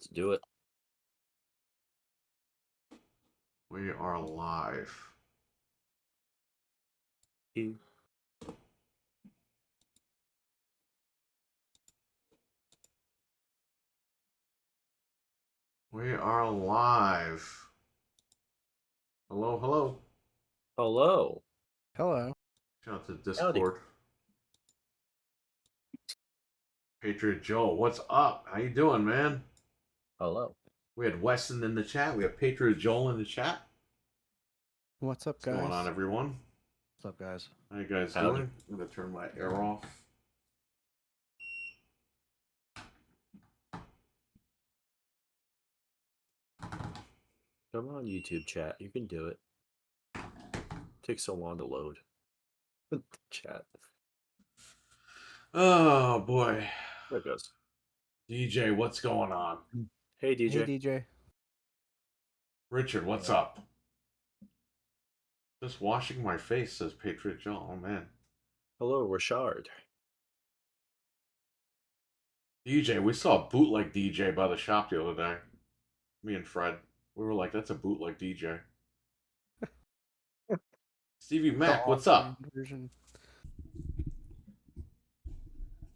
Let's do it. We are live. E. We are live. Hello, hello. Hello. Hello. Shout out to Discord. Patriot Joel, what's up? How you doing, man? Hello. We had Weston in the chat. We have Patriot Joel in the chat. What's up, guys? What's going on, everyone? What's up, guys? How you guys Howdy. doing? I'm going to turn my air off. Come on, YouTube chat. You can do it. Takes so long to load. The chat. Oh, boy. There it goes. DJ, what's going on? Hey, DJ. Hey, DJ. Richard, what's up? Just washing my face, says Patriot Joel. Oh, man. Hello, Rashard. DJ, we saw a bootleg DJ by the shop the other day. Me and Fred. We were like, that's a bootleg DJ. Stevie Mac, what's up? Version.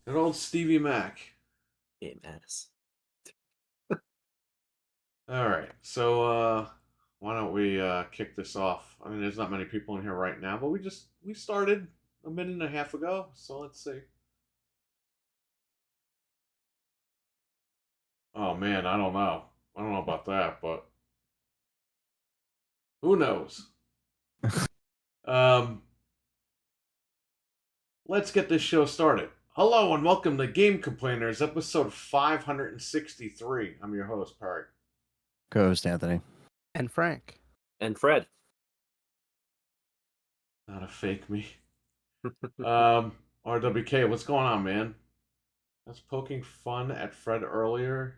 Good old Stevie Mac. Game ass. Alright, so why don't we kick this off? I mean, there's not many people in here right now, but we started a minute and a half ago, so let's see. Oh man, I don't know. I don't know about that, but who knows? Let's get this show started. Hello and welcome to Game Complainers, episode 563. I'm your host, Perry. Co-host Anthony. And Frank. And Fred. Not a fake me. RWK, what's going on, man? I was poking fun at Fred earlier.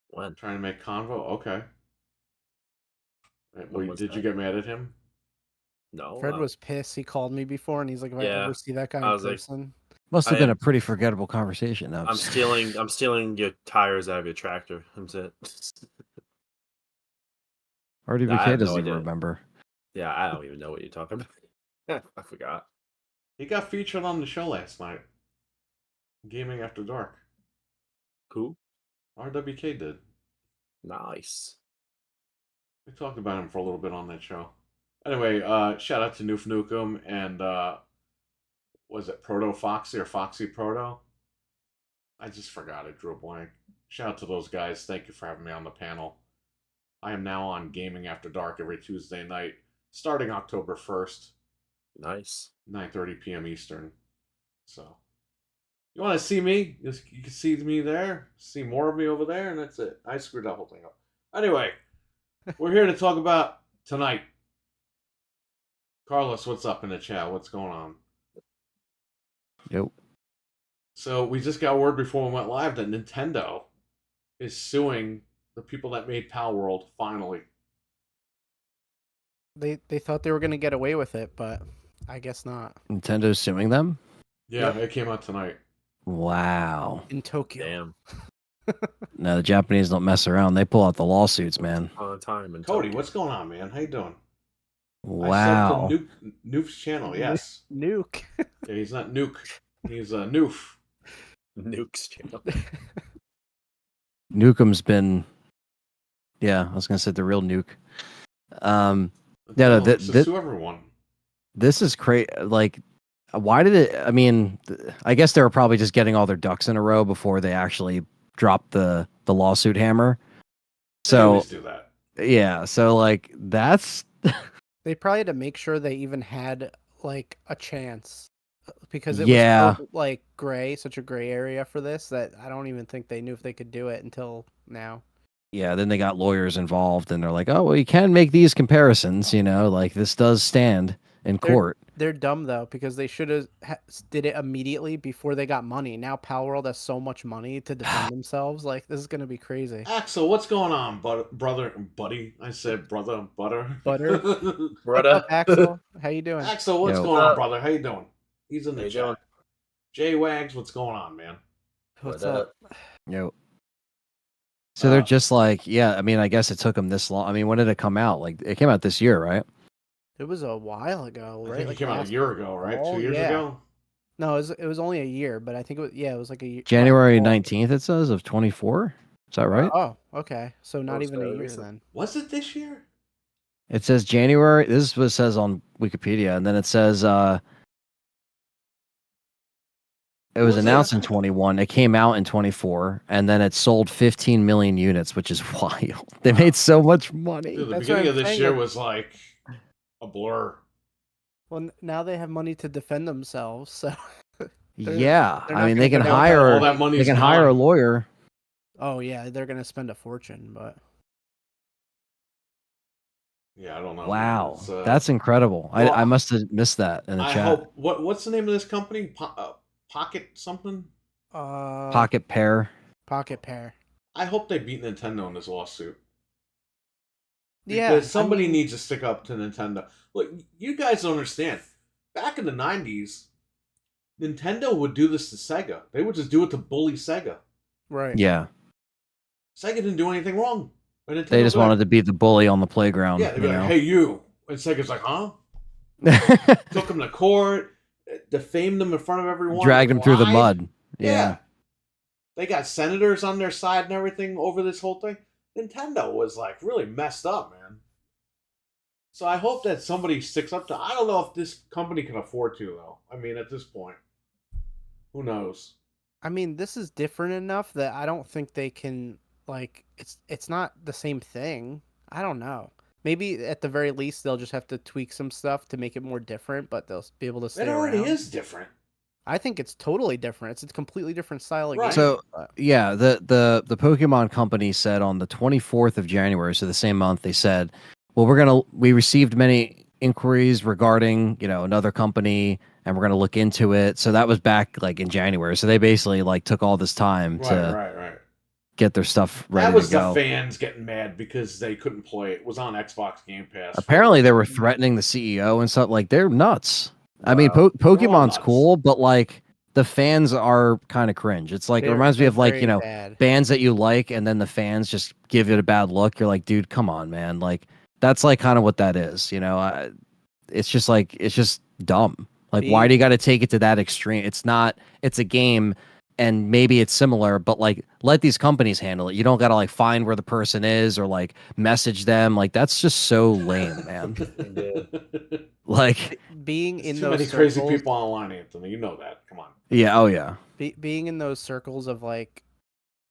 When? Trying to make convo? Okay. When was Did you that? get mad at him? No. Fred was pissed. He called me before, and he's like, "If I Yeah, ever see that guy I in was like- person." Must have I been am- a pretty forgettable conversation. I'm stealing your tires out of your tractor. That's it. RWK I have no doesn't even idea. remember. Yeah, I don't even know what you're talking about. I forgot. He got featured on the show last night. Gaming After Dark. Cool. RWK did. Nice. We talked about him for a little bit on that show. Anyway, shout out to Noof Nukem and was it Proto Foxy or Foxy Proto? I just forgot it, drew a blank. Shout out to those guys. Thank you for having me on the panel. I am now on Gaming After Dark every Tuesday night, starting October 1st, Nice. 9:30 p.m. Eastern. So, you want to see me? You can see me there, see more of me over there, and that's it. I screwed that whole thing up. Anyway, we're here to talk about tonight. Carlos, what's up in the chat? What's going on? Yep. So we just got word before we went live that Nintendo is suing the people that made Pal World. Finally, They thought they were gonna get away with it, but I guess not. Nintendo's suing them? yeah, Yep. it came out tonight. Wow. In Tokyo. Damn. No, the Japanese don't mess around. They pull out the lawsuits, man. All the time. And Cody, what's going on, man? How you doing? Wow. I subbed to Noof's channel. Yes, Nuke. yeah, he's not Nuke. He's Noof. Nukes channel. Nukem's been... Yeah, I was going to say the real nuke. Yeah, no, Sue everyone. This is crazy. Like, why did it... I mean, I guess they were probably just getting all their ducks in a row before they actually dropped the lawsuit hammer. They So, always do that. yeah, so, like, that's... They probably had to make sure they even had like a chance, because it Yeah. was so, like such a gray area for this that I don't even think they knew if they could do it until now. Yeah, then they got lawyers involved, and they're like, "Oh, well, you can make these comparisons, like this does stand in court." They're dumb though, because they should have did it immediately before they got money. Now Pal World has so much money to defend themselves. Like, this is gonna be crazy. Axel, what's going on, brother, buddy? I said brother, butter. Butter. Brother. What's up, Axel? How you doing? Axel, what's Yo. going on, brother? How you doing? He's in the How you chat. doing? Jay Wags, what's going on, man? What's What up? Yo, So they're just like, yeah. I mean, I guess it took them this long. I mean, when did it come out? Like, it came out this year, right? It was a while ago, I right? think it came out a last year ago, right? fall? 2 years Yeah. ago. No, it was only a year, but I think it was like a year. January 19th, it says, of 24. Is that right? Oh, okay. So not it's even a fairly year recent. then. Was it this year? It says January. This is what it says on Wikipedia, and then it says it was Was it? announced in 21. It came out in 24, and then it sold 15 million units, which is wild. They made so much money. Dude, the That's beginning what of I'm this saying, year like- was like a blur. Well, now they have money to defend themselves, so. Yeah, they're I not mean, they gonna can go down hire. all that money's They can hire a gone. lawyer. Oh yeah, they're gonna spend a fortune, but Yeah, I don't know. man. Wow, It's, that's incredible. well, I must have missed that in the I chat. hope. What's the name of this company? Pocket something. Pocket Pair. Pocket Pair. I hope they beat Nintendo in this lawsuit. Yeah, Because somebody I mean, needs to stick up to Nintendo. Look, you guys don't understand. Back in the 90s, Nintendo would do this to Sega. They would just do it to bully Sega. right. Yeah, Sega didn't do anything wrong. But Nintendo they just would be wanted to be the bully on the playground. like, yeah, they'd be you like, know? hey, you. And Sega's like, huh? Took him to court, defamed them in front of everyone. Dragged him through the lied. mud. Yeah. Yeah. They got senators on their side and everything over this whole thing. Nintendo was like really messed up, man. So I hope that somebody sticks up to. I don't know if this company can afford to, though. I mean, at this point, who knows? I mean, this is different enough that I don't think they can like it's not the same thing. I don't know. Maybe at the very least they'll just have to tweak some stuff to make it more different, but they'll be able to stay It already around. is different. I think it's totally different. It's a completely different style of Right. game. So but- yeah, the Pokemon company said on the 24th of January, so the same month, they said, well, we received many inquiries regarding, another company, and we're gonna look into it. So that was back like in January. So they basically like took all this time to Right. get their stuff ready That was to go. the fans getting mad because they couldn't play it. It was on Xbox Game Pass. Apparently they were threatening the CEO and stuff. Like, they're nuts. I mean, Wow. Pokemon's nuts. cool, but like the fans are kind of cringe. It's like, it reminds me of like, very bad. bands that you like, and then the fans just give it a bad look. You're like, dude, come on, man. Like, that's like kind of what that is. It's just dumb. Like, why do you got to take it to that extreme? It's a game, and maybe it's similar, but like, let these companies handle it. You don't got to like find where the person is or like message them. Like, that's just so lame, man. Like, Being in Too those many crazy circles, people online, Anthony. You know that. Come on. yeah, oh yeah. being in those circles of like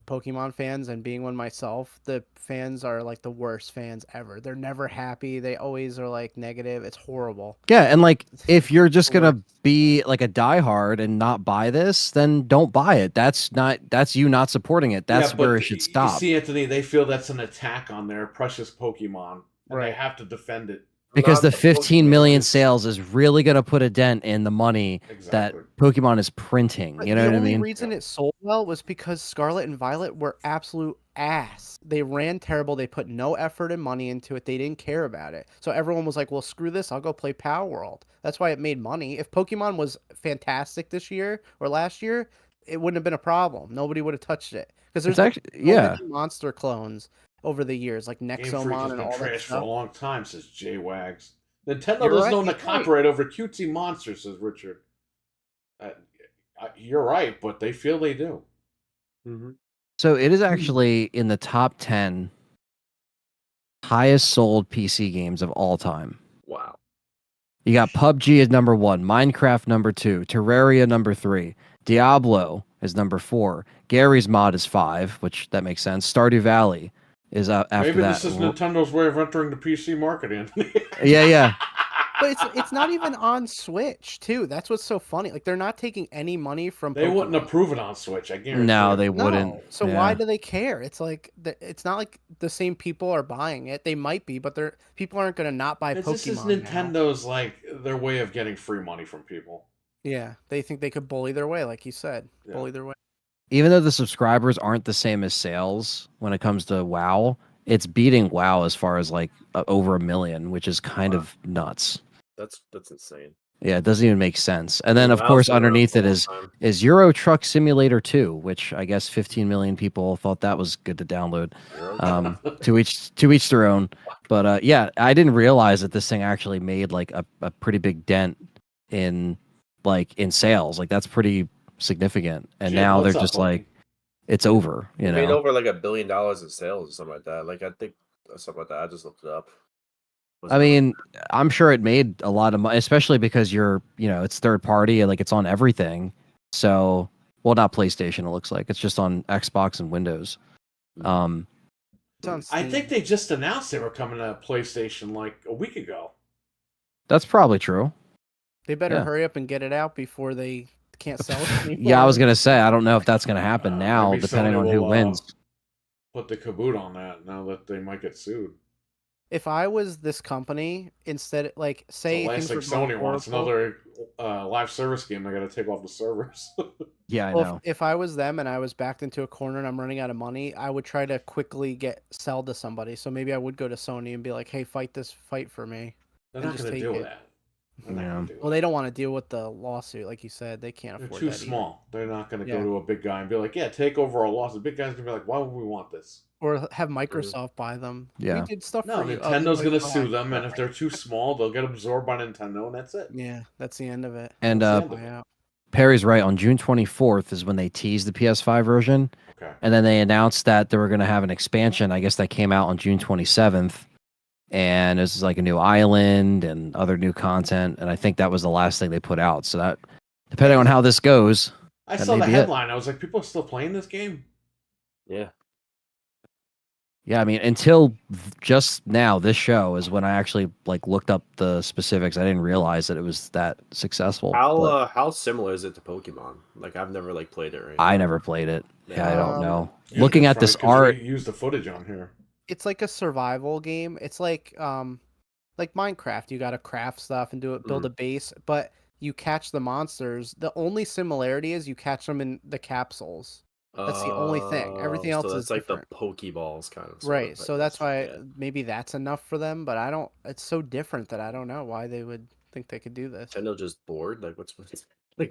Pokemon fans and being one myself, the fans are like the worst fans ever. They're never happy. They always are like negative. It's horrible. Yeah, and like, if you're just The gonna be like a diehard and not buy this, then don't buy it. That's you not supporting it. That's Yeah, where but it should stop. You see, Anthony, they feel that's an attack on their precious Pokemon, and they Right. have to defend it. Because Not the 15 million Pokemon. sales is really gonna put a dent in the money Exactly. that Pokemon is printing. But You know the what I only mean? reason it sold well was because Scarlet and Violet were absolute ass. They ran terrible. They put no effort and money into it. They didn't care about it. So everyone was like, well, screw this. I'll go play Power World. That's why it made money. If Pokemon was fantastic this year or last year, it wouldn't have been a problem. Nobody would have touched it. Because there's It's actually, so yeah. many monster clones over the years, like Game Freak Nexomon has and been all that trashed for a stuff. long time, says Jay Wags. Nintendo You're doesn't right, own the you're right. copyright over cutesy monsters, says Richard. You're right, but they feel they do. Mm-hmm. So it is actually in the top 10 highest sold PC games of all time. Wow. You got PUBG as number 1, Minecraft number 2, Terraria number 3, Diablo is number 4, Gary's Mod is 5, which that makes sense. Stardew Valley is after Maybe that. this is Nintendo's way of entering the PC market, Anthony. Yeah. But it's not even on Switch too. That's what's so funny. Like they're not taking any money from. They wouldn't Pokemon. approve it on Switch, I guarantee. No, you. they wouldn't. No. So Yeah. why do they care? It's like it's not like the same people are buying it. They might be, but people aren't going to not buy Pokemon. This is now. Nintendo's like their way of getting free money from people. Yeah, they think they could bully their way, like you said, Yeah. bully their way. Even though the subscribers aren't the same as sales when it comes to WoW, it's beating WoW as far as like over 1 million, which is kind of nuts. That's insane. Yeah, it doesn't even make sense. And then, Yeah, of Valve's course, been around underneath for a it long is time. Euro Truck Simulator 2, which I guess 15 million people thought that was good to download. To each their own. But yeah, I didn't realize that this thing actually made like a pretty big dent in in sales. Like that's pretty significant. And Jim, now they're what's up, just buddy? like it's over. It made over like $1 billion in sales or something like that. Like I think something like that. I just looked it up. I mean, I'm sure it made a lot of money, especially because it's third party and like it's on everything. So, well, not PlayStation. It looks like it's just on Xbox and Windows. It's on I Steam. think they just announced they were coming to PlayStation like a week ago. That's probably true. They better Yeah. hurry up and get it out before they can't sell it anymore. Yeah, I was gonna say I don't know if that's gonna happen now, Maybe depending Sony on who will, wins. Put the caboot on that now that they might get sued. If I was this company, instead, like, say The last thing things were going Sony wants horrible- another live service game. They got to take off the servers. Yeah, I Well, know. if I was them and I was backed into a corner and I'm running out of money, I would try to quickly sell to somebody. So maybe I would go to Sony and be like, "Hey, fight for me." They're And not just going to take do it. that. They're not Yeah. gonna do Well, it. they don't want to deal with the lawsuit, like you said. They can't They're afford too that either. small. They're not going to Yeah. go to a big guy and be like, "Yeah, take over our loss." The big guy's going to be like, "Why would we want this?" Or have Microsoft buy them. Yeah. We did stuff No, for you. Nintendo's going to sue fine. them, and if they're too small, they'll get absorbed by Nintendo, and that's it. Yeah, that's the end of it. And That's the end of Buy it. out. Perry's right. On June 24th is when they teased the PS5 version, Okay. and then they announced that they were going to have an expansion. I guess that came out on June 27th, and this is like a new island and other new content. And I think that was the last thing they put out. So that, depending on how this goes, I that saw may the be it. headline. I was like, "People are still playing this game?" Yeah. Yeah, I mean, until just now, this show is when I actually looked up the specifics. I didn't realize that it was that successful. but How similar is it to Pokemon? Like I've never played it. Right? I never played it. Yeah, I don't know. You Looking did, at this Frank, 'cause art, you used the footage on here. It's like a survival game. It's like Minecraft. You got to craft stuff and build a base, but you catch the monsters. The only similarity is you catch them in the capsules. That's the only thing. Everything else so is that's like different. the Pokeballs kind of. Right. So that's why Yeah. maybe that's enough for them, but I don't. It's so different that I don't know why they would think they could do this. Nintendo just bored. Like what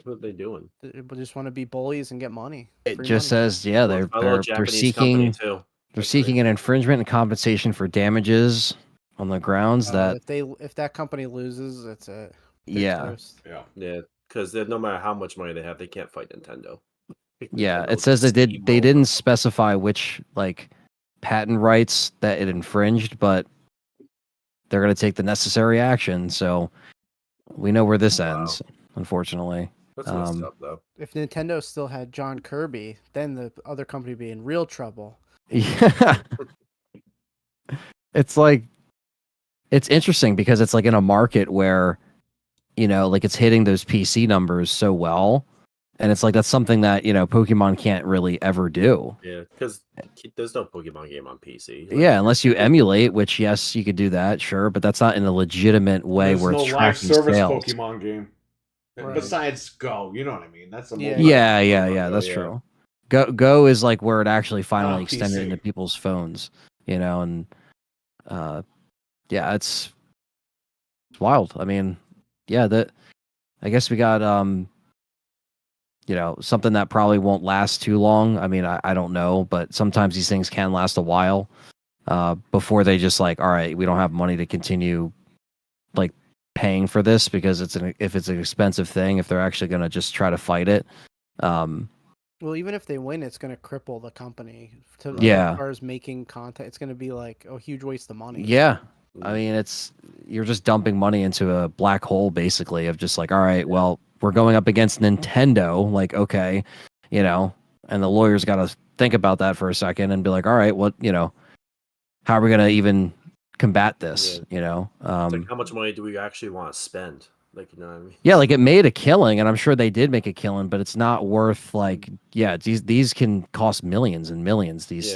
are they doing? They just want to be bullies and get money. it free just money. says, yeah, Well, they're fellow they're Japanese company, seeking too. they're seeking an infringement and compensation for damages on the grounds that if that company loses, it's a yeah. toast. Yeah. Yeah, because no matter how much money they have, they can't fight Nintendo. Yeah, Nintendo it says they steamrolled didn't them. specify which patent rights that it infringed, but they're going to take the necessary action. So we know where this Wow. ends, unfortunately. That's messed um, up, though. If Nintendo still had John Kirby, then the other company would be in real trouble. Yeah. It's it's interesting because it's in a market where it's hitting those PC numbers so well, and it's that's something that Pokemon can't really ever do. Yeah, because there's no Pokemon game on PC. Yeah, unless you emulate, which yes, you could do that, sure, but that's not in a legitimate way There's where no it's live tracking service sales. Pokemon game. Right. Besides Go, you know what I mean? That's a Yeah. mobile Yeah, Pokemon Go, that's true. Go is where it actually finally on extended PC. into people's phones, and yeah, it's wild. I mean, yeah, I guess we got something that probably won't last too long. I mean, I don't know, but sometimes these things can last a while before they just all right, we don't have money to continue paying for this because if it's an expensive thing, if they're actually going to just try to fight it. Well, even if they win, it's going to cripple the company. Yeah. As far as making content, it's going to be a huge waste of money. Yeah. I mean, you're just dumping money into a black hole, basically, of just all right, well, we're going up against Nintendo, okay, and the lawyers got to think about that for a second and be all right, what, how are we going to even combat this, It's how much money do we actually want to spend? You know what I mean? Yeah, it made a killing, and I'm sure they did make a killing, but it's not worth these can cost millions and millions, these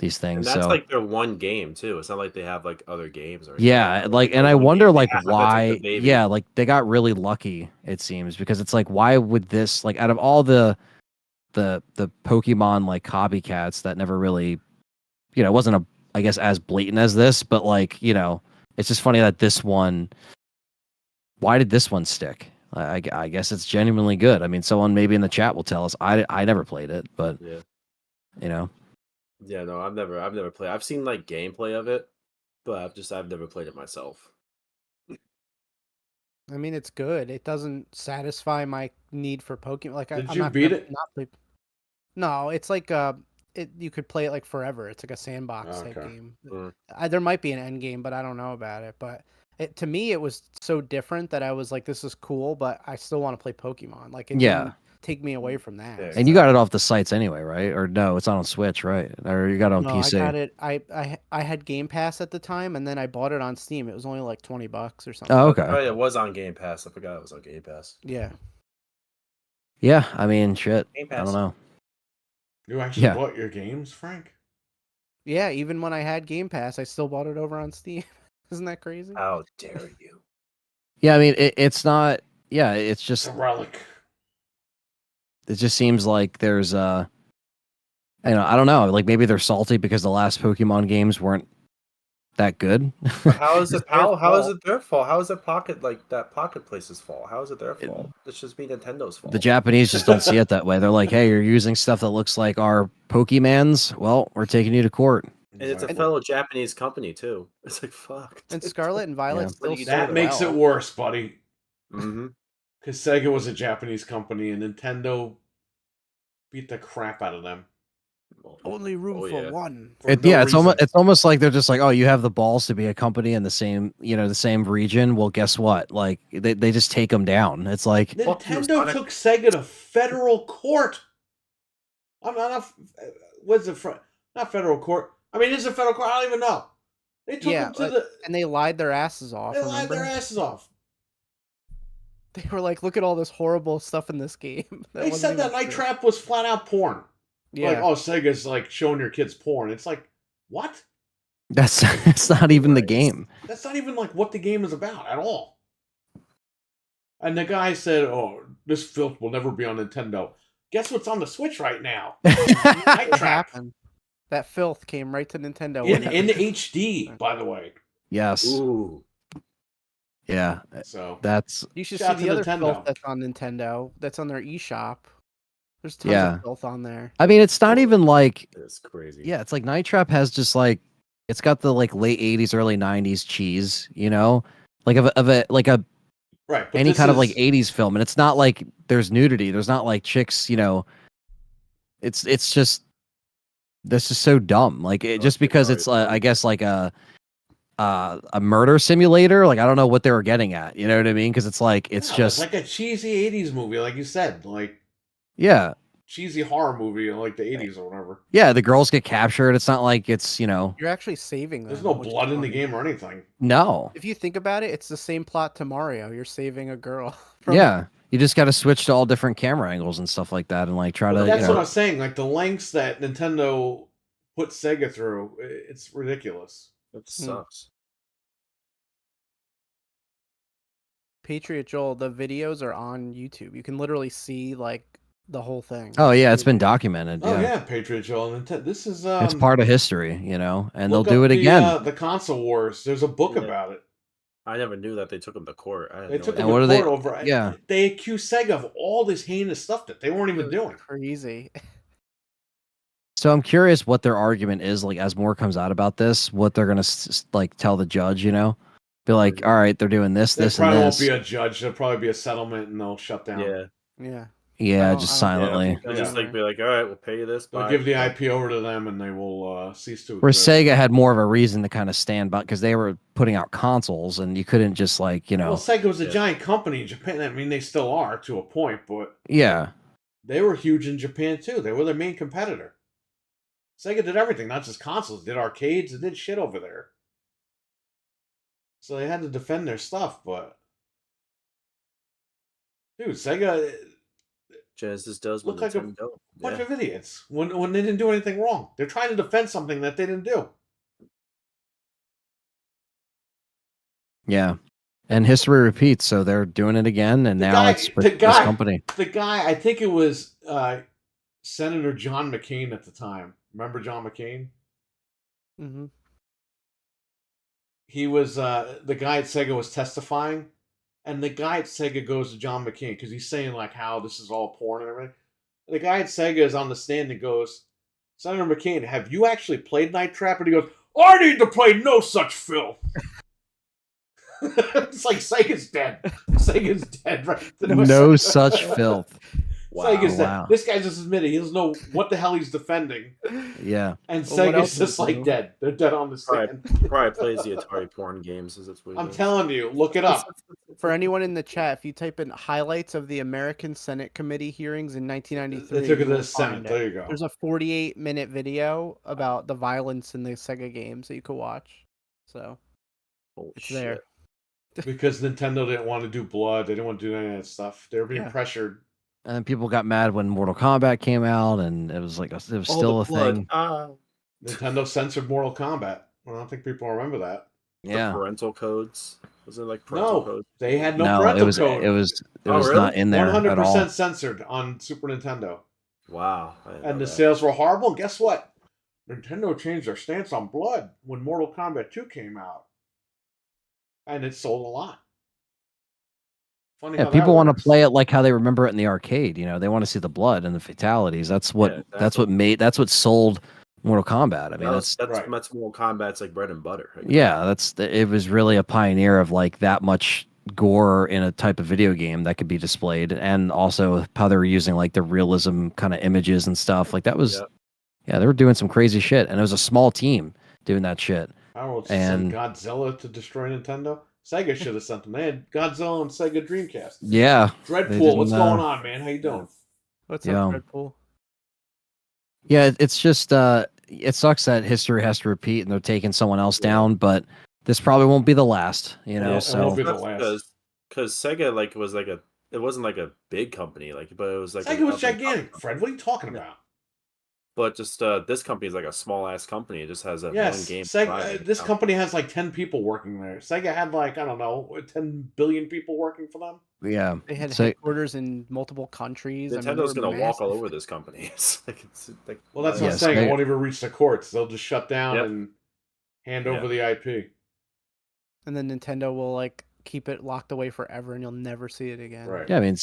things. And that's so their one game too. It's not like they have other games or yeah, anything. and I wonder They have it, it's why a baby. yeah, they got really lucky, it seems, because it's why would this out of all the Pokemon copycats that never really wasn't I guess as blatant as this, but it's just funny that this one why did this one stick? I guess it's genuinely good. I mean, someone maybe in the chat will tell us. I never played it, but Yeah. you know, Yeah, no, I've never played. I've seen like gameplay of it, but I've never played it myself. I mean, it's good. It doesn't satisfy my need for Pokemon. Like, Did I'm you not beat gonna it? not play. No, it's like you could play it like forever. It's like a sandbox type Okay. game. Mm. There might be an end game, but I don't know about it. But to me, it was so different that I was like, this is cool, but I still want to play Pokemon. Like, it yeah. didn't take me away from that. Yeah, And you got it off the sites anyway, right? Or no, it's not on Switch, right? Or you got it on No, I PC. got it. I had Game Pass at the time, and then I bought it on Steam. It was only like $20 or something. Oh, Oh, okay. right, it was on Game Pass. I forgot it was on Game Pass. Yeah. Yeah, I mean, shit. Game I Pass. don't know. You actually Yeah. bought your games, Frank? Yeah, even when I had Game Pass, I still bought it over on Steam. Isn't that crazy? How dare you? Yeah, I mean, it's not. Yeah, it's It's just. a relic. It just seems like there's I don't know. Like maybe they're salty because the last Pokemon games weren't that good. But how is it? It's their How is fault. it their fault? How is it Pocket Place's fault? How is it their fault? It should be Nintendo's fault. The Japanese just don't see it that way. They're like, hey, you're using stuff that looks like our Pokemans. Well, we're taking you to court. And it's a Exactly. fellow Japanese company too. It's like fuck. And Scarlet and Violet Yeah. still What do you sold That makes well. it worse, buddy. Mm-hmm. Because Sega was a Japanese company and Nintendo beat the crap out of them. Only room Oh, for yeah. one. For no It's reason. almost like they're just like, oh, you have the balls to be a company in the same region. Well, guess what? Like they just take them down. It's like Fuck you, Nintendo Sonic. took Sega to federal court. I'm not. What's it? Not federal court. I mean, is it federal court? I don't even know. They took Yeah, them to like, the. and they lied their asses off. They lied Remember? their asses off. They were like, "Look at all this horrible stuff in this game." They wasn't said that even Night true. Trap was flat out porn. Yeah, Like, oh, Sega's like showing your kids porn. It's like, what? that's it's not even the Christ. game. That's not even like what the game is about at all. And the guy said, "Oh, this filth will never be on Nintendo." Guess what's on the Switch right now? Night what Trap happened? That filth came right to Nintendo. in HD, by the way. Yes. Ooh. Yeah. So That's You should Shout see out the to other Nintendo. filth that's on Nintendo. That's on their eShop. There's tons Yeah. of filth on there. I mean, it's not even like It's crazy. yeah, it's like Night Trap has just like it's got the like late 80s, early 90s cheese, like of a like a right, but any this kind of like is- 80s film, and it's not like there's nudity, there's not like chicks, it's just this is so dumb. Like it, Oh, just it's because very it's funny. I guess like a murder simulator. Like I don't know what they were getting at. You know what I mean? Because it's like it's Yeah, just like a cheesy '80s movie, like you said, like yeah. cheesy horror movie, like the '80s or whatever. Yeah, the girls get captured. It's not like it's You're actually saving them. There's no which is blood in the funny. game or anything. no. If you think about it, it's the same plot to Mario. You're saving a girl. from- Yeah, you just got to switch to all different camera angles and stuff like that, and like try But to that's what I'm saying. Like the lengths that Nintendo put Sega through, it's ridiculous. It sucks. Patriot Joel, the videos are on YouTube. You can literally see like the whole thing. Oh yeah, it's been documented. Oh Yeah, yeah, Patriot Joel. Nintendo. This is it's part of history, and they'll look do up it again. The console wars. There's a book Yeah. about it. I never knew that they took him to court. I had They no took idea. them And to what do court over. yeah. They accused Sega of all this heinous stuff that they weren't even doing. Crazy. So I'm curious what their argument is. Like as more comes out about this, what they're gonna like tell the judge. Be like, all right, they're doing this, There this, and probably won't this. be a judge. There'll probably be a settlement, and they'll shut down. Yeah. Yeah. Yeah, I just don't- silently. They'll just like be like, all right, we'll pay you this. They'll bye." give the IP over to them, and they will cease to. Where exist. Sega had more of a reason to kind of stand by because they were putting out consoles, and you couldn't just like Well, Sega was a Yeah. giant company in Japan. I mean, they still are to a point, but yeah. they were huge in Japan too. They were their main competitor. Sega did everything, not just consoles. Did arcades. They did shit over there. So they had to defend their stuff, but dude, Sega Genesis does with Look like a Nintendo. bunch Yeah. of idiots when they didn't do anything wrong. They're trying to defend something that they didn't do. Yeah. And history repeats, so they're doing it again, and The now guy- it's the with this guy- company. The guy, I think it was Senator John McCain at the time. Remember John McCain? Mm-hmm. He was the guy at Sega was testifying, And the guy at Sega goes to John McCain because he's saying like how this is all porn and everything. And the guy at Sega is on the stand and goes, Senator McCain, have you actually played Night Trap? And he goes, I need to play no such film. It's like Sega's dead. Sega's dead. Right? No such filth. Sega's dead. Wow. This guy just admitted he doesn't know what the hell he's defending. Yeah. And Well, what else Sega's just is like new? dead. They're dead on the stand. Probably plays the Atari porn games. Is that's what he I'm does. telling you, look it up. For anyone in the chat, if you type in highlights of the American Senate Committee hearings in 1993, They took it you to will the Senate. find it. There you go. There's a 48-minute video about the violence in the Sega games that you could watch. So Oh, it's shit. there. Because Nintendo didn't want to do blood. They didn't want to do any of that stuff. They were being Yeah. pressured. And then people got mad when Mortal Kombat came out, and it was like it was All still the a blood. thing. Nintendo censored Mortal Kombat. I don't think people remember that. The Yeah. parental codes. Was it like parental No, codes? they had no, No, parental it was code. Oh, really? not in there at all. 100% censored on Super Nintendo. Wow. I didn't know And the that. sales were horrible. And guess what? Nintendo changed their stance on blood when Mortal Kombat 2 came out. And it sold a lot. Funny Yeah, how people that want to works. play it like how they remember it in the arcade. You know, they want to see the blood and the fatalities. That's what Yeah, that's what sold Mortal Kombat. I mean, that's right. Mortal Kombat's like bread and butter. I guess. yeah, it was really a pioneer of like that much gore in a type of video game that could be displayed, and also how they were using like the realism kind of images and stuff. Like that was, Yep. yeah, they were doing some crazy shit, and it was a small team doing that shit. I will And- send Godzilla to destroy Nintendo. Sega should have sent them. They had Godzilla and Sega Dreamcast. Yeah, Dreadpool, what's didn't, going on, man? How you doing? What's Yeah. up, Deadpool? yeah, it's just it sucks that history has to repeat, and they're taking someone else down, but this probably won't be the last. You know, Yeah, it so won't be the last. Because Sega like was like it wasn't like a big company but it was like Sega was gigantic, Fred. What are you talking about? But just this company is like a small ass company. It just has that Yes, one game. Sega. This company has like 10 people working there. Sega had like, I don't know, 10 billion people working for them. yeah, They had so- headquarters in multiple countries. Nintendo's they gonna were walk all massive. over this company. It's like Well, that's what Yeah, I'm saying. Sega- It won't even reach the courts. They'll just shut down Yep. and hand Yeah. over the IP. And then Nintendo will like keep it locked away forever, and you'll never see it again. Right. Yeah, I mean,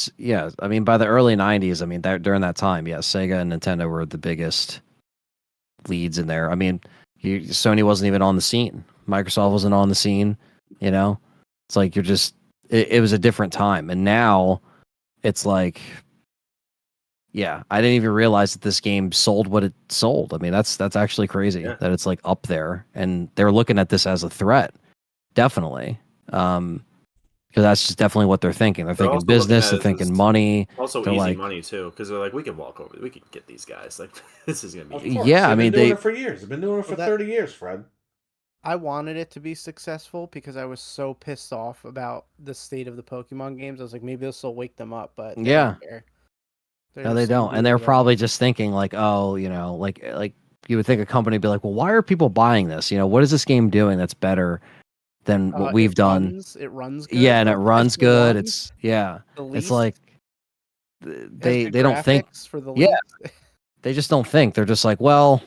I mean, by the early '90s, I mean, during that time, yeah, Sega and Nintendo were the biggest leads in there. I mean, Sony wasn't even on the scene. Microsoft wasn't on the scene. You know, it's like you're just. It was a different time, and now it's like, yeah, I didn't even realize that this game sold what it sold. I mean, that's actually crazy Yeah. that it's like up there, and they're looking at this as a threat, definitely. Because that's just definitely what they're thinking. They're thinking also looking business. at They're it thinking as money. also They're easy like- money too, because they're like we can walk over, we can get these guys. Like this is gonna Of be. course. Yeah, I They've mean, been doing they- it for years. They've been doing it for Well, that- 30 years, Fred. I wanted it to be successful because I was so pissed off about the state of the Pokemon games. I was like, maybe this will wake them up, but they Yeah. don't care. No, they don't, and they're probably just thinking like, oh, you know, like you would think a company would be like, well, why are people buying this? You know, what is this game doing that's better than what we've done? It runs good. Yeah, and it Like, runs PS1, good. It's yeah, the it's least, like has they good don't think. graphics for the Yeah. least. They just don't think. They're just like, well,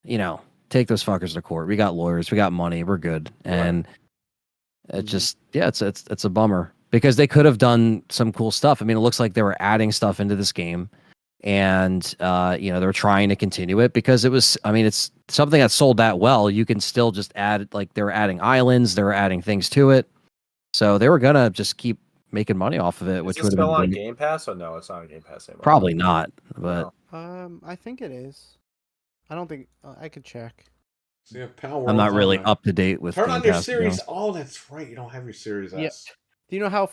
you know, take those fuckers to court. We got lawyers. We got money. We're good. And it Mhm. just, yeah, it's a bummer because they could have done some cool stuff. I mean, it looks like they were adding stuff into this game, and you know, they're trying to continue it because it was. I mean, it's something that sold that well. You can still just add, like, they were adding islands. They were adding things to it. So they were gonna just keep making money off of it, which Is would this have still been on great. Game Pass or no? It's not on Game Pass anymore. Probably not, but No. I think it is. I don't think I could check. So you have Power I'm not World's really on there. up to date with Turn Game on your Pass, you know. Series. Oh, that's right. You don't have your Series Yeah. S. Do you know how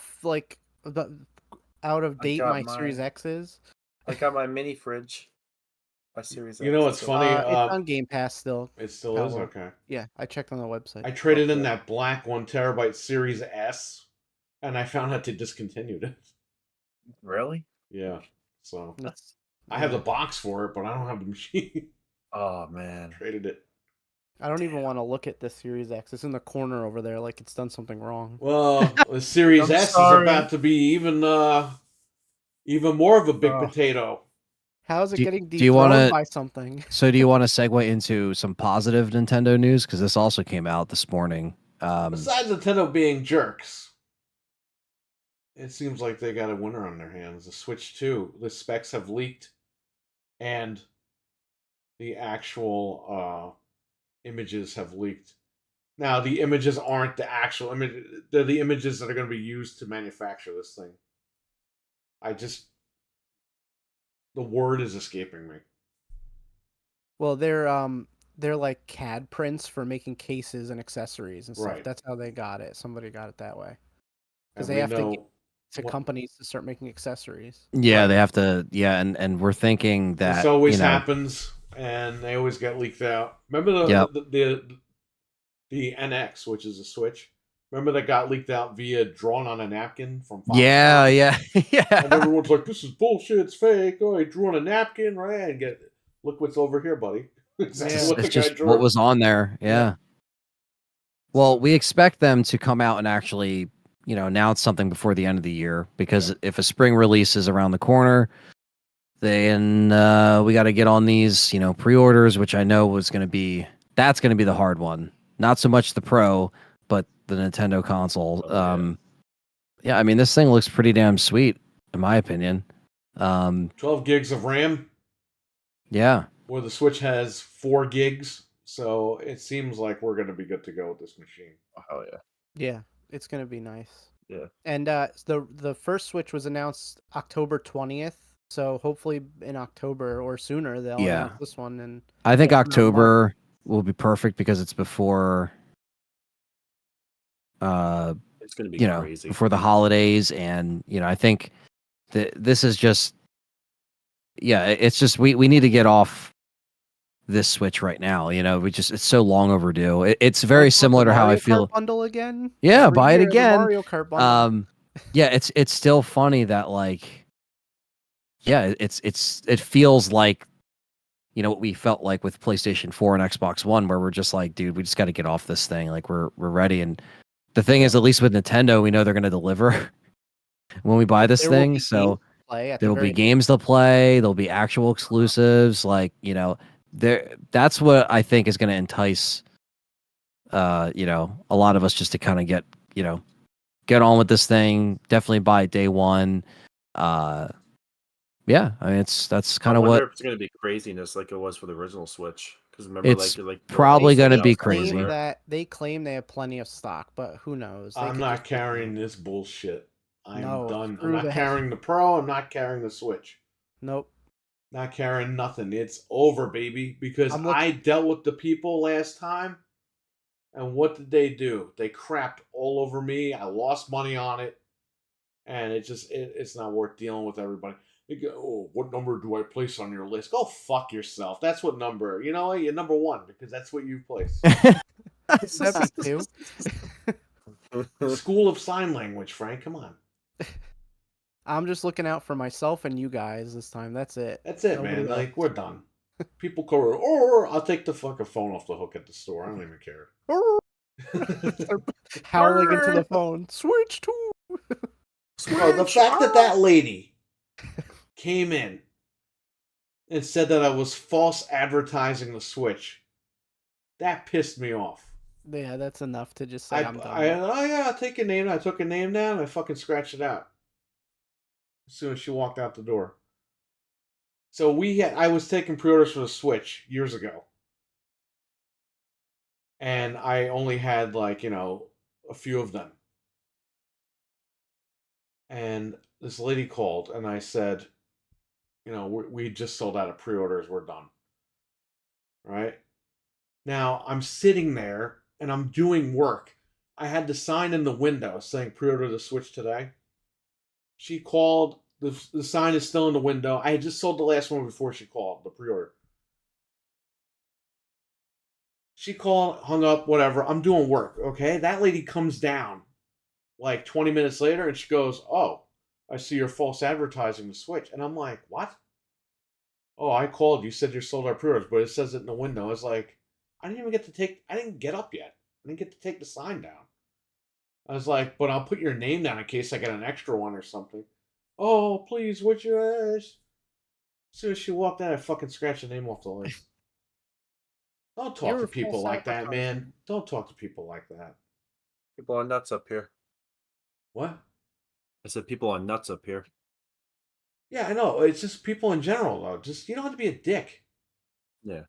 out of I date got my mine. Series X is? I got my mini fridge. My Series. You know what's funny? It's on Game Pass still. It still is? Power. Okay. Yeah, I checked on the website. I traded in that black 1 terabyte Series S, and I found out they discontinued it. Really? Yeah. So That's, I have the box for it, but I don't have the machine. Oh man. Traded it. I don't even want to look at the Series X. It's in the corner over there, like it's done something wrong. Well, the Series I'm S sorry. is about to be even more of a big Oh. potato. How is it Do- getting do you dethroned wanna- by something? So, do you want to segue into some positive Nintendo news? Because this also came out this morning. Besides Nintendo being jerks, it seems like they got a winner on their hands. The Switch 2, the specs have leaked, and the actual images have leaked. Now, the images aren't the actual image; they're the images that are going to be used to manufacture this thing. The word is escaping me. Well, they're like CAD prints for making cases and accessories and stuff. Right. That's how they got it. Somebody got it that way. Because And they we have to get know to what- companies to start making accessories. Yeah, Right. they have to. Yeah, and we're thinking this that always happens, and they always get leaked out. Remember Yep. the NX, which is a Switch. Remember that got leaked out via drawn on a napkin from Fox? Yeah, yeah, And yeah. everyone's like, "This is bullshit. It's fake. Oh, he drew on a napkin, right? And look what's over here, buddy." Exactly Yeah. what It's the guy just drew. what was on there. Yeah. Yeah. Well, we expect them to come out and actually, announce something before the end of the year because if a spring release is around the corner, then we got to get on these, pre-orders, which I know that's going to be the hard one. Not so much the Pro, but the Nintendo console. Oh, yeah, I mean, this thing looks pretty damn sweet, in my opinion. 12 gigs of RAM, Yeah. where the Switch has 4 gigs. So it seems like we're going to be good to go with this machine. Oh yeah. Yeah, it's gonna be nice. Yeah. And the first Switch was announced October 20th. So hopefully in October or sooner they'll Yeah. announce this one. And I think Yeah, I'm not October will be perfect because it's before It's gonna be crazy. before the holidays, and I think that this is just it's just we need to get off this Switch right now. It's so long overdue. It's very Let's similar to how I Mario feel. Kart bundle again. Yeah, Every buy it year, the again. Mario Kart bundle. Yeah, it's still funny that it feels like what we felt like with PlayStation 4 and Xbox One, where we're just like, dude, we just got to get off this thing. Like we're ready. And the thing is, at least with Nintendo, we know they're going to deliver when we buy this There will thing. be So games to play at the there will be very games to play. There'll be actual exclusives. That's what I think is going to entice, a lot of us just to kind of get on with this thing. Definitely buy it day one. Yeah, I mean, that's kind I of wonder what if it's gonna be craziness like it was for the original Switch. Because remember, It's like probably they gonna be announced claim crazy. that they claim they have plenty of stock, but who knows? They I'm could not just- carrying this bullshit. I'm No, done. I'm screw not that. carrying the Pro. I'm not carrying the Switch. Nope. Not carrying nothing. It's over, baby. Because I'm I dealt with the people last time, and what did they do? They crapped all over me. I lost money on it, and it's not worth dealing with everybody. They go, "Oh, what number do I place on your list?" Go fuck yourself. That's what number. You know what? You're number 1 because that's what you placed. That'd be two. School of Sign Language, Frank. Come on. I'm just looking out for myself and you guys this time. That's it. That's it, Nobody man. else. Like, we're done. People go, or I'll take the fucking phone off the hook at the store. I don't even care. Howling into the phone. Switch to. Bro, the fact that lady came in and said that I was false advertising the Switch, that pissed me off. Yeah, that's enough to just say I'm done. Oh yeah, I'll take your name. I took your name down and I fucking scratched it out as soon as she walked out the door. So I was taking pre-orders for the Switch years ago, and I only had a few of them. And this lady called, and I said, we just sold out of pre-orders. We're done. Right? Now, I'm sitting there, and I'm doing work. I had the sign in the window saying pre-order the Switch today. She called. The sign is still in the window. I had just sold the last one before she called, the pre-order. She called, hung up, whatever. I'm doing work, okay? That lady comes down like 20 minutes later, and she goes, "Oh, I see you're false advertising the Switch." And I'm like, "What?" "Oh, I called. You said you sold our pre-orders, but it says it in the window." I was like, I didn't get up yet. I didn't get to take the sign down. I was like, "But I'll put your name down in case I get an extra one or something." "Oh, please, what's your ass?" As soon as she walked in, I fucking scratched the name off the list. Don't talk You're to a people false like that, man. advertising. Don't talk to people like that. People are nuts up here. What? I said people are nuts up here. Yeah, I know. It's just people in general, though. Just you don't have to be a dick. Yeah.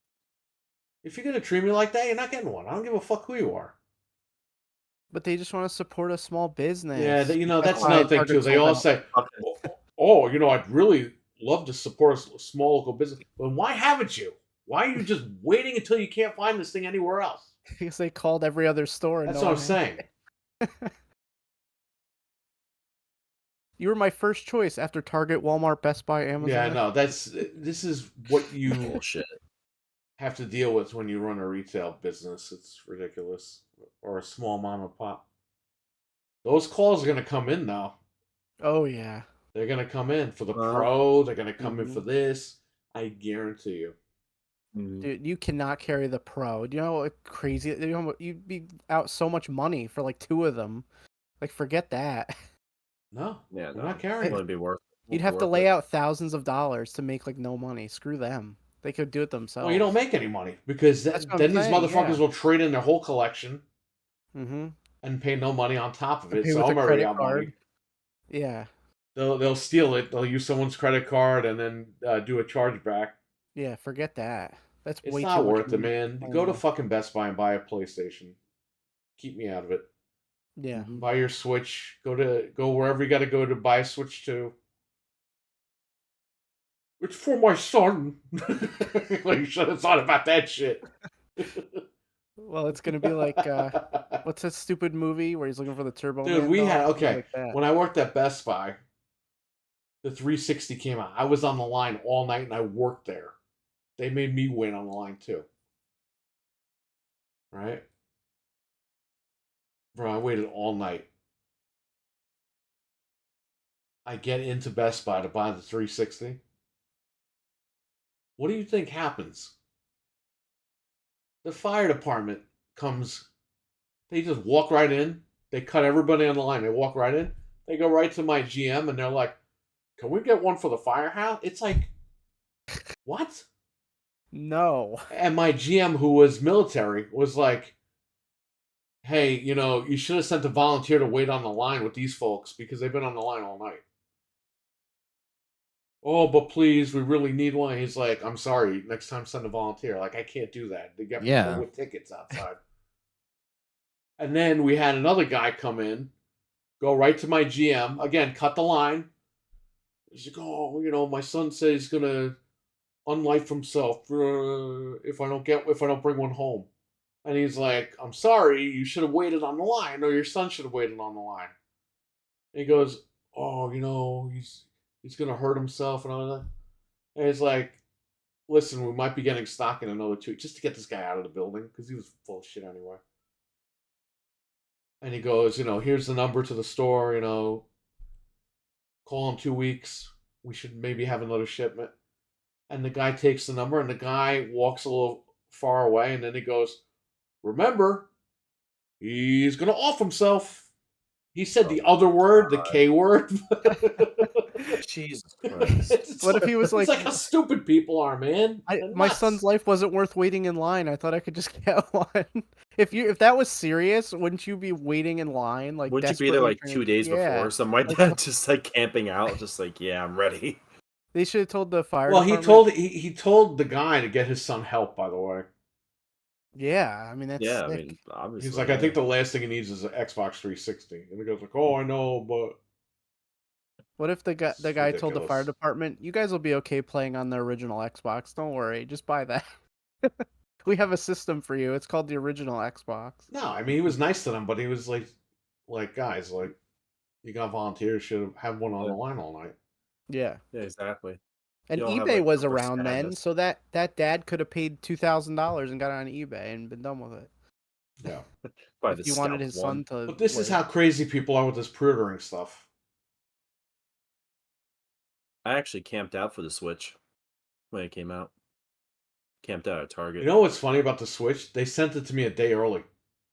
If you're gonna treat me like that, you're not getting one. I don't give a fuck who you are. But they just want to support a small business. Yeah, you know that's why another thing Target too. They sold all them. say, "Oh, you know, I'd really love to support a small local business." But why haven't you? Why are you just waiting until you can't find this thing anywhere else? Because they called every other store. And That's no what I'm one had saying. it. You were my first choice after Target, Walmart, Best Buy, Amazon. Yeah, no, this is what you Bullshit. have to deal with when you run a retail business. It's ridiculous. Or a small mom and pop. Those calls are gonna come in now. Oh yeah. They're gonna come in for the Uh-huh. pro. They're gonna come in Mhm. for this. I guarantee you. Mhm. Dude, you cannot carry the Pro. Do you know what crazy? You know, you'd be out so much money for like 2 of them. Like, forget that. No, Yeah, we're no. not carrying. Wouldn't be worth. You'd have to lay out thousands of dollars to make like no money. Screw them. They could do it themselves. Well, you don't make any money because That's what I'm then these saying, motherfuckers yeah. will trade in their whole collection Mm-hmm. and pay no money on top of it. Pay So with a I'm already credit out card. money. Yeah. They'll steal it. They'll use someone's credit card and then do a chargeback. Yeah, forget that. That's It's way not too much worth it, money. man. Go to fucking Best Buy and buy a PlayStation. Keep me out of it. Yeah. Mhm. Buy your Switch. Go wherever you got to go to buy a Switch to. It's for my son. Like, you should have thought about that shit. Well, it's gonna be like what's that stupid movie where he's looking for the Turbo Dude, Man we doll? had Something okay. like that. When I worked at Best Buy, the 360 came out. I was on the line all night and I worked there. They made me wait on the line too. Right? Bro, I waited all night. I get into Best Buy to buy the 360. What do you think happens? The fire department comes. They just walk right in. They cut everybody on the line. They walk right in. They go right to my GM and they're like, "Can we get one for the firehouse?" It's like, what? No. And my GM, who was military, was like, "Hey, you know, you should have sent a volunteer to wait on the line with these folks because they've been on the line all night." "Oh, but please, we really need one." He's like, "I'm sorry, next time send a volunteer." Like, I can't do that. They get Yeah. people with tickets outside. And then we had another guy come in, go right to my GM, again, cut the line. He's like, "Oh, you know, my son says he's gonna unlife himself if I don't bring one home." And he's like, "I'm sorry, you should have waited on the line, or your son should have waited on the line." And he goes, "Oh, you know, he's gonna hurt himself and all that." And he's like, "Listen, we might be getting stock in another 2 just to get this guy out of the building because he was full of shit anyway." And he goes, "You know, here's the number to the store. You know, call in 2 weeks. We should maybe have another shipment." And the guy takes the number, and the guy walks a little far away, and then he goes, "Remember, he's gonna off himself." He said the other word, the K word. Jesus Christ. It's What if he was it's like, how stupid people are, man. They're my nuts. son's life wasn't worth waiting in line. I thought I could just get one. If that was serious, wouldn't you be waiting in line like Wouldn't you be there desperately like trying 2 to- days yeah. before or something like Like, that? Just like camping out, just like, yeah, I'm ready. They should have told the fire Well, department. he told the guy to get his son help. By the way, Yeah, I mean that's Yeah, I sick. mean, obviously. he's like, "I think the last thing he needs is an Xbox 360." And he goes like, "Oh, I know, but." What if the guy It's told the fire ridiculous. department, "You guys will be okay playing on the original Xbox. Don't worry, just buy that. We have a system for you. It's called the original Xbox." No, I mean he was nice to them, but he was like guys, like you got volunteers, should have had one on the line all night. Yeah. Yeah, exactly. And You don't have, eBay like, was no around then, status. so that dad could have paid $2,000 and got it on eBay and been done with it. Yeah, Probably If the he wanted scalp his one. son to. but this is wait. how crazy people are with this pre-ordering stuff. I actually camped out for the Switch when it came out. Camped out at Target. You know what's funny about the Switch? They sent it to me a day early.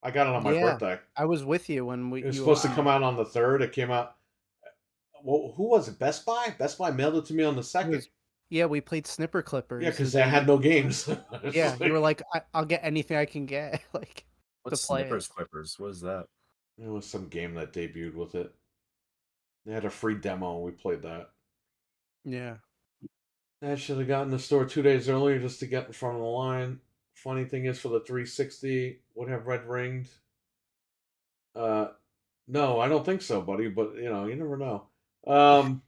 I got it on my Yeah. birthday. I was with you when It was supposed to come out on the 3rd. It came out. Well, who was it? Best Buy. Best Buy mailed it to me on the 2nd. Yeah, we played Snipper Clippers. Yeah, because they had no games. Yeah, you were like, I'll get anything I can get, like What's to play Snippers it. Clippers? What is that? It was some game that debuted with it. They had a free demo and we played that. Yeah. I should have gotten the store 2 days earlier just to get in front of the line. Funny thing is, for the 360, would have red ringed. No, I don't think so, buddy. But you never know.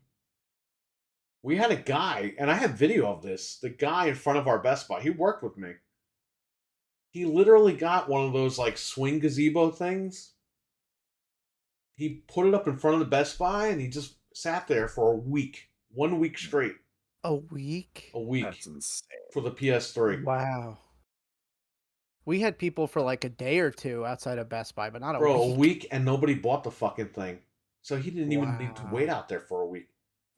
We had a guy, and I have video of this. The guy in front of our Best Buy, he worked with me. He literally got one of those like swing gazebo things. He put it up in front of the Best Buy, and he just sat there for a week, 1 week straight. A week? A week. That's insane. For the PS3. Wow. We had people for like a day or two outside of Best Buy, but not a Bro, week. a week, and nobody bought the fucking thing. So he didn't even need to wait Wow. out there for a week.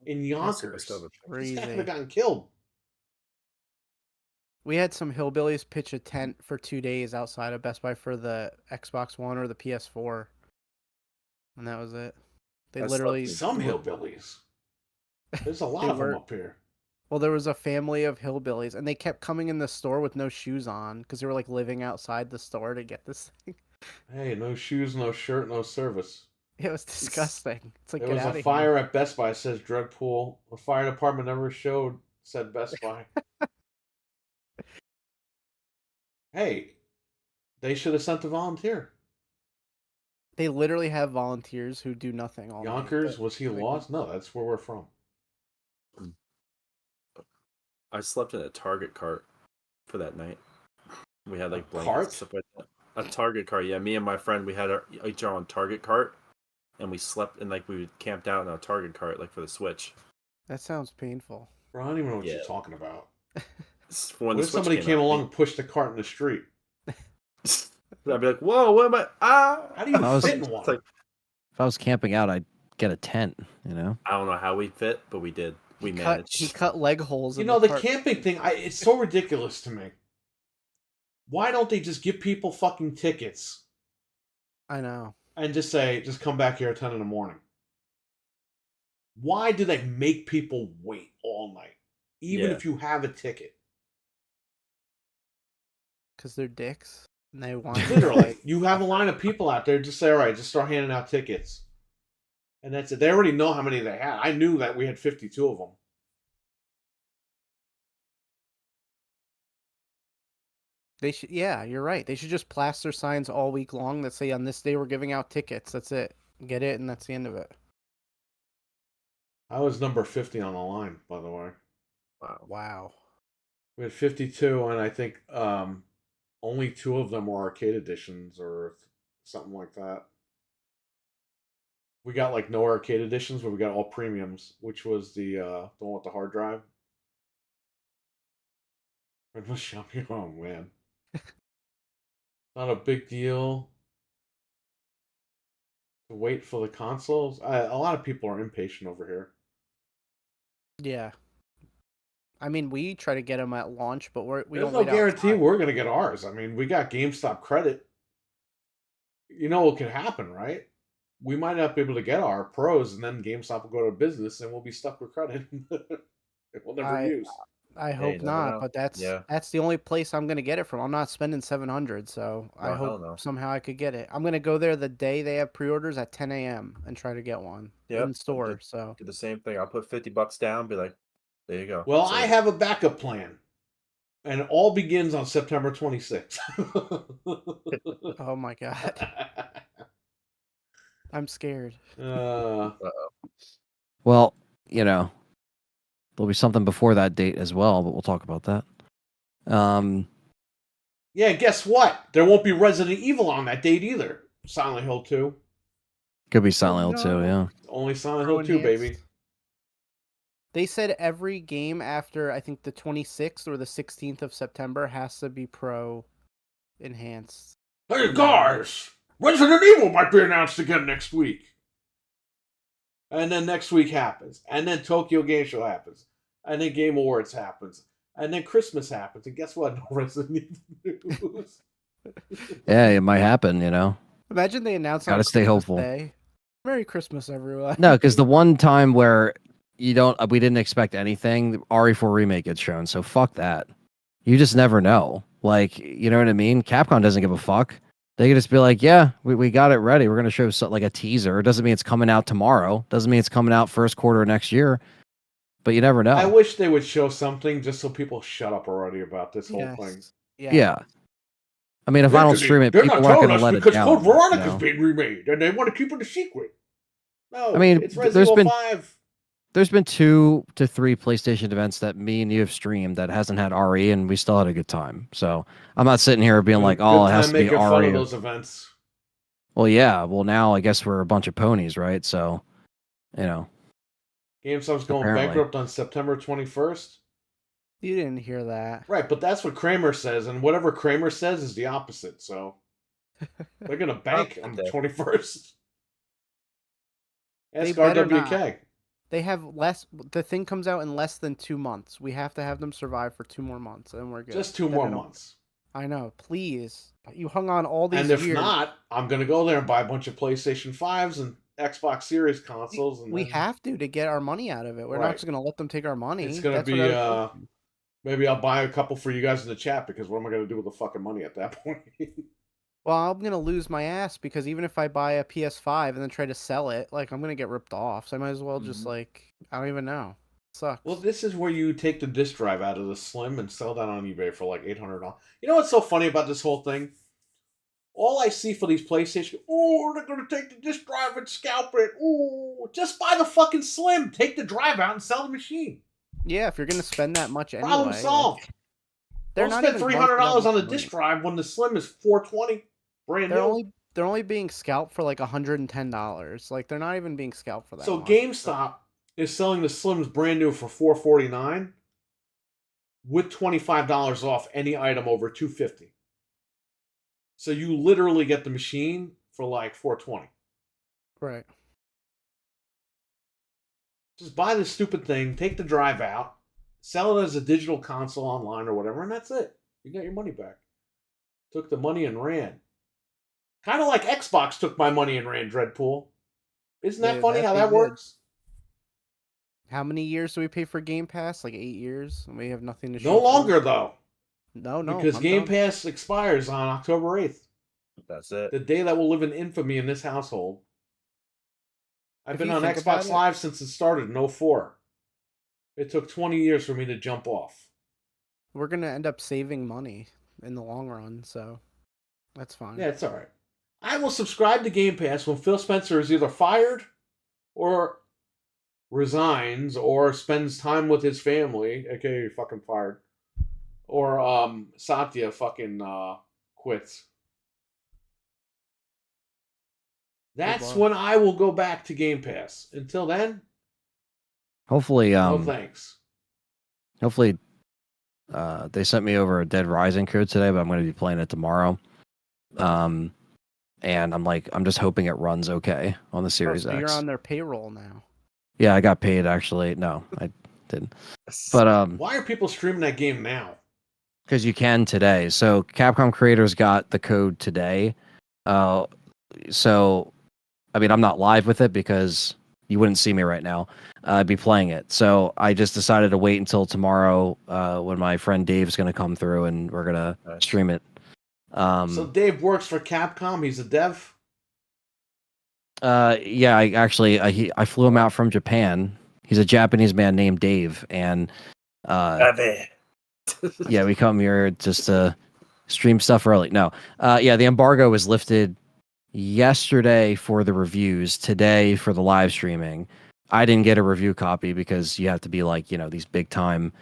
In That's Yonkers. so This Crazy. guy could have gotten killed. We had some hillbillies pitch a tent for 2 days outside of Best Buy for the Xbox One or the PS4. And that was it. They That's literally... Some hillbillies. There's a lot They of them were- up here. Well, there was a family of hillbillies, and they kept coming in the store with no shoes on because they were like living outside the store to get this thing. Hey, no shoes, no shirt, no service. It was disgusting. It's like, There get was out a of fire here. at Best Buy, says Dreadpool. The fire department never showed, said Best Buy. Hey, they should have sent a volunteer. They literally have volunteers who do nothing all night, Yonkers, but- was he lost? No, that's where we're from. I slept in a Target cart for that night. We had like blankets cart? and stuff like that. A Target cart, yeah. Me and my friend, we had each our own Target cart, and we slept in like we camped out in a Target cart like for the Switch. That sounds painful. Bro, I don't even know what Yeah. you're talking about. When What the if Switch somebody came out, along and pushed the cart in the street? I'd be like, "Whoa, what am I? Ah!" How do you I was- fit in one? It's like, If I was camping out, I'd get a tent. You know. I don't know how we fit, but we did. We He managed. cut leg holes. You in know, the cart. camping thing, it's so ridiculous to me. Why don't they just give people fucking tickets I know. and just say, just come back here at 10 in the morning? Why do they make people wait all night, even Yeah. if you have a ticket? Because they're dicks. And they want Literally, you have a line of people out there, just say, all right, just start handing out tickets. And that's it. They already know how many they had. I knew that we had 52 of them. They should, yeah, you're right. They should just plaster signs all week long that say on this day we're giving out tickets. That's it. Get it, and that's the end of it. I was number 50 on the line, by the way. Wow. Wow. We had 52, and I think only 2 of them were arcade editions or something like that. We got like no arcade editions, but we got all premiums, which was the one with the hard drive. It was shopping. Oh man, not a big deal to wait for the consoles. A lot of people are impatient over here. Yeah. I mean, we try to get them at launch, but we There's don't no wait guarantee outside. we're gonna get ours. I mean, we got GameStop credit. You know what can happen, right? We might not be able to get our pros, and then GameStop will go to business, and we'll be stuck with credit. We'll never use. I you hope never not, know. but that's Yeah. the only place I'm gonna get it from. I'm not spending $700, so I No, hell hope no. somehow I could get it. I'm gonna go there the day they have pre-orders at 10 a.m. and try to get one Yep, I in store. did. So Do the same thing. I'll put $50 down. Be like, there you go. Well, So, I have a backup plan, and it all begins on September 26th. oh my god, I'm scared. Well, you know, there'll be something before that date as well, but we'll talk about that. Yeah, guess what? There won't be Resident Evil on that date either. Silent Hill 2. Could be Silent Hill too, no. yeah. Only Silent Pro Hill 2, baby. enhanced. They said every game after I think the 26th or the 16th of September has to be pro enhanced. Hey guys, Resident Evil might be announced again next week. And then next week happens. And then Tokyo Game Show happens. And then Game Awards happens. And then Christmas happens. And guess what? No Resident Evil news. Yeah, it might happen, you know. Imagine they announce on Gotta stay Christmas hopeful. Day. Merry Christmas, everyone. No, because the one time where we didn't expect anything, the RE4 remake gets shown. So fuck that. You just never know. Like, you know what I mean? Capcom doesn't give a fuck. They could just be like, yeah, we got it ready. We're going to show like a teaser. It doesn't mean it's coming out tomorrow. Doesn't mean it's coming out first quarter of next year. But you never know. I wish they would show something just so people shut up already about this whole thing. Yeah. I mean, if I don't stream it, people aren't going to let it down. Because Code Veronica's being remade, and they want to keep it a secret. No, I mean, it's Resident Evil 5. There's been 2 to 3 PlayStation events that me and you have streamed that hasn't had RE, and we still had a good time. So I'm not sitting here being like, oh, it has to be RE. Fun of those events. Well, yeah. Well, now I guess we're a bunch of ponies, right? So, you know. GameStop's going bankrupt on September 21st. You didn't hear that. Right, but that's what Kramer says, and whatever Kramer says is the opposite, so they're going to bank on the 21st. Ask RWK. They have less. The thing comes out in less than 2 months. We have to have them survive for 2 more months, and we're good. Just 2 more months. I know. Please, you hung on all these. And if not, I'm gonna go there and buy a bunch of PlayStation 5s and Xbox Series consoles. And we have to get our money out of it. We're not just gonna let them take our money. It's gonna be. Maybe I'll buy a couple for you guys in the chat because what am I gonna do with the fucking money at that point? Well, I'm going to lose my ass because even if I buy a PS5 and then try to sell it, like, I'm going to get ripped off. So I might as well just, like, I don't even know. It sucks. Well, this is where you take the disc drive out of the Slim and sell that on eBay for, like, $800. You know what's so funny about this whole thing? All I see for these PlayStation, they're going to take the disc drive and scalp it. Just buy the fucking Slim. Take the drive out and sell the machine. Yeah, if you're going to spend that much anyway. Problem solved. Don't spend $300 on the disc drive when the Slim is $420. Brand new. They're only being scalped for like $110. Like, they're not even being scalped for that. So much. GameStop is selling the Slims brand new for $449 with $25 off any item over $250. So you literally get the machine for like $420. Right. Just buy this stupid thing, take the drive out, sell it as a digital console online or whatever, and that's it. You got your money back. Took the money and ran. Kind of like Xbox took my money and ran, Dreadpool. Isn't that funny how that works? How many years do we pay for Game Pass? Like 8 years? And we have nothing to show. No longer, though. No. Because Game Pass expires on October 8th. That's it. The day that will live in infamy in this household. I've been on Xbox Live since it started in 2004. It took 20 years for me to jump off. We're going to end up saving money in the long run, so that's fine. Yeah, it's all right. I will subscribe to Game Pass when Phil Spencer is either fired or resigns or spends time with his family, aka fucking fired, or Satya fucking quits. That's when I will go back to Game Pass. Until then, hopefully, no thanks. Hopefully, they sent me over a Dead Rising code today, but I'm going to be playing it tomorrow. And I'm just hoping it runs okay on the Series X. You're on their payroll now. Yeah, I got paid actually. No, I didn't. But why are people streaming that game now? Because you can today. So Capcom creators got the code today. So I mean, I'm not live with it because you wouldn't see me right now. I'd be playing it. So I just decided to wait until tomorrow when my friend Dave's going to come through and we're going to stream it. So Dave works for Capcom. He's a dev. Yeah, I flew him out from Japan. He's a Japanese man named Dave, and yeah, we come here just to stream stuff early. No, yeah, the embargo was lifted yesterday for the reviews. Today for the live streaming. I didn't get a review copy because you have to be like these big time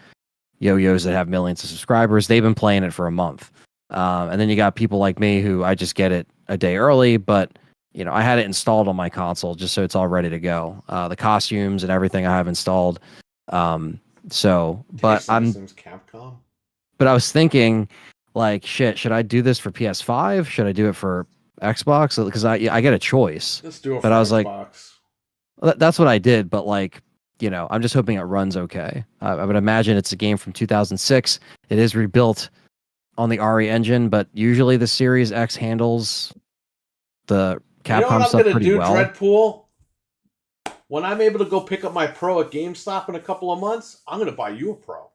yo-yos that have millions of subscribers. They've been playing it for a month. And then you got people like me who I just get it a day early, but I had it installed on my console just so it's all ready to go. The costumes and everything I have installed. But Capcom. But I was thinking, like, shit, should I do this for PS5? Should I do it for Xbox? Because I get a choice. Let's do it. But for I was Xbox. Like, that's what I did. But like, I'm just hoping it runs okay. I would imagine it's a game from 2006. It is rebuilt on the RE engine, but usually the Series X handles the Capcom stuff pretty well. Dreadpool? When I'm able to go pick up my Pro at GameStop in a couple of months, I'm going to buy you a Pro.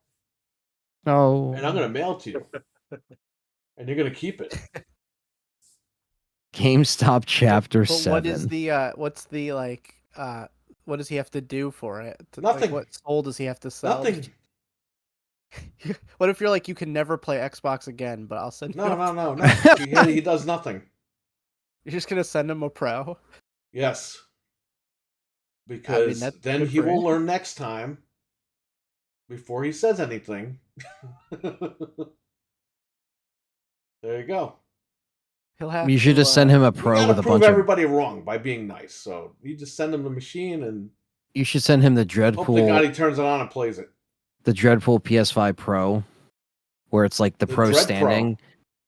Oh. And I'm going to mail it to you. And you're going to keep it. GameStop Chapter But what is 7. the what's the like what does he have to do for it? Like, Nothing. what soul does he have to sell? Nothing. What if you're like, you can never play Xbox again, but I'll send you No. He does nothing. You're just gonna send him a pro? Yes. Because that's then good he for will him. learn next time before he says anything. There you go. He'll have You should to, just send him a You pro gotta with a prove bunch of. everybody wrong by being nice. So you just send him the machine and You should send him the hope to God Dreadpool, he turns it on and plays it. the Dreadpool PS5 Pro, where it's like the pro Dread standing,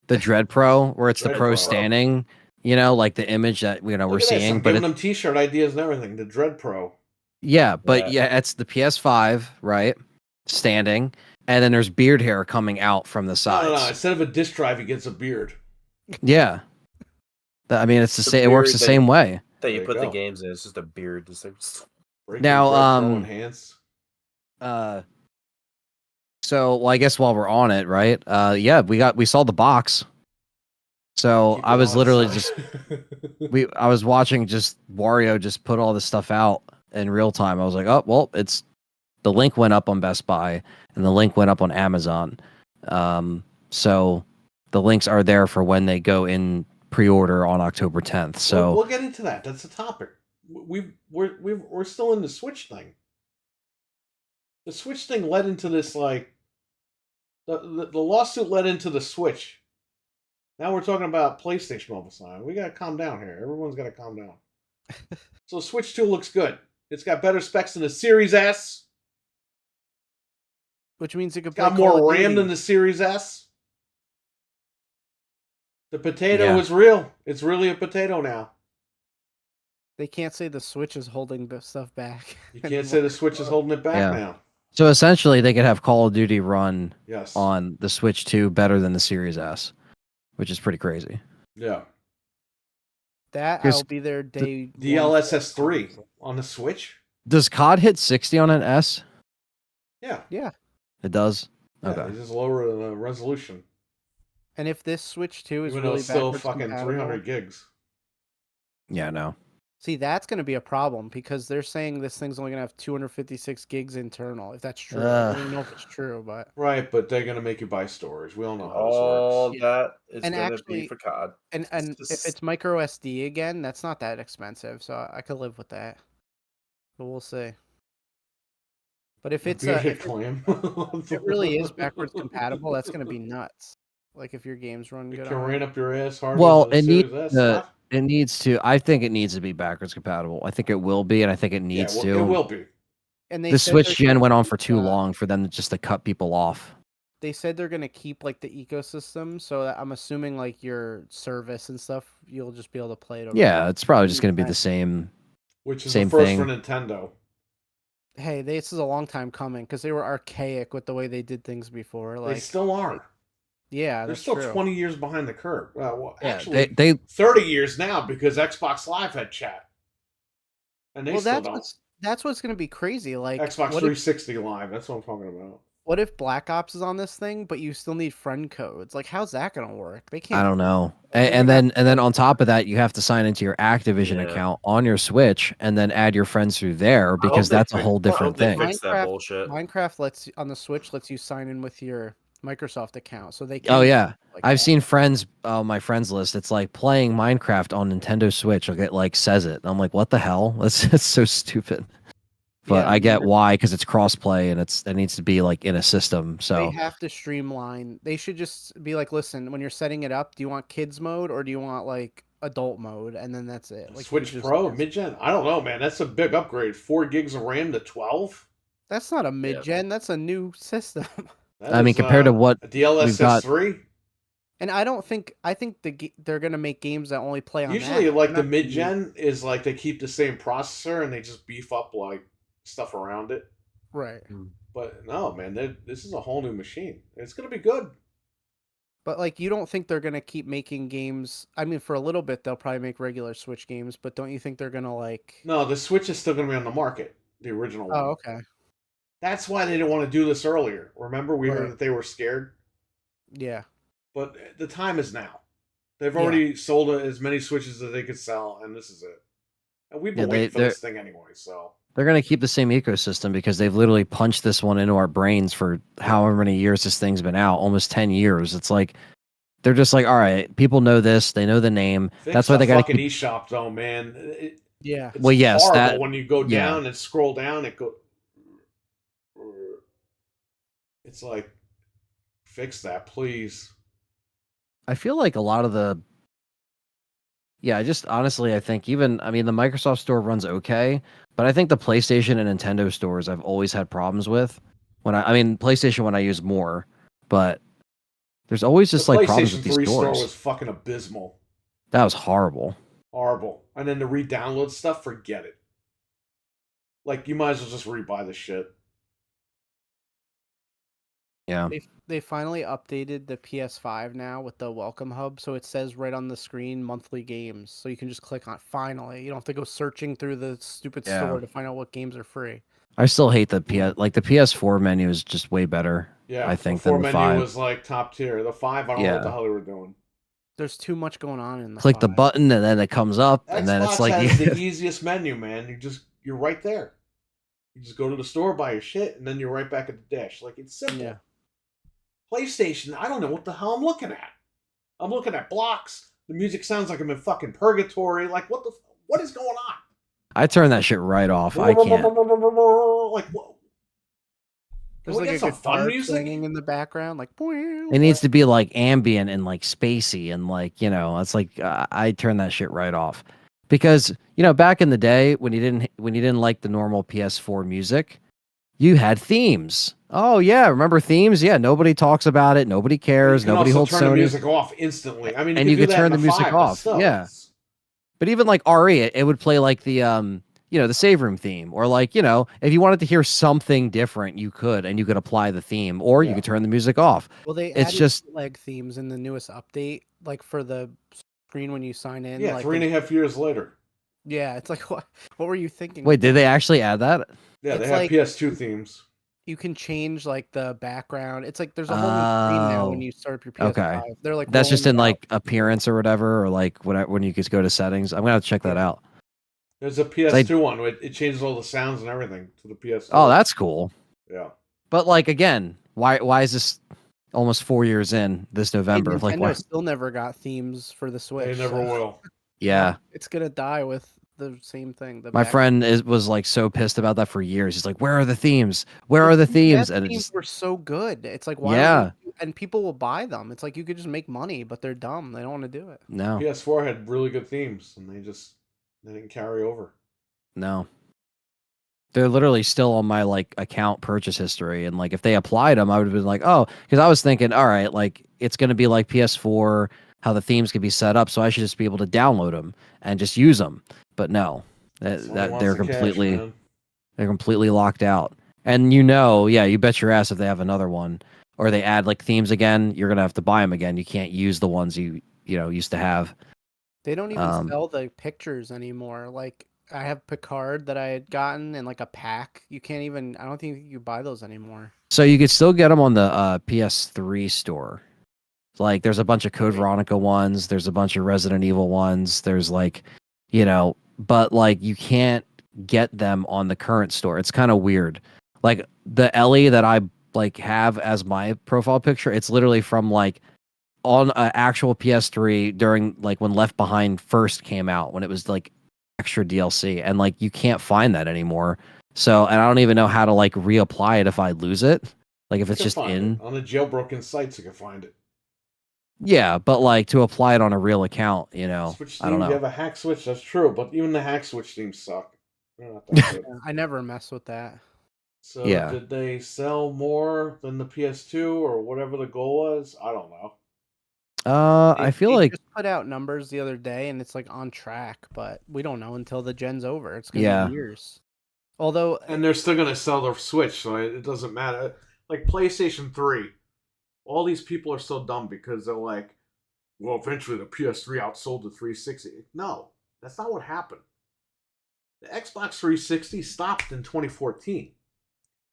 the Dread Pro, where it's the Dread pro Pro. standing. You know, like the image that we're Look at this, seeing. I'm But giving them T-shirt ideas and everything. The Dread Pro. yeah, but Yeah. yeah, it's the PS5, right? Standing, and then there's beard hair coming out from the sides. No. Instead of a disk drive, he gets a beard. Yeah, I mean it's the The same. It works beard the same way. That There you you put the go. games in. It's just a beard. Just like, Breaking Now, Dread Pro enhanced. So well, I guess while we're on it, right? Yeah, we saw the box. So Keep I it was on literally site. just I was watching just Wario just put all this stuff out in real time. I was like, oh well, the link went up on Best Buy and the link went up on Amazon. So the links are there for when they go in pre-order on October 10th. So we'll get into that. That's a topic. We're still in the Switch thing. The Switch thing led into this, like the lawsuit led into the Switch. Now we're talking about PlayStation all of a sudden. We gotta calm down here. Everyone's gotta calm down. So Switch 2 looks good. It's got better specs than the Series S. which means it could It's got play Call more of RAM Duty. than the Series S. The potato Yeah. is real. It's really a potato now. They can't say the Switch is holding the stuff back. You can't say the Switch is holding it back Yeah. now. so essentially they could have Call of Duty run Yes. on the Switch 2 better than the Series S, which is pretty crazy. Yeah. That 'Cause I'll be there day. The one. LSS3 on the Switch. Does COD hit 60 on an S? Yeah. Yeah, It does. Yeah, Okay. they just lower the resolution. and if this Switch 2 is Even though really it's still backwards fucking compatible, 300 gigs. Yeah, no. see that's going to be a problem because they're saying this thing's only going to have 256 gigs internal. If that's true, I don't even know if it's true, but Right, but they're going to make you buy storage. We all know how all this works. Yeah. that is And going to actually- be for COD. and if it's micro SD again, that's not that expensive, so I could live with that. But we'll see. But if it's Bearded clam. if it really is backwards compatible, that's going to be nuts. Like if your games run It good. can on ran it. up your ass harder Well, than it the needs Series S. to. What? It needs to. I think it needs to be backwards compatible. I think it will be, and I think it needs Yeah, to. it will be. And they The said Switch they're gen gonna went on keep, for too long for them just to cut people off. They said they're gonna keep like the ecosystem, so that I'm assuming like your service and stuff, you'll just be able to play it over. Yeah, it's probably just going to be the Right. same. Which is Same the first thing. for Nintendo. Hey, this is a long time coming because they were archaic with the way they did things before. Like, They still are. yeah, They're that's still true. 20 years behind the curve. Well, Yeah, actually, they 30 years now because Xbox Live had chat. And they Well, still don't. that's what's gonna be crazy. Like, Xbox what if 360 Live. That's what I'm talking about. what if Black Ops is on this thing, but you still need friend codes? Like, how's that gonna work? They can't. I don't know. They're And gonna then on top of that, you have to sign into your Activision Yeah. account on your Switch and then add your friends through there because they that's a fix- whole I different hope they thing. fix that bullshit. Minecraft lets on the Switch lets you sign in with your Microsoft account, so they. Oh can yeah, like I've that. seen friends on my friends list. It's like playing Minecraft on Nintendo Switch. I'll get like says it. And I'm like, what the hell? That's so stupid. But Yeah, I get why because it's crossplay and it needs to be like in a system. So They have to streamline. They should just be like, listen, when you're setting it up, do you want kids mode or do you want like adult mode? And then that's it. Like, you Switch just- Pro, mid-gen? I don't know, man. That's a big upgrade. 4 gigs of RAM to 12? That's not a mid-gen. That's a new system. That I mean, is, compared to what a DLSS 3? And I don't think they're gonna make games that only play on Usually, that. like, They're the not- mid-gen is like they keep the same processor and they just beef up, like, stuff around it. Right. But no, man, this is a whole new machine. It's going to be good. But like, you don't think they're gonna keep making games? I mean, for a little bit, they'll probably make regular Switch games, but don't you think they're gonna like? No, the Switch is still going to be on the market. The original one. Oh, okay. That's why they didn't want to do this earlier. Remember, we heard Right. that they were scared? Yeah. But the time is now. They've Yeah. already sold as many Switches as they could sell, and this is it. And we've been Yeah, waiting for this thing anyway, so. They're going to keep the same ecosystem because they've literally punched this one into our brains for however many years this thing's been out, almost 10 years. It's like, they're just like, all right, people know this, they know the name. That's why they got to fucking keep... eShop, though, man. Yeah. It's Well, yes, horrible that- when you go yeah. down and scroll down. It's like, fix that, please. I feel like a lot of the... Yeah, just honestly, I think even, I mean, the Microsoft store runs okay, but I think the PlayStation and Nintendo stores I've always had problems with. I mean, PlayStation when I use more, but there's always just like problems PlayStation with these 3 store stores. was fucking abysmal. That was horrible. Horrible. And then the re-download stuff, forget it. Like, you might as well just rebuy the shit. Yeah. They finally updated the PS5 now with the Welcome Hub, so it says right on the screen monthly games. So you can just click on it. Finally, you don't have to go searching through the stupid store to find out what games are free. I still hate the the PS4 menu is just way better. Yeah, I think the 4 than the menu 5. was like top tier. The 5, I don't know what the hell they were doing. There's too much going on in the Click the 5. button and then it comes up, and then it's Xbox like has the easiest menu, man. You're right there. You just go to the store, buy your shit, and then you're right back at the dash. Like, it's simple. Yeah. PlayStation, I don't know what the hell I'm looking at. I'm looking at blocks. The music sounds like I'm in fucking purgatory. Like, what is going on? I turn that shit right off. I can't. Like, what? There's like a some fun guitar music singing in the background, like. It needs to be like ambient and like spacey and like, you know, it's like I turn that shit right off. Because, you know, back in the day when you didn't like the normal PS4 music, you had themes. Oh yeah, remember themes? Yeah, nobody talks about it, nobody cares, nobody holds turn Sony. the music off instantly. I mean, and you could turn the music 5, off. still, Yeah. But even like RE, it would play like the you know, the save room theme, or like, you know, if you wanted to hear something different, you could, and you could apply the theme, or you could turn the music off. Well, they it's added just leg themes in the newest update, like for the screen when you sign in. Yeah, like 3.5 years later. Yeah, it's like what were you thinking? Wait, did they actually add that? Yeah, they It's have like- PS2 themes. You can change like the background. It's like there's a whole new screen now when you start up your PS5. Okay. They're like That's just in rolling it like appearance or whatever, or like when you just go to settings. I'm gonna have to check that out. There's a PS2 one. It changes all the sounds and everything to the PS2. Oh, that's cool. Yeah. But like again, why is this almost 4 years in this November? out. Like Nintendo why? still never got themes for the Switch. They never will. Yeah. It's gonna die with the same thing. The My back- friend was like so pissed about that for years. He's like, "Where are the themes? Where are the themes?" And it themes just were so good. It's like why? Yeah. And people will buy them. It's like you could just make money, but they're dumb. They don't want to do it. no, PS4 had really good themes, and they didn't carry over. no. They're literally still on my like account purchase history, and like if they applied them, I would have been like, oh, because I was thinking, all right, like it's gonna be like PS4, how the themes can be set up, so I should just be able to download them and just use them. But no, Someone that wants they're the cash, completely man. they're completely locked out. And you know, yeah, you bet your ass if they have another one or they add like themes again, you're gonna have to buy them again. You can't use the ones you used to have. They don't even sell the pictures anymore. Like I have Picard that I had gotten in like a pack. You can't even. I don't think you buy those anymore. So you could still get them on the PS3 store. Like there's a bunch of Code Veronica ones. There's a bunch of Resident Evil ones. There's like, you know, but like you can't get them on the current store. It's kind of weird. Like the Ellie that I like have as my profile picture, it's literally from like on an actual PS3 during like when Left Behind first came out, when it was like extra DLC, and like you can't find that anymore. So, and I don't even know how to like reapply it if I lose it. Like if it's just in on the jailbroken sites, you can find it. Yeah, but like to apply it on a real account, you know, Switch I don't theme, know. You have a hack switch, that's true, but even the hack switch themes suck. They're not that good. I never mess with that. So Yeah. did they sell more than the PS2 or whatever the goal was? I don't know. I feel They like just put out numbers the other day, and it's like on track, but we don't know until the gen's over. It's gonna Yeah. be years. Although, And they're still going to sell the Switch, so it doesn't matter. Like PlayStation 3, all these people are so dumb because they're like, well, eventually the PS3 outsold the 360. No, that's not what happened. The Xbox 360 stopped in 2014.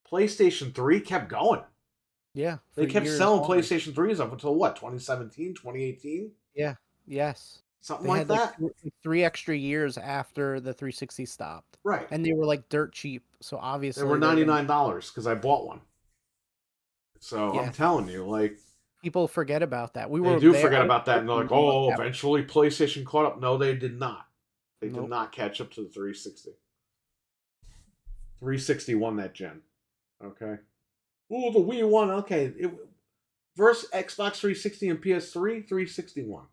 PlayStation 3 kept going. yeah, They for kept years selling longer. PlayStation 3s up until what, 2017, 2018? Yeah, Yes. Something They like had that. like 3 extra years after the 360 stopped. Right. And they were like dirt cheap. So obviously They were they're gonna- $99 because I bought one. So I'm Yes. telling you, like, People forget about that. We they were do there. forget I was about that, and they're there like, when all "Oh, that happened. eventually PlayStation caught up." No, they did not. They did Nope. not catch up to the 360. 360 won that gen. Okay. Oh, the Wii won. Okay. Versus Xbox 360 and PS3, 360 won.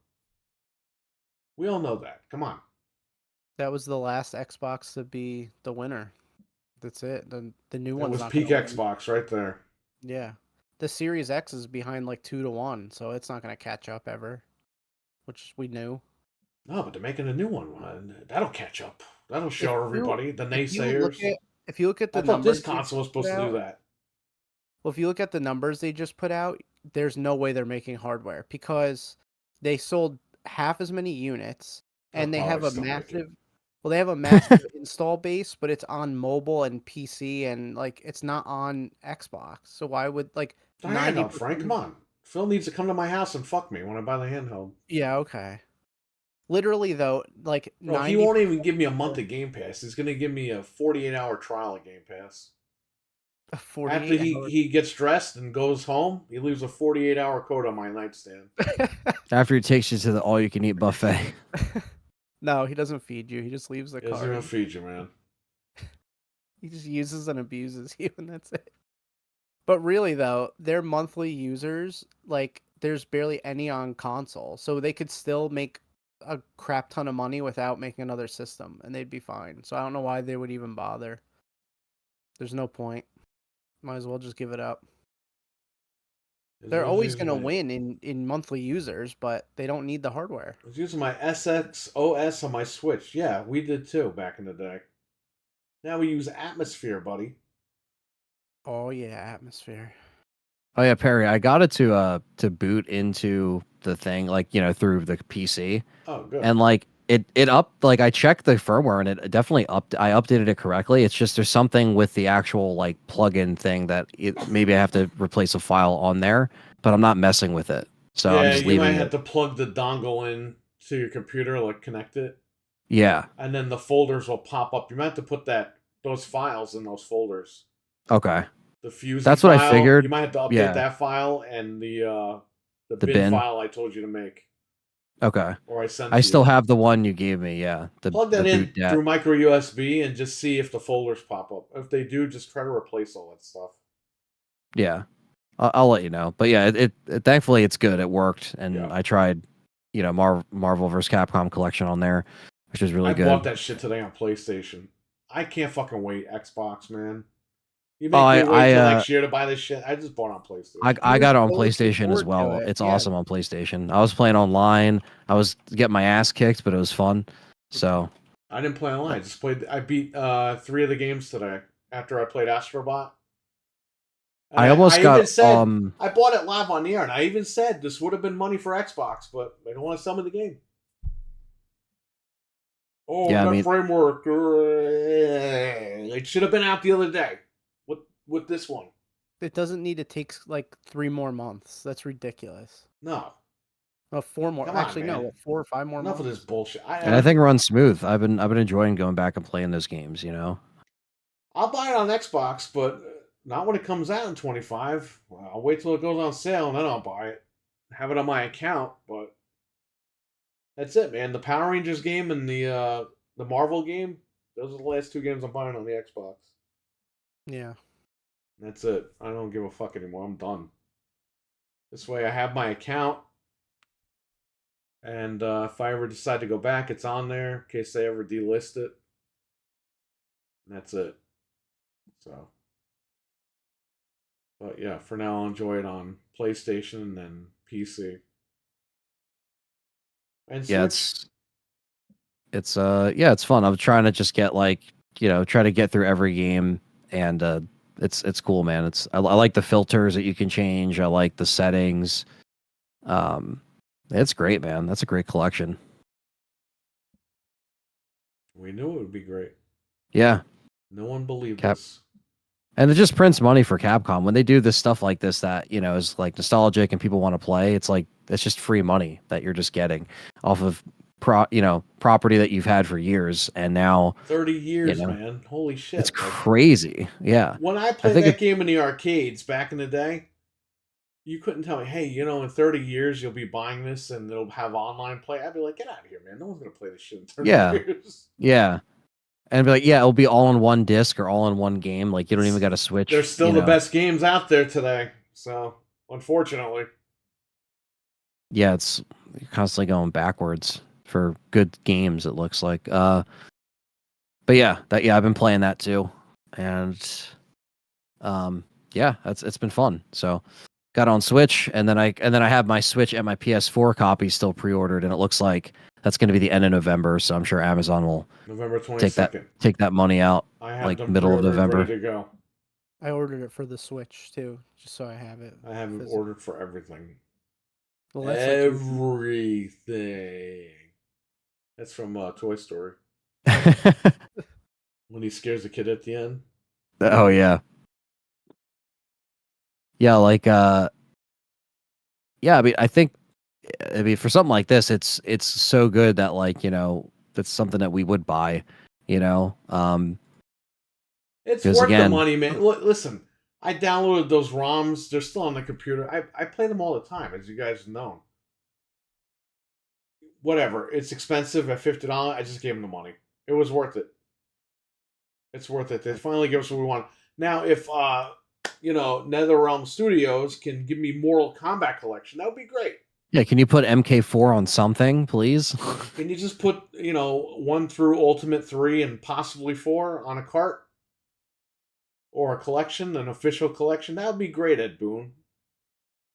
We all know that. Come on. That was the last Xbox to be the winner. That's it. The new It one's was not peak gonna win. Xbox right there. Yeah. The Series X is behind like 2-1, so it's not gonna catch up ever. Which we knew. No, but they're making a new one. That'll catch up. That'll show you- everybody, the If you look naysayers. at if you look at the I thought numbers this they console was just put supposed to do out- that. Well, if you look at the numbers they just put out, there's no way they're making hardware because they sold half as many units and They'll they have probably a still make it. massive well, they have a massive install base, but it's on mobile and PC and like it's not on Xbox. So why would like The handheld, 90% Frank. Come on. Phil needs to come to my house and fuck me when I buy the handheld. Yeah, okay. Literally though, like Bro, he 90 won't even give me a month of Game Pass. He's going to give me a 48-hour trial of Game Pass. 48 After hours. he gets dressed and goes home, he leaves a 48-hour code on my nightstand. After he takes you to the all-you-can-eat buffet. No, he doesn't feed you. He just leaves the He doesn't card. even feed you, man. He just uses and abuses you, and that's it. But really, though, their monthly users, like, there's barely any on console, so they could still make a crap ton of money without making another system, and they'd be fine. So I don't know why they would even bother. There's no point. Might as well just give it up. They're always going to win in monthly users, but they don't need the hardware. I was using my SX OS on my Switch. Yeah, we did too back in the day. Now we use Atmosphere, buddy. Oh yeah, Atmosphere. Oh yeah, Perry, I got it to boot into the thing, like, you know, through the PC. Oh, good. And like it up, like I checked the firmware and it definitely I updated it correctly. It's just there's something with the actual like plugin thing that maybe I have to replace a file on there, but I'm not messing with it. So yeah, I'm just you leaving might it. have to plug the dongle in to your computer, like connect it, Yeah. and then the folders will pop up. You might have to put those files in those folders. Okay. The fuse. That's what I file, figured. You might have to update Yeah. that file and the The bin, bin. file I told you to make. Okay. Or I sent. I to still you. have the one you gave me. Yeah. Plug that the in boot dat. through micro USB and just see if the folders pop up. If they do, just try to replace all that stuff. Yeah. I'll let you know. But yeah, it thankfully it's good. It worked, and Yeah. I tried, you know, Marvel vs. Capcom collection on there, which is really I good. bought that shit today on PlayStation. I can't fucking wait, Xbox, man. You make Oh, me wait till I next year to buy this shit. I just bought it on PlayStation. I got it on We're looking PlayStation as forward to well. it, It's yeah. awesome on PlayStation. I was playing online. I was getting my ass kicked, but it was fun. So I didn't play online. I just played. I beat 3 of the games today after I played Astrobot. And I almost got even said, I bought it live on the air, and I even said this would have been money for Xbox, but they don't want to sell me the game. Oh, Yeah, I that mean- framework. It should have been out the other day. With this one. It doesn't need to take like 3 more months. That's ridiculous. No. Oh, 4 more. Come on, Actually, man. no, what, 4 or 5 more Enough months. of this bullshit. and I think it runs smooth. I've been enjoying going back and playing those games. You know. I'll buy it on Xbox, but not when it comes out in 25. Well, I'll wait till it goes on sale and then I'll buy it. Have it on my account, but that's it, man. The Power Rangers game and the Marvel game, those are the last 2 games I'm buying on the Xbox. Yeah. That's it. I don't give a fuck anymore. I'm done. This way I have my account. And if I ever decide to go back, it's on there in case they ever delist it. And that's it. So. But yeah, for now I'll enjoy it on PlayStation and PC. And Yeah, Switch. it's fun. I'm trying to just get like, you know, try to get through every game, and it's cool, man. I like the filters that you can change. I like the settings. It's great, man. That's a great collection. We knew it would be great. Yeah, No one believed Cap- us. and it just prints money for Capcom when they do this stuff like this that, you know, is like nostalgic and people want to play. It's like It's just free money that you're just getting off of property that you've had for years, and now 30 years, know, man. Holy shit. it's crazy. Yeah. When I played think that game in the arcades back in the day, you couldn't tell me, hey, in 30 years you'll be buying this and it'll have online play. I'd be like, get out of here, man. No one's gonna play this shit in 30 years. Yeah. And be like, yeah, it'll be all in one disc or all in one game. Like you don't even got to switch. They're still the best games out there today. So unfortunately. Yeah, it's constantly going backwards for good games, it looks like. But yeah, I've been playing that too. And yeah, it's been fun. So got on Switch, and then I have my Switch and my PS4 copy still pre-ordered, and it looks like that's going to be the end of November. So I'm sure Amazon will November 22nd. take that money out I have like middle of November. Ready to go. I ordered it for the Switch too, just so I have it. I have it ordered for everything. Well, that's everything. That's from Toy Story. When he scares the kid at the end. Oh yeah. Yeah, like yeah, I mean for something like this, it's so good that like, that's something that we would buy, It's because worth again, the money, man. Listen, I downloaded those ROMs. They're still on the computer. I play them all the time, as you guys know. Whatever. It's expensive at $50. I just gave them the money. It was worth it. It's worth it. They finally give us what we want. Now, if NetherRealm Studios can give me Mortal Kombat collection, that would be great. yeah, can you put MK4 on something, please? Can you just put 1 through Ultimate 3 and possibly 4 on a cart? Or a collection, an official collection? That would be great, Ed Boon.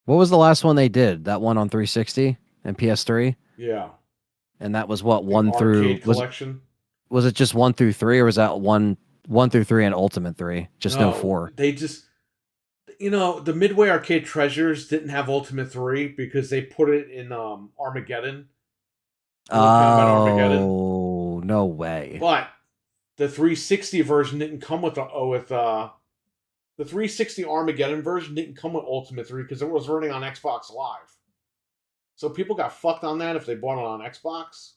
What was the last one they did? That one on 360 and PS3? Yeah. And that was what, The 1 through arcade collection? Was it just 1 through 3, or was that 1 through 3 and Ultimate 3? Just no 4. They just the Midway Arcade Treasures didn't have Ultimate 3 because they put it in Armageddon. Oh, no way. But the 360 version didn't come with the 360 Armageddon version didn't come with Ultimate 3 because it was running on Xbox Live. So people got fucked on that if they bought it on Xbox.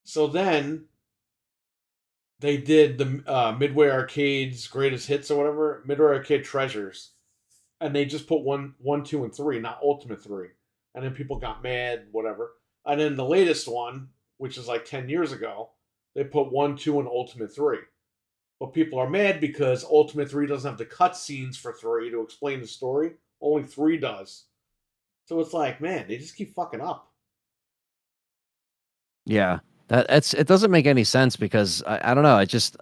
So then they did the Midway Arcade's Greatest Hits or whatever, Midway Arcade Treasures. And they just put 1, 2, and 3, not Ultimate 3. And then people got mad, whatever. And then the latest one, which is like 10 years ago, they put 1, 2, and Ultimate 3. But people are mad because Ultimate 3 doesn't have the cutscenes for 3 to explain the story. Only 3 does. So it's like, man, they just keep fucking up. Yeah. It doesn't make any sense because I don't know. It just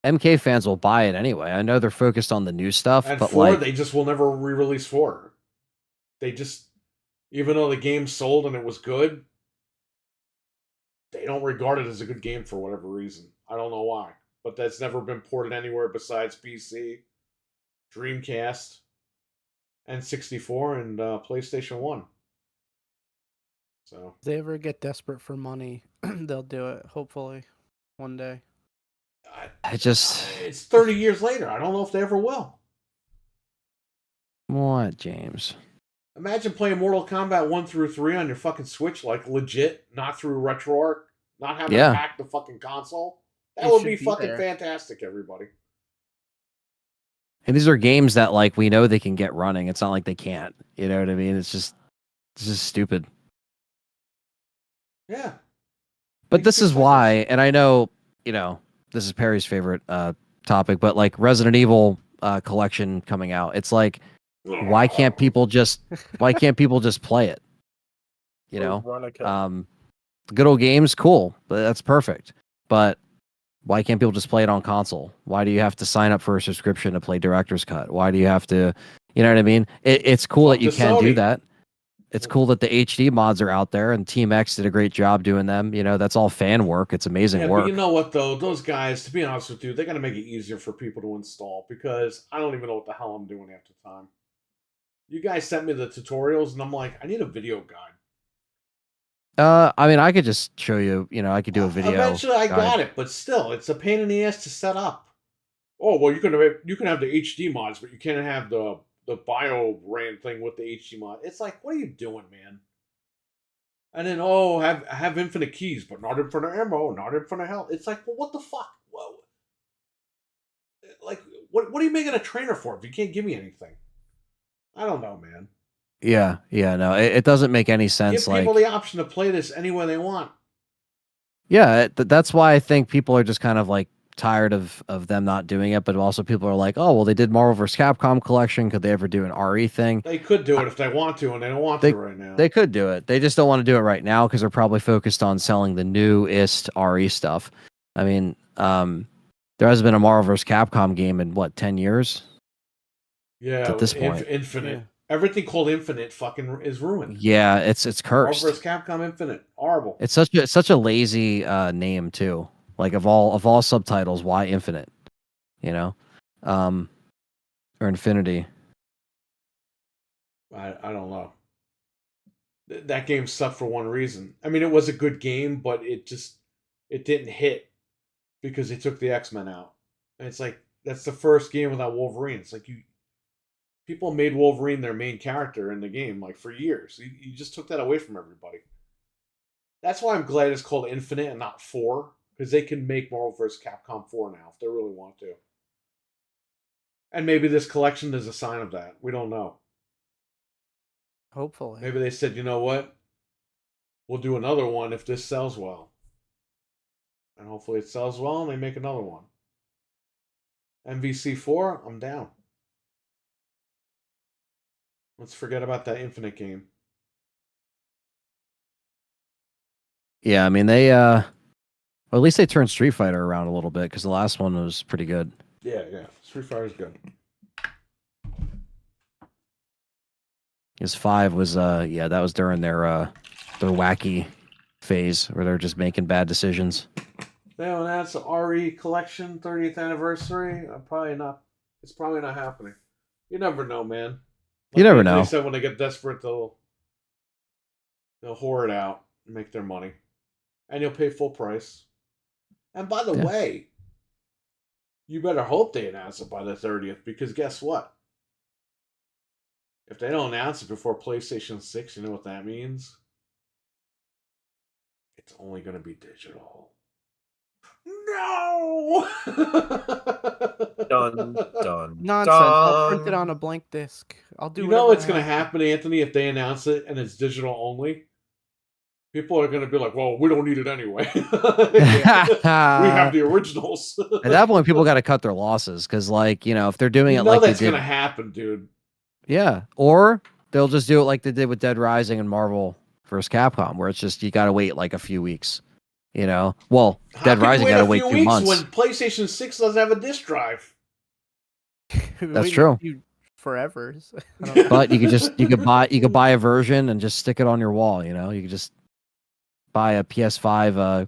MK fans will buy it anyway. I know they're focused on the new stuff, And but 4, like they just will never re-release 4. They just, even though the game sold and it was good, they don't regard it as a good game for whatever reason. I don't know why, but that's never been ported anywhere besides PC, Dreamcast, N64, and PlayStation 1. So If they ever get desperate for money, they'll do it. Hopefully, one day. it's 30 years later. I don't know if they ever will. What, James? Imagine playing Mortal Kombat 1 through 3 on your fucking Switch, like legit, not through RetroArch, not having to hack the fucking console. That would be fucking fantastic, everybody. And these are games that like we know they can get running. It's not like they can't. You know what I mean? It's just stupid. Yeah. But this is why, and I know, this is Perry's favorite topic, but like Resident Evil collection coming out, it's like, why can't people just play it? Good old games, cool, but that's perfect. But why can't people just play it on console? Why do you have to sign up for a subscription to play Director's Cut? Why do you have to, you know what I mean? It's cool that you can do that. It's cool that the HD mods are out there, and Team X did a great job doing them. That's all fan work. It's amazing work. But you know what, though? Those guys, to be honest with you, they got to make it easier for people to install because I don't even know what the hell I'm doing half the time. You guys sent me the tutorials, and I'm like, I need a video guide. I mean, I could just show you. I could do a video. Eventually, I got it, but still, it's a pain in the ass to set up. Oh well, you can have the HD mods, but you can't have the bio ran thing with the HD mod. It's like, what are you doing, man? And then have infinite keys, but not infinite ammo, not infinite health. It's like, well, what the fuck? Whoa. Like, what are you making a trainer for if you can't give me anything? I don't know, man. Yeah, no, it doesn't make any sense. Give people the option to play this any way they want. Yeah, that's why I think people are just kind of like tired of them not doing it, but also people are like, oh, well, they did Marvel vs. Capcom collection. Could they ever do an RE thing? They could do it if they want to, and they don't want to right now. They could do it. They just don't want to do it right now because they're probably focused on selling the newest RE stuff. I mean, there hasn't been a Marvel vs. Capcom game in what, 10 years? Yeah, at this point. Infinite. Yeah. Everything called Infinite fucking is ruined. Yeah, it's cursed. Marvel vs. Capcom Infinite, horrible. It's such a lazy name too. Like of all subtitles, why Infinite? You know, or Infinity. I don't know. That game sucked for one reason. I mean, it was a good game, but it didn't hit because they took the X-Men out. And it's like that's the first game without Wolverine. It's like people made Wolverine their main character in the game like for years. You just took that away from everybody. That's why I'm glad it's called Infinite and not 4, because they can make Marvel vs. Capcom 4 now if they really want to. And maybe this collection is a sign of that. We don't know. Hopefully. Maybe they said, you know what? We'll do another one if this sells well. And hopefully it sells well and they make another one. MVC4, I'm down. Let's forget about that Infinite game. Yeah, I mean they well, at least they turned Street Fighter around a little bit because the last one was pretty good. Yeah. Street Fighter's good. His 5 was that was during their wacky phase where they're just making bad decisions. Yeah, that's the RE collection 30th anniversary. It's probably not happening. You never know, man. You never know. They said when they get desperate, they'll whore it out and make their money, and you'll pay full price. And by the way, you better hope they announce it by the 30th, because guess what? If they don't announce it before PlayStation 6, you know what that means? It's only going to be digital. No! Dun. Nonsense. I'll print it on a blank disc. I'll do. You know what's going to happen, Anthony, if they announce it and it's digital only? People are going to be like, well, we don't need it anyway. We have the originals. At that point, people got to cut their losses because, like, you know, if they're doing you it know like that's they did, going to happen, dude. Yeah, or they'll just do it like they did with Dead Rising and Marvel vs. Capcom, where it's just you got to wait like a few weeks. You know, well, Dead Rising got to wait 2 months. When PlayStation 6 doesn't have a disc drive. That's true. Forever. But you could buy a version and just stick it on your wall. You know, you could just buy a PS5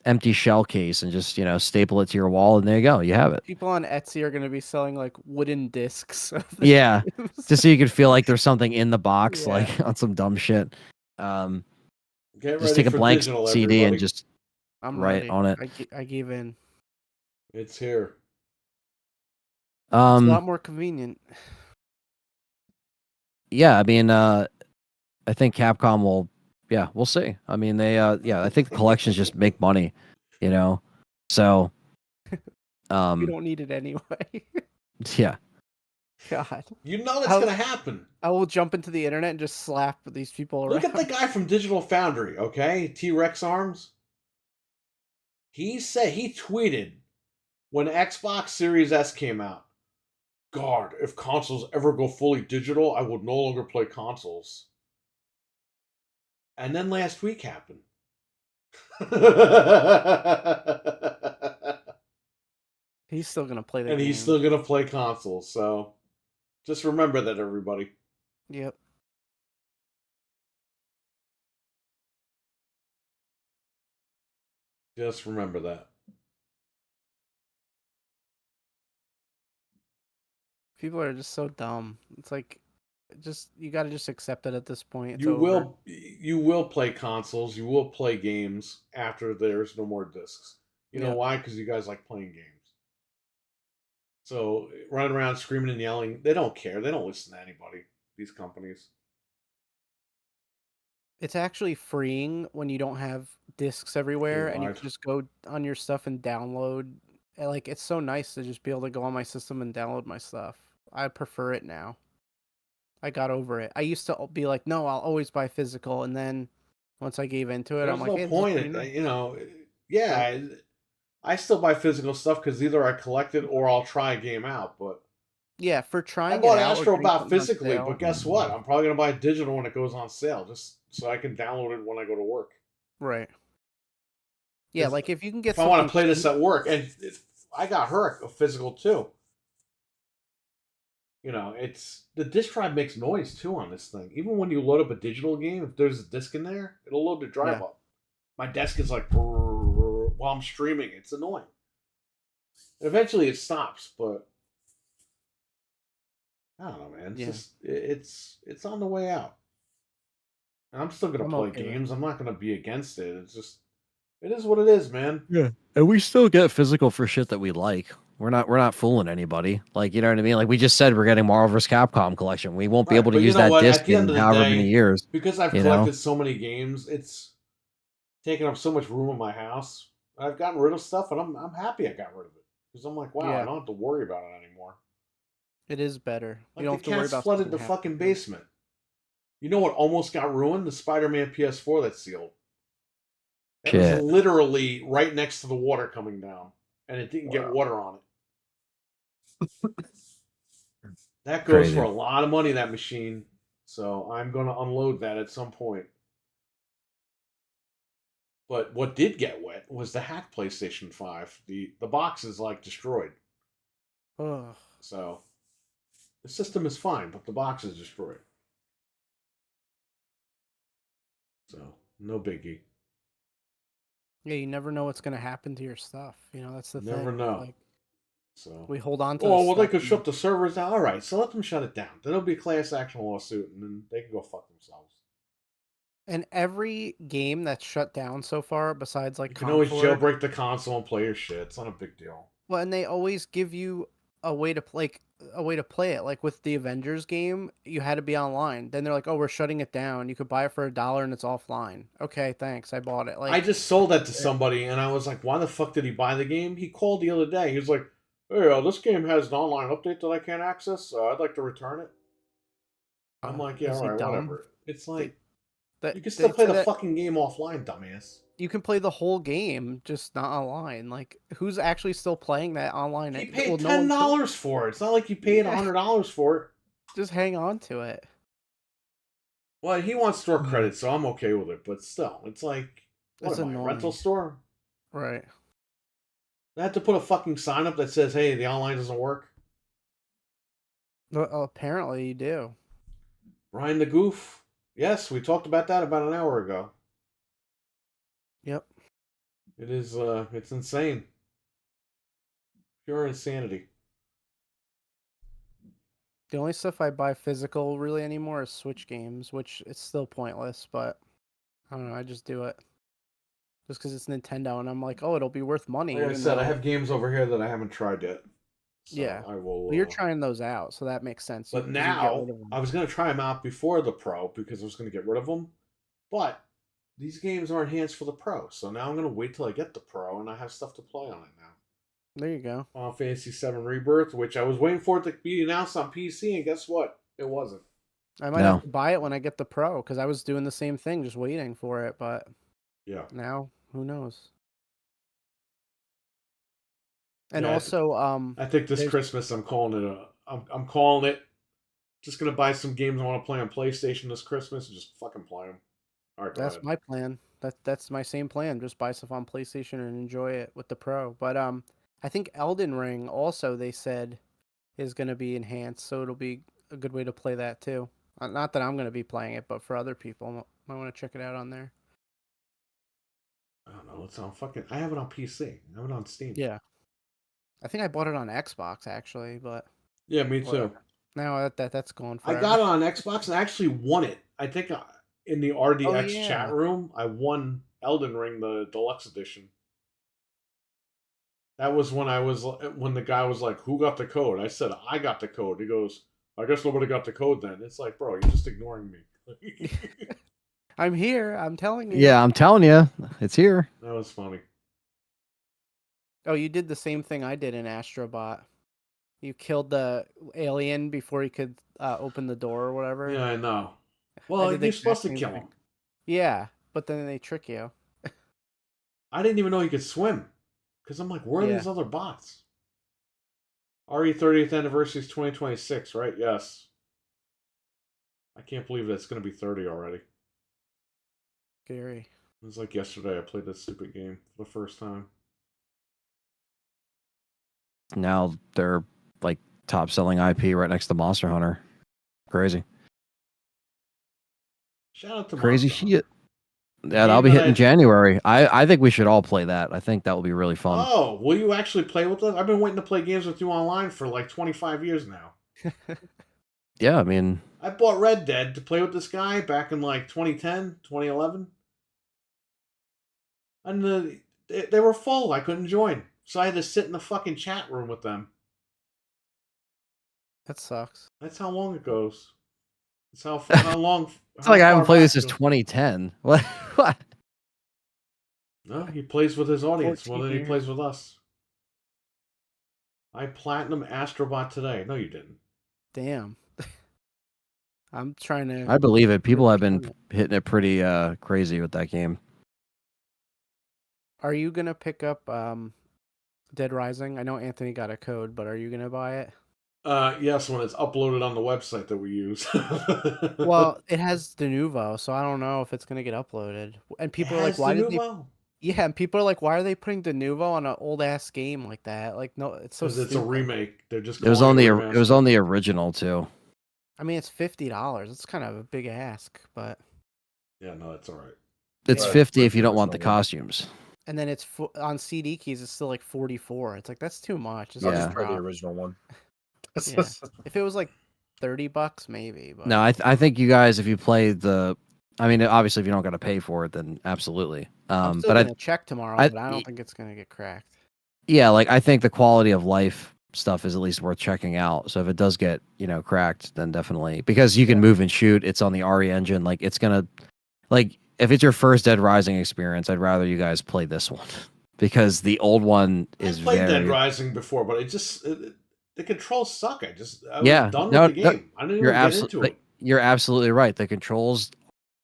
empty shell case and just staple it to your wall, and there you go. You have it. People on Etsy are going to be selling like wooden discs. Yeah, just so you could feel like there's something in the box, like on some dumb shit. Just take a blank digital, CD everybody. and just I'm write ready. on it. I gave in. It's here. It's a lot more convenient. Yeah, I mean, I think Capcom will. Yeah, we'll see. I mean, I think the collections just make money, So, We don't need it anyway. Yeah. God. You know that's going to happen. I will jump into the internet and just slap these people around. Look at the guy from Digital Foundry, okay? T-Rex Arms. He tweeted when Xbox Series S came out, God, if consoles ever go fully digital, I would no longer play consoles. And then last week happened. He's still going to play the And game. he's still going to play consoles, so just remember that, everybody. Yep. Just remember that. People are just so dumb. It's like, you got to just accept it at this point. It's You over. will play consoles. You will play games after there's no more discs. You know why? Because you guys like playing games. So running around screaming and yelling, they don't care. They don't listen to anybody. These companies. It's actually freeing when you don't have discs everywhere and you Right. can just go on your stuff and download. Like, it's so nice to just be able to go on my system and download my stuff. I prefer it now. I got over it. I used to be like, no, I'll always buy physical, and then once I gave into it, I'm There's like, no hey, this is point. pretty nice. You know, yeah. I still buy physical stuff because either I collect it or I'll try a game out. But Yeah, for I trying it bought out or Astro getting about something on physically, sale. but guess what? I'm probably gonna buy digital when it goes on sale, just so I can download it when I go to work. Right. Yeah, 'Cause like if you can if get I want to something play this cheap, at work, and I got her a physical too. You know, it's the disk drive makes noise too on this thing. Even when you load up a digital game, if there's a disc in there, it'll load the drive yeah, up. My desk is like while I'm streaming. It's annoying. Eventually, it stops, but I don't know, man. It's yeah, just it's on the way out. And I'm still gonna I'm play okay with games. I'm not gonna be against it. It's just it is what it is, man. Yeah. And we still get physical for shit that we like. We're not fooling anybody. Like, you know what I mean? Like we just said we're getting Marvel vs. Capcom collection. We won't be Right, able to but you use know that what? disc At the end in of the however many day, years, because I've you know? collected so many games, it's taking up so much room in my house. I've gotten rid of stuff, and I'm happy I got rid of it because I'm like, wow, I yeah, don't have to worry about it anymore. it is better. You Like don't the have to worry cats about flooded something the happening fucking to it. basement. You know what almost got ruined? The Spider-Man PS4 that's sealed. That was Shit. literally right next to the water coming down, and it didn't get Wow. water on it. That goes for Crazy. a lot of money, that machine. So I'm going to unload that at some point. But what did get wet was the hacked PlayStation 5. The box is like destroyed. Ugh. So the system is fine, but the box is destroyed. So no biggie. Yeah, you never know what's gonna happen to your stuff. That's the Never thing. know. Like So we hold on to oh this well, they stuff. could shut the servers down. All right, so let them shut it down. Then it'll be a class action lawsuit, and then they can go fuck themselves. And every game that's shut down so far, besides like You can always Concord, jailbreak the console and play your shit. It's not a big deal. well, and they always give you a way to play it. Like with the Avengers game, you had to be online. Then they're like, "Oh, we're shutting it down. You could buy it for $1 and it's offline." Okay, thanks. I bought it. I Like, just sold that to somebody, and I was like, "Why the fuck did he buy the game?" He called the other day. He was like, "Hey, this game has an online update that I can't access. I'd like to return it." I'm like, "Yeah, is all he right, dumb? whatever." It's They, like you can still they play said the that fucking game offline, dumbass. you can play the whole game, just not online. Like, who's actually still playing that online? He Well, paid no one could. $10 for it. It's not like you paid Yeah, $100 for it. just hang on to it. Well, he wants store Mhm. credit, so I'm okay with it. But still, it's like, what It's am I, a rental annoying, store? right? I have to put a fucking sign up that says, "Hey, the online doesn't work." Well, apparently you do. Brian the Goof. Yes, we talked about that about an hour ago. Yep. It is, it's insane. Pure insanity. The only stuff I buy physical really anymore is Switch games, which it's still pointless, but I don't know, I just do it. Just because it's Nintendo, and I'm like, oh, it'll be worth money, Like I even said, I though, have games over here that I haven't tried yet. yeah. So I Well, you're will. trying those out, so that makes sense. But Because you get rid now, of them. I was going to try them out before the Pro because I was going to get rid of them. But these games are enhanced for the Pro. So now I'm going to wait till I get the Pro and I have stuff to play on it now. There you go. Final Fantasy VII Rebirth, which I was waiting for it to be announced on PC, and guess what? It wasn't. I might have No. to buy it when I get the Pro, because I was doing the same thing, just waiting for it, but Yeah. now, who knows? And Yeah, also, I think this there's Christmas I'm calling it a. I'm calling it. Just gonna buy some games I want to play on PlayStation this Christmas and just fucking play them. All right, go that's ahead. my plan. That's my same plan. Just buy stuff on PlayStation and enjoy it with the Pro. But I think Elden Ring also they said is going to be enhanced, so it'll be a good way to play that too. Not that I'm going to be playing it, but for other people, might want to check it out on there. I don't know. It's on fucking. I have it on PC. I have it on Steam. Yeah, I think I bought it on Xbox actually, but Yeah, me too. whatever. Now that's gone I got forever. it on Xbox and I actually won it. I think in the Oh RDX chat yeah, room, I won Elden Ring the deluxe edition. That was when the guy was like, "Who got the code?" I said, "I got the code." He goes, "I guess nobody got the code then." It's like, bro, you're just ignoring me. I'm here. I'm telling you. Yeah, I'm telling you, it's here. That was funny. Oh, you did the same thing I did in Astrobot. You killed the alien before he could open the door or whatever. Yeah, I know. I Well, did the you're supposed to exact kill same him. thing. Yeah, but then they trick you. I didn't even know he could swim. Because I'm like, where are Yeah. these other bots? RE 30th anniversary is 2026, right? Yes. I can't believe that's going to be 30 already. Scary. It was like yesterday I played that stupid game for the first time. Now they're like top selling IP right next to Monster Hunter. Crazy. Shout out to Crazy Monster Hunter. shit. Yeah, that'll be game that hitting January. I think we should all play that. I think that will be really fun. Oh, will you actually play with us? I've been waiting to play games with you online for like 25 years now. Yeah, I mean, I bought Red Dead to play with this guy back in like 2010, 2011. And they were full. I couldn't join. So I had to sit in the fucking chat room with them. That sucks. That's how long it goes. That's how long. it's like I haven't far played back this since it goes. 2010. What? What? No, he plays with his audience more 14 than he years. plays with us. I platinum Astrobot today. No, you didn't. Damn. I'm trying to. I believe it. People have been hitting it pretty crazy with that game. Are you gonna pick up Dead Rising? I know Anthony got a code, but are you gonna buy it? Yes, when it's uploaded on the website that we use. Well, it has Denuvo, so I don't know if it's gonna get uploaded. And people it are like, has "Why did they?" Denuvo? Yeah, and people are like, "Why are they putting Denuvo on an old ass game like that?" Like, no, it's so Because it's a stupid. remake. They're just It was calling on the a it was remaster. on the original too. I mean, it's $50. It's kind of a big ask, but Yeah, no, that's all right. It's Right, 50 with if you the don't want the original one. costumes. and then it's on CD keys. It's still like 44. It's like that's too much. It's I'll Yeah. just try the rough. original one. Yeah. If it was like $30, maybe. But No, I think you guys, if you play the, I mean, obviously, if you don't got to pay for it, then absolutely. I'm still But gonna check tomorrow, I- but I don't think it's gonna get cracked. yeah, like I think the quality of life stuff is at least worth checking out. So if it does get cracked, then definitely, because you can move and shoot. It's on the RE engine. Like it's gonna, like if it's your first Dead Rising experience, I'd rather you guys play this one because the old one is I played very. Dead Rising before, but the controls suck. I was Yeah, done no, with the no, game. I didn't you're even get into it. You're absolutely right. The controls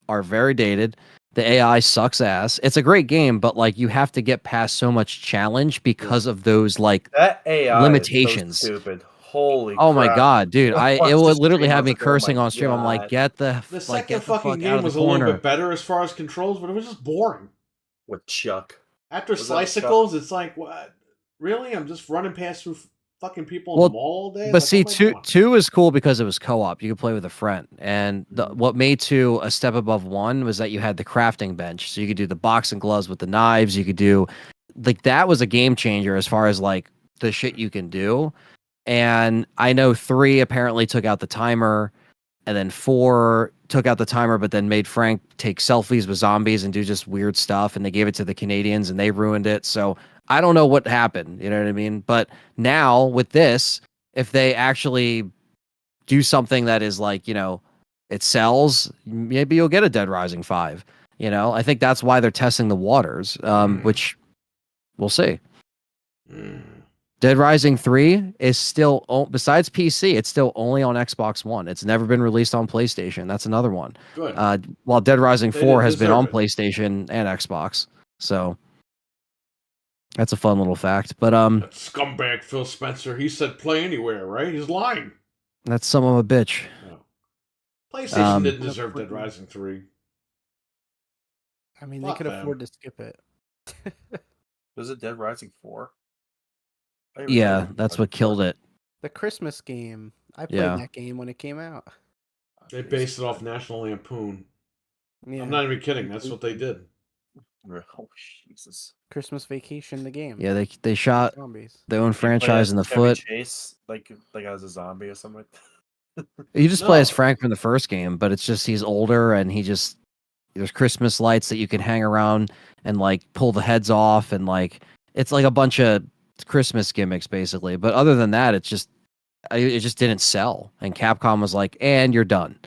are very dated. The AI sucks ass. It's a great game, but like you have to get past so much challenge because of those like That AI limitations. is so stupid. Holy oh my crap. god, dude! I It watched would this literally stream, I have was me like, oh cursing my on stream. I'm like, God. get the The like second get the fucking fuck out game of was the a little corner. bit better as far as controls, but it was just boring. With Chuck. After Was that with Chuck? Slicicles, it's like, what? Really? I'm just running past through fucking people in Well, the mall all day? But Like, see, what am I doing? two is cool because it was co-op. You could play with a friend, and Mhm. what made two a step above one was that you had the crafting bench, so you could do the boxing gloves with the knives. You could do like that was a game changer as far as like the shit you can do. And I know three apparently took out the timer, and then four took out the timer, but then made Frank take selfies with zombies and do just weird stuff, and they gave it to the Canadians and they ruined it. So I don't know what happened, you know what I mean? But now with this, if they actually do something that is like, it sells, maybe you'll get a Dead Rising 5. I think that's why they're testing the waters, which we'll see. Dead Rising 3 is still, besides PC, it's still only on Xbox One. It's never been released on PlayStation. That's another one. Good. While Dead Rising They 4 didn't has been on deserve it. PlayStation and Xbox. So that's a fun little fact. But That scumbag Phil Spencer, he said play anywhere, right? He's lying. that's some of a bitch. No. PlayStation didn't Yeah, deserve Dead freaking- Rising 3. I mean, Fuck they could them. afford to skip it. Was it Dead Rising 4? Yeah, that's what killed it. The Christmas game. I played Yeah. that game when it came out. They based it off National Lampoon. Yeah. I'm not even kidding. That's what they did. Oh, Jesus. Christmas Vacation, the game. Yeah, they shot Zombies. their own You play franchise as in the Chevy foot. Chase, like as a zombie or something like that. You just play as No. Frank from the first game, but it's just he's older and there's Christmas lights that you can hang around and like pull the heads off, and like it's like a bunch of Christmas gimmicks basically. But other than that, it just didn't sell. And Capcom was like, "And you're done."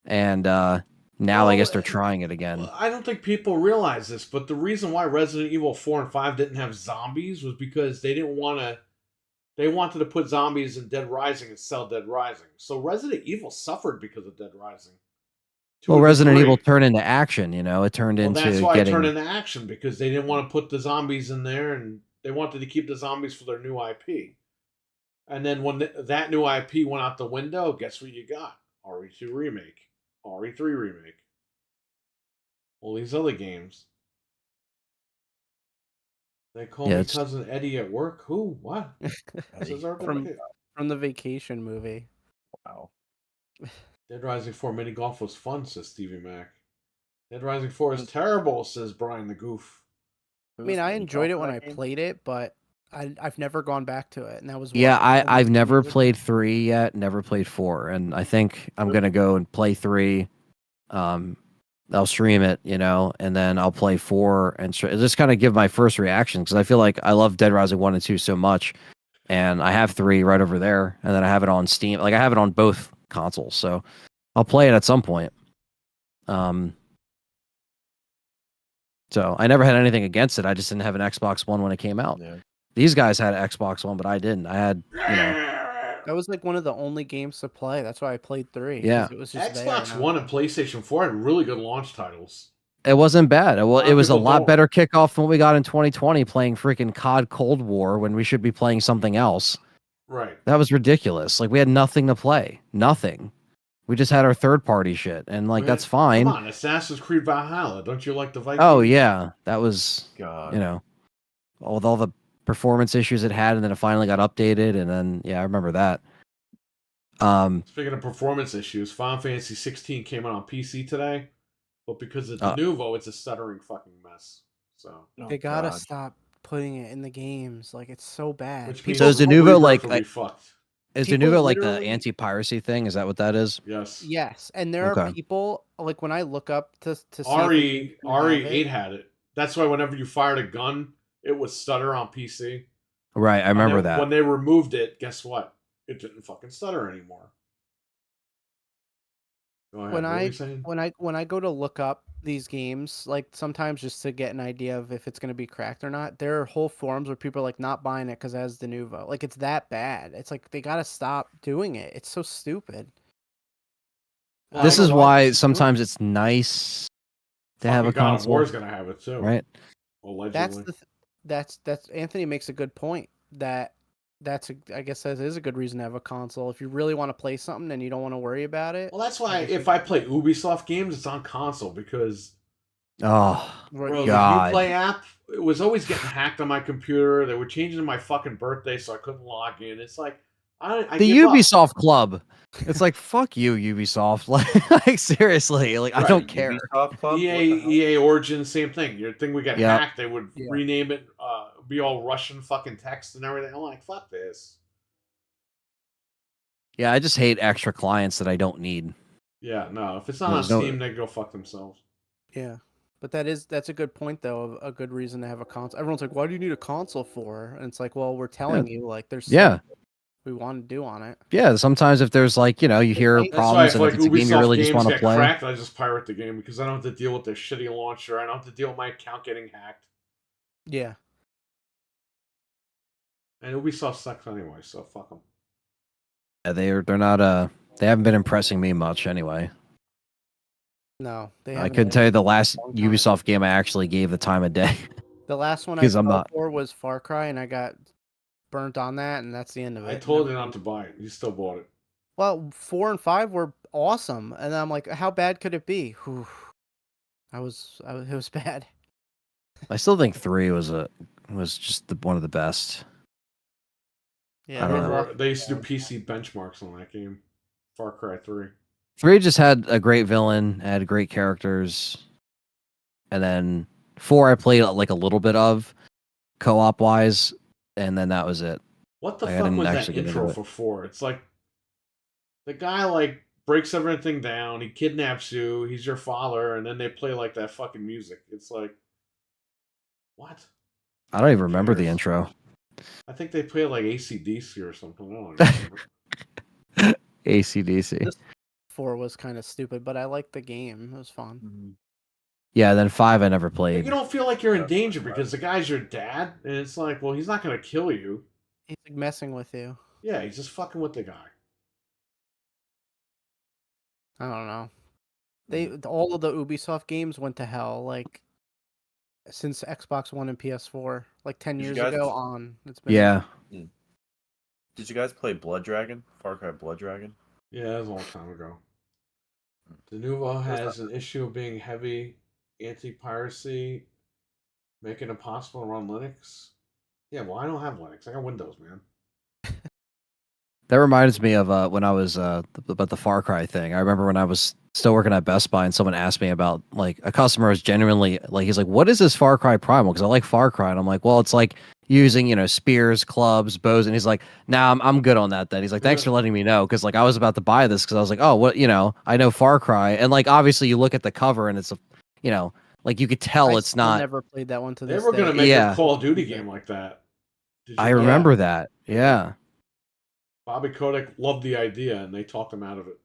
And now I guess they're trying it again. I don't think people realize this, but the reason why Resident Evil 4 and 5 didn't have zombies was because they didn't want to. They wanted to put zombies in Dead Rising and sell Dead Rising. So Resident Evil suffered because of Dead Rising. Well, Resident Evil turned into action, you know. It turned into that's why it turned into action, because they didn't want to put the zombies in there, and they wanted to keep the zombies for their new IP. And then when that new IP went out the window, guess what you got? RE2 Remake, RE3 Remake. All these other games. They call me Cousin Eddie at work. Who? What? From the Vacation movie. Wow. Dead Rising 4 mini golf was fun, says Stevie Mac. Dead Rising 4 is terrible, says Brian the Goof. I mean, I enjoyed it when I played it, but I've never gone back to it, and that was I've never played 3 yet, never played 4, and I think I'm gonna go and play 3. I'll stream it, you know, and then I'll play 4 and just kind of give my first reaction, because I feel like I love Dead Rising 1 and 2 so much, and I have 3 right over there, and then I have it on Steam. Like, I have it on both consoles, so I'll play it at some point. So I never had anything against it. I just didn't have an Xbox One when it came out. Yeah. These guys had an Xbox One, but I didn't. I had, you know. That was like one of the only games to play. That's why I played 3. Yeah. It was just Xbox One and PlayStation 4 had really good launch titles. It wasn't bad. It was a lot better kickoff than what we got in 2020, playing freaking COD Cold War when we should be playing something else. Right. That was ridiculous. Like, we had nothing to play. Nothing. We just had our third-party shit, and like, that's fine. Come on, Assassin's Creed Valhalla. Don't you like the Vikings? Oh yeah, that was, God. you know, with all the performance issues it had, and then it finally got updated, and then I remember that. Speaking of performance issues, Final Fantasy 16 came out on PC today, but because of the Denuvo, it's a stuttering fucking mess. So they gotta stop putting it in the games. Like, it's so bad. So is Denuvo like fucked? Is Denuvo like the anti-piracy thing? Is that what that is? Yes. Yes, and there are people, like, when I look up to see RE8 had it. That's why whenever you fired a gun, it would stutter on PC. Right, I remember that. When they removed it, guess what? It didn't fucking stutter anymore. When I go to look up these games, like, sometimes just to get an idea of if it's going to be cracked or not, there are whole forums where people are like not buying it because it has Denuvo. Like, it's that bad. It's like they gotta stop doing it. It's so stupid. Well, this is why sometimes it's nice to have a console. God of War's gonna have it too, right? Allegedly. That's Anthony makes a good point. I guess that is a good reason to have a console. If you really want to play something and you don't want to worry about it. Well, that's why if I play Ubisoft games, it's on console, because bro, the Uplay app, it was always getting hacked on my computer. They were changing my fucking birthday so I couldn't log in. It's like the Ubisoft Club. It's like, fuck you, Ubisoft. Like seriously, like, right. I don't care. EA Origin, same thing. Your thing would get hacked. They would rename it, be all Russian fucking text and everything. I'm like, fuck this. Yeah, I just hate extra clients that I don't need. Yeah, no. If it's not on Steam, they go fuck themselves. Yeah. But that's a good point, though, a good reason to have a console. Everyone's like, why do you need a console for? And it's like, well, we're telling you, like, there's we want to do on it. Yeah, sometimes if there's, like, you know, you hear problems and if it's a game you really just want to play. Cracked, I just pirate the game because I don't have to deal with their shitty launcher. I don't have to deal with my account getting hacked. Yeah. And Ubisoft sucks anyway, so fuck them. Yeah, they're not they haven't been impressing me much anyway. No, I couldn't tell you the last Ubisoft game I actually gave the time of day. The last one I bought for was Far Cry, and I got burnt on that, and that's the end of it. I told you not to buy it. You still bought it. Well, 4 and 5 were awesome, and I'm like, how bad could it be? Whew. It was bad. I still think 3 was just one of the best. Yeah, I remember they used to do PC benchmarks on that game. Far Cry 3. 3 just had a great villain, had great characters, and then 4 I played like a little bit of co-op wise, and then that was it. What the fuck was that intro for 4? It's like the guy like breaks everything down, he kidnaps you, he's your father, and then they play like that fucking music. It's like, what? I don't even remember the intro. I think they played like AC/DC or something. I don't remember. AC/DC. This 4 was kind of stupid, but I liked the game. It was fun. Mm-hmm. Yeah, then 5 I never But played. you don't feel like you're in That's danger fine, because the guy's your dad, and it's like, well, he's not going to kill you. He's like messing with you. Yeah, he's just fucking with the guy. I don't know. All of the Ubisoft games went to hell. Like since Xbox One and PS4, like 10 Did you years guys- ago on. It's been Yeah. Did you guys play Blood Dragon? Far Cry Blood Dragon? Yeah, that was a long time ago. The Nouveau has an issue of being heavy anti-piracy, making it impossible to run Linux. Yeah, well, I don't have Linux. I got Windows, man. That reminds me of when I was about the Far Cry thing. I remember when I was still working at Best Buy and someone asked me about, like, a customer was genuinely like, he's like, what is this Far Cry Primal? Because I like Far Cry. And I'm like, well, it's like using, you know, spears, clubs, bows. And he's like, nah, I'm good on that then. He's like, thanks for letting me know. Because like I was about to buy this because I was like, oh, what, you know, I know Far Cry. And like obviously you look at the cover and it's a, you know, like you could tell I it's still not. never played that one to They this were day. going to make Yeah. a Call of Duty game like that. Did you I know remember that? that. Yeah. Bobby Kotick loved the idea, and they talked him out of it.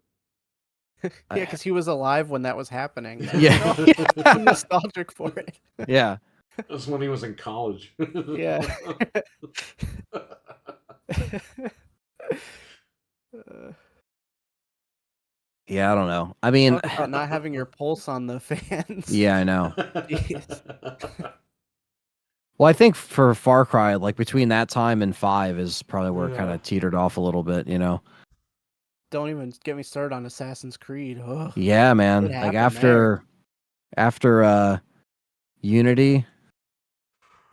Yeah, because he was alive when that was happening. Yeah. I'm nostalgic for it. Yeah. That's when he was in college. Yeah. Yeah. I don't know. I mean, Talk about not having your pulse on the fans. yeah, I know. Jeez. Well, I think for Far Cry, like between that time and 5 is probably where it kind Yeah. of teetered off a little bit, you know? Don't even get me started on Assassin's Creed. Ugh. Yeah, man. What Like happened after Unity,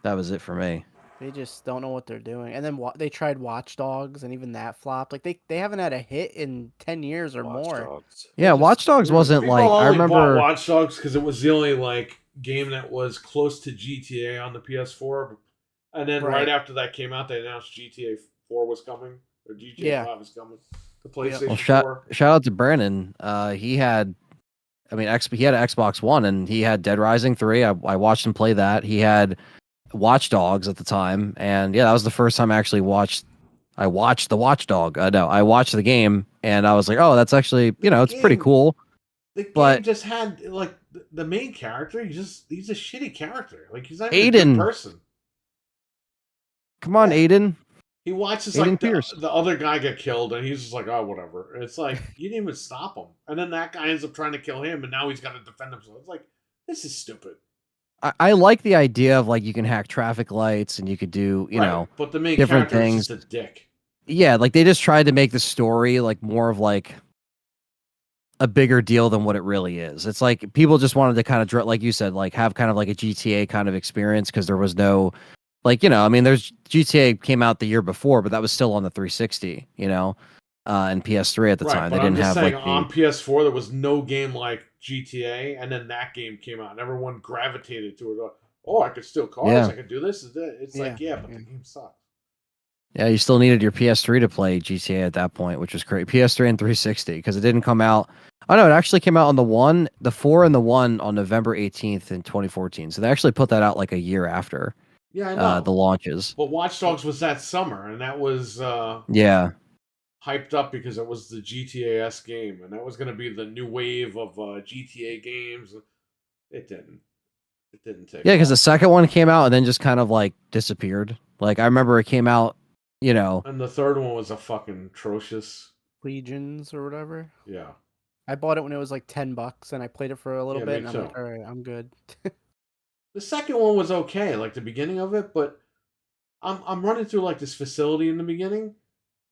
that was it for me. They just don't know what they're doing. And then they tried Watch Dogs, and even that flopped. Like they haven't had a hit in 10 years or Watch more. Dogs. Yeah, Watch Dogs wasn't People like I only remember. bought Watch Dogs because it was the only like game that was close to GTA on the PS4, and then right Right. after that came out, they announced GTA 4 was coming or GTA Yeah. 5 was coming. The PlayStation Well, 4. shout out to Brandon. He had, I mean, he had an Xbox One, and he had Dead Rising 3. I watched him play that. He had Watch Dogs at the time, and yeah, that was the first time I actually watched. I watched the Watch Dog. No, I watched the game, and I was like, oh, that's actually, you know, it's pretty cool. The game but- just had like the main character. He's a shitty character. Like he's not even a Aiden. good person. Come on, Yeah. Aiden. He watches Aiden like Pierce. the other guy get killed, and he's just like, oh, whatever. It's like you didn't even stop him, and then that guy ends up trying to kill him, and now he's got to defend himself. It's like this is stupid. I like the idea of like you can hack traffic lights and you could do, you Right, know, but the main different character things. is just a dick. yeah, like they just tried to make the story like more of like a bigger deal than what it really is. It's like people just wanted to kind of, like you said, like have kind of like a GTA kind of experience because there was no, like, you know, I mean, there's GTA came out the year before, but that was still on the 360, you know, and PS3 at the time. They But didn't I'm just have saying, like on PS4 there was no game like GTA, and then that game came out, and everyone gravitated to it. Like, oh, I could steal cars. Yeah. I could do this. It's like, Yeah, but yeah. the game sucks. yeah, you still needed your PS3 to play GTA at that point, which was great. PS3 and 360 because it didn't come out. Oh no, it actually came out on the 4 and the 1 on November 18th in 2014. So they actually put that out like a year after Yeah, I know. the launches. But Watch Dogs was that summer, and that was Yeah. hyped up because it was the GTA-esque game, and that was going to be the new wave of GTA games. It didn't. It didn't take. Yeah, because the long. second one came out and then just kind of like disappeared. Like I remember it came out, you know. And the third one was a fucking atrocious. Legions or whatever. Yeah. I bought it when it was like $10, and I played it for a little Yeah, bit, me and I'm like, too. all right, I'm good. The second one was okay, like the beginning of it, but I'm running through like this facility in the beginning,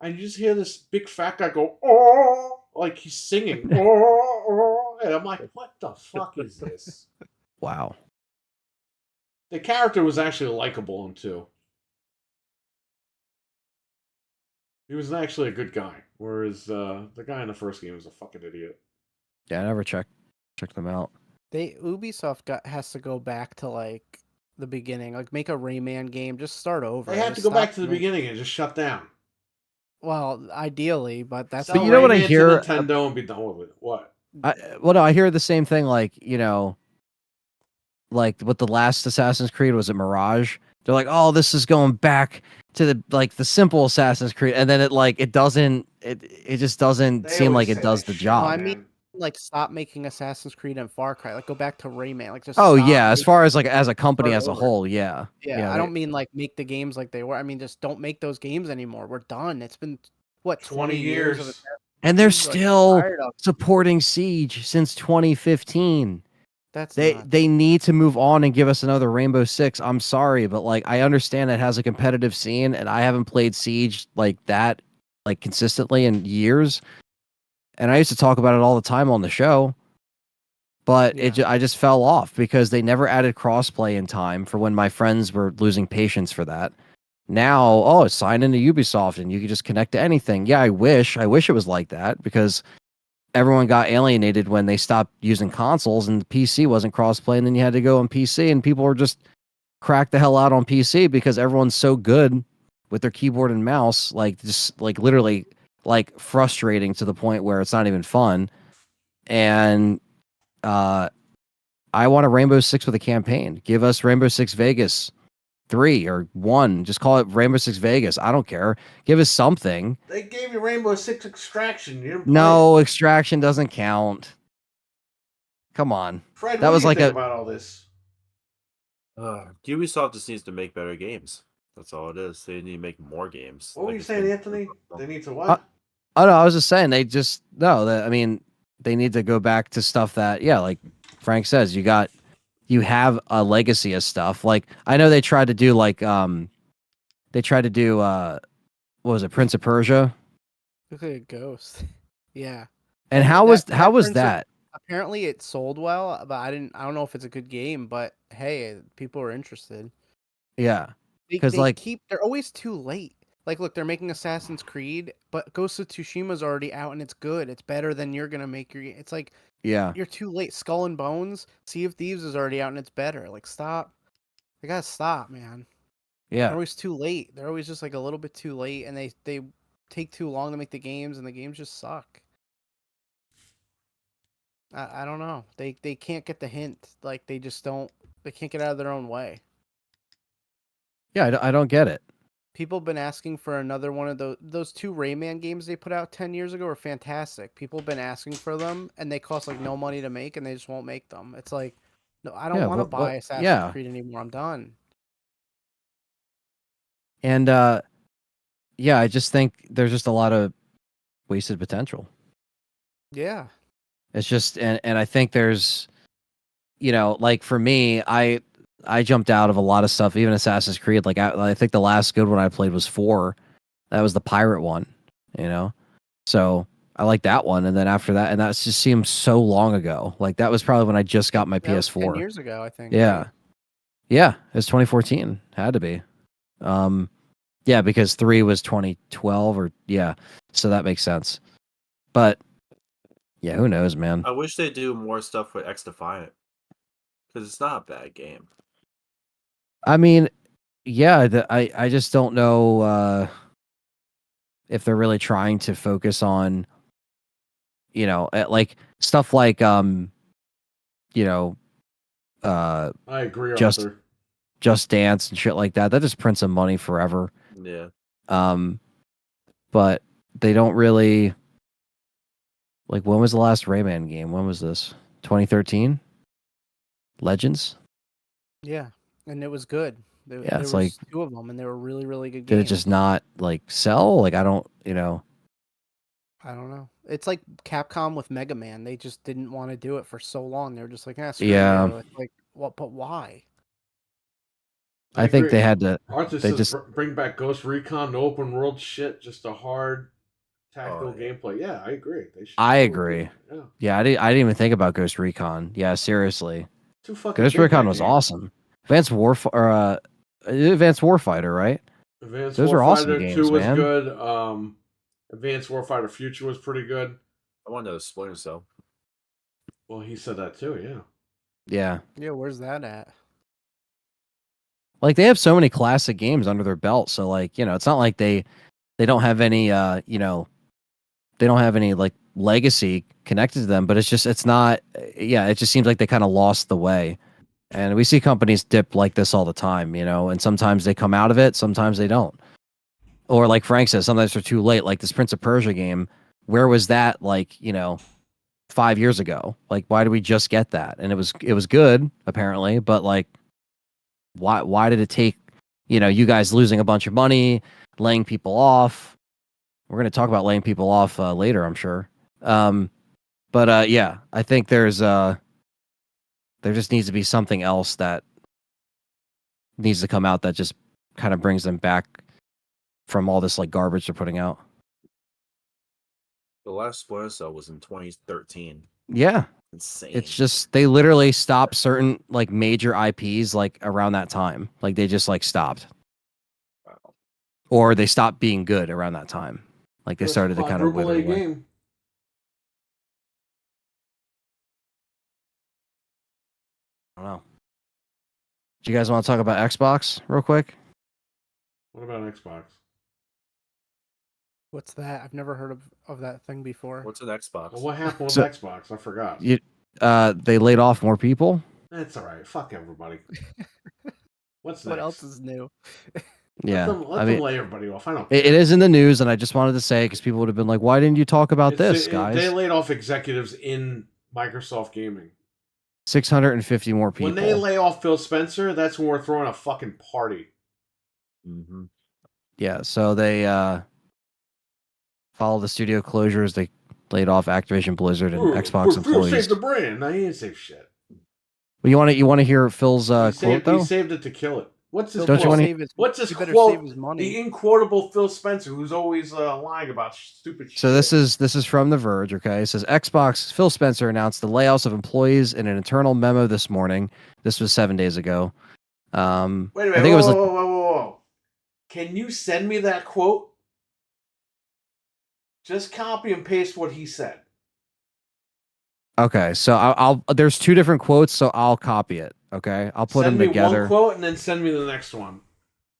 and you just hear this big fat guy go, oh, like he's singing, oh, and I'm like, what the fuck is this? Wow. The character was actually likable in 2. He was actually a good guy, whereas the guy in the first game was a fucking idiot. Yeah, I never checked them out. Ubisoft has to go back to like the beginning, like make a Rayman game, just start over. They have Just to go back stop to the beginning and just shut down. Well, ideally, but that's Sell you know what I Rayman to hear- Nintendo and be done with it. What? Well, no, I hear the same thing. Like, you know, like with the last Assassin's Creed, was it Mirage? They're like, oh, this is going back to the simple Assassin's Creed, and then it just doesn't They seem like always it say does that the shit, No, job. I mean, man. like, stop making Assassin's Creed and Far Cry. Like, go back to Remake. Like, just Oh stop. yeah, as far as like as a company Start as a over. whole, yeah. Yeah, I they- don't mean like make the games like they were. I mean, just don't make those games anymore. We're done. It's been what 20 years of years. and they're Assassin's Creed? Like, still tired of it. supporting Siege since 2015. That's They nuts. they need to move on and give us another Rainbow Six. I'm sorry, but like I understand it has a competitive scene, and I haven't played Siege like that like consistently in years. And I used to talk about it all the time on the show, but Yeah. I just fell off because they never added crossplay in time for when my friends were losing patience for that. Now, oh, sign into Ubisoft and you can just connect to anything. Yeah, I wish it was like that because everyone got alienated when they stopped using consoles and the PC wasn't crossplay, and then you had to go on PC, and people were just cracked the hell out on PC because everyone's so good with their keyboard and mouse, like just like literally like frustrating to the point where it's not even fun. And I want a Rainbow Six with a campaign. Give us Rainbow Six Vegas 3 or 1. Just call it Rainbow Six Vegas. I don't care. Give us something. They gave you Rainbow Six Extraction. You didn't play No, Extraction doesn't count. Come on. it. Fred, that what was do you like think a- about all this? Ubisoft just needs to make better games. That's all it is. They need to make more games. What were Like, you it's saying, been- Anthony? They need to what? Oh no, I was just saying they just no. I mean, they need to go back to stuff that like Frank says. You have a legacy of stuff. Like I know they tried to do what was it, Prince of Persia? Look at a ghost. Yeah. And And how was Prince of- that? Apparently, it sold well, but I don't know if it's a good game. But hey, people are interested. Yeah, They 'Cause, like- they're always too late. Like, look, they're making Assassin's Creed, but Ghost of Tsushima's already out and it's good. It's better than you're gonna make your. It's like yeah, you're too late. Skull and Bones, Sea of Thieves is already out and it's better. Like, stop. They gotta stop, man. They're yeah. always too late. They're always just like a little bit too late, and they take too long to make the games, and the games just suck. I don't know. They can't get the hint. Like, they just don't. They can't get out of their own way. Yeah, I don't get it. People have been asking for another one of those two Rayman games they put out 10 years ago were fantastic. People have been asking for them, and they cost like no money to make, and they just won't make them. It's like, no, I don't Yeah, want to what- buy Assassin's yeah. Creed anymore. I'm done. And yeah, I just think there's just a lot of wasted potential. Yeah. It's just and I think there's like for me, I jumped out of a lot of stuff, even Assassin's Creed. Like I think the last good one I played was 4. That was the pirate one, So I like that one, and then after that, and that just seems so long ago. Like that was probably when I just got my That was 10 PS4. years ago, I think. Yeah. right? Yeah, it's 2014. Had to be. Yeah, because 3 was 2012 or yeah. So that makes sense. But yeah, who knows, man. I wish they do more stuff with X Defiant. Because it's not a bad game. I mean, yeah, I just don't know if they're really trying to focus on like stuff like I agree, just- Arthur. Just Dance and shit like that. That just prints some money forever. Yeah. But they don't really like. When was the last Rayman game? When was this? 2013. Legends. Yeah. And it was good. There Yeah, it's was like- 2 of them, and they were really, really good Did games. it just not like sell? Like I don't. I don't know. It's like Capcom with Mega Man. They just didn't want to do it for so long. They were just like, screw Yeah. you. It's like, what? But why? I think agree. they had to. Arthur they says just- bring back Ghost Recon, no open world shit, just a hard tactical Oh, yeah. gameplay. Yeah, I agree. They should I totally do agree. that. Yeah. Yeah, I didn't even think about Ghost Recon. Yeah, seriously. Too fucking Ghost big, Recon that was game. awesome. Advanced Warfighter, right? Advanced Those are awesome Warfighter games, 2 was man. good. Advanced Warfighter Future was pretty good. I want to know Splinter Cell. Well, he said that too, yeah. Yeah. Yeah, where's that at? Like they have so many classic games under their belt, so like, it's not like they don't have any they don't have any like legacy connected to them, but it's just it just seems like they kind of lost the way. And we see companies dip like this all the time, and sometimes they come out of it, sometimes they don't. Or like Frank says, sometimes they're too late. Like this Prince of Persia game, where was that? Like 5 years ago. Like why did we just get that? And it was good apparently, but like why did it take you guys losing a bunch of money, laying people off? We're going to talk about laying people off later, I'm sure. But yeah, I think there just needs to be something else that needs to come out that just kind of brings them back from all this like garbage they're putting out. The last Splinter Cell was in 2013. Yeah. Insane. It's just they literally stopped certain like major IPs like around that time. Like they just like stopped. Wow. Or they stopped being good around that time. Like they started to kind of wither away. Game. I don't know. Do you guys want to talk about Xbox real quick? What about Xbox? What's that? I've never heard of that thing before. What's an Xbox? Well, what happened with So- Xbox? I forgot. They laid off more people. That's all right. Fuck everybody. What's What next? else is new? Yeah, Let them lay everybody off. I don't. it is in the news, and I just wanted to say because people would have been like, "Why didn't you talk about this, guys?" They laid off executives in Microsoft Gaming. 650 more people. When they lay off Phil Spencer, that's when we're throwing a fucking party. Mm-hmm. Yeah, so they followed the studio closures. They laid off Activision Blizzard and Xbox Phil employees. saved the brand. No, he didn't save shit. Well, you want to hear Phil's quote though? He saved it to kill it. What's his Don't you quote? wanna- What's his He better quote? save his money. The inquotable Phil Spencer, who's always lying about stupid shit. So this is from The Verge. Okay, it says Xbox. Phil Spencer announced the layoffs of employees in an internal memo this morning. This was 7 days ago. Wait a minute. I think it was. Whoa. Can you send me that quote? Just copy and paste what he said. Okay, so I'll there's two different quotes, so I'll copy it. Okay, I'll put Send them me together. one quote and then send me the next one,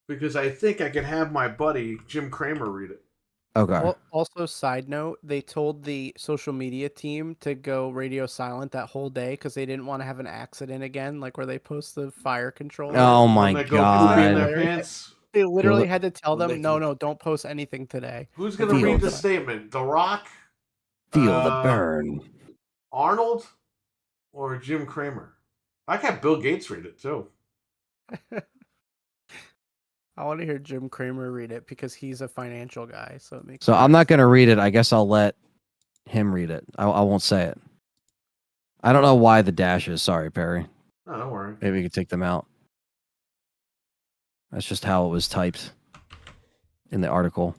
because I think I can have my buddy Jim Kramer read it. Okay. Also, side note, they told the social media team to go radio silent that whole day because they didn't want to have an accident again, like where they post the fire controller. Oh When my they go poopy in God. their pants. They literally Feel it- had to tell When them, they no, can- no, don't post anything today. Who's gonna Feel read the it. statement? The Rock, Feel the burn. Arnold, or Jim Kramer? I got Bill Gates read it too. I want to hear Jim Kramer read it because he's a financial guy, so it makes So I'm not gonna read it. I guess I'll let him read it. I won't say it. I don't know why the dash is. Sorry, Perry. No, don't worry. Maybe we could take them out. That's just how it was typed in the article.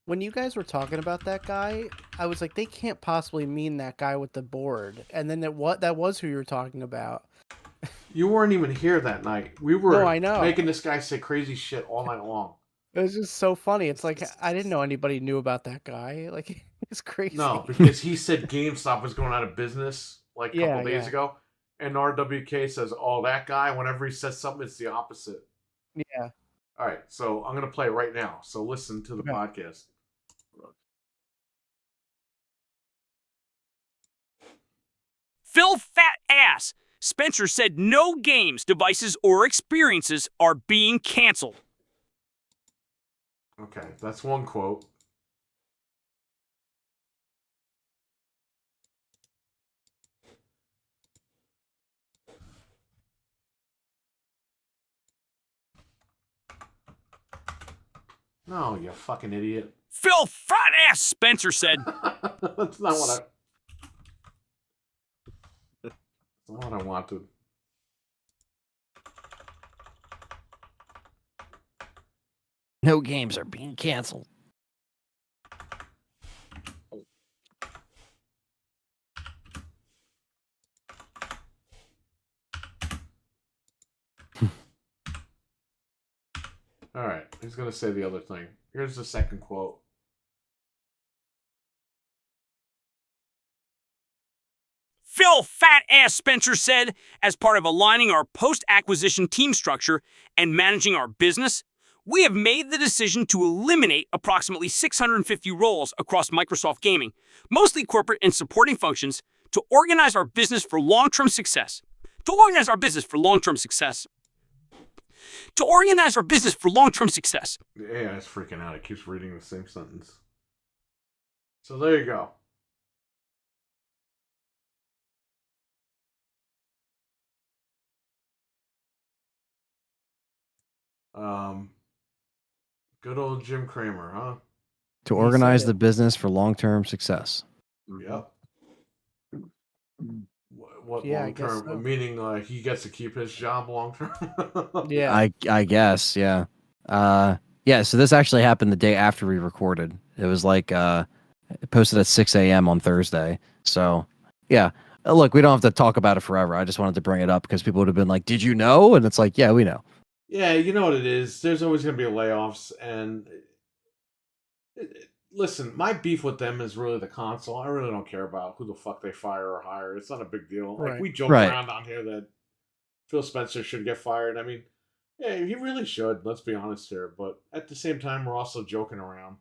When you guys were talking about that guy, I was like, they can't possibly mean that guy with the board. And then that was who you were talking about. You weren't even here that night. We were No, I know. making this guy say crazy shit all night long. It was just so funny. It's like I didn't know anybody knew about that guy. Like it's crazy. No, because he said GameStop was going out of business like a couple Yeah, days yeah. ago. And RWK says, oh, that guy, whenever he says something, it's the opposite. Yeah. All right, so I'm going to play it right now. So listen to the Okay. podcast. Phil Fat Ass. Spencer said no games, devices, or experiences are being canceled. Okay, that's one quote. No, you fucking idiot. Phil Fat Ass Spencer said That's not what I... That's not what I wanted. No games are being canceled. All right, he's going to say the other thing. Here's the second quote. Phil Fat Ass Spencer said, as part of aligning our post-acquisition team structure and managing our business, we have made the decision to eliminate approximately 650 roles across Microsoft Gaming, mostly corporate and supporting functions, to organize our business for long-term success. to organize our business for long-term success. The AI is freaking out. It keeps reading the same sentence. So there you go. Good old Jim Cramer, huh? To He organize said the it. business for long-term success. Yep. What Yeah, I long guess term? so. Meaning, he gets to keep his job long term. Yeah. I guess, yeah. Yeah, so this actually happened the day after we recorded. It was like it posted at 6 a.m. on Thursday. So, yeah. Look, we don't have to talk about it forever. I just wanted to bring it up because people would have been like, "Did you know?" And it's like, "Yeah, we know." Yeah, you know what it is. There's always going to be layoffs, and listen, my beef with them is really the console. I really don't care about who the fuck they fire or hire. It's not a big deal. Like Right. we joke Right. around on here that Phil Spencer should get fired. I mean, yeah, he really should. Let's be honest here. But at the same time, we're also joking around.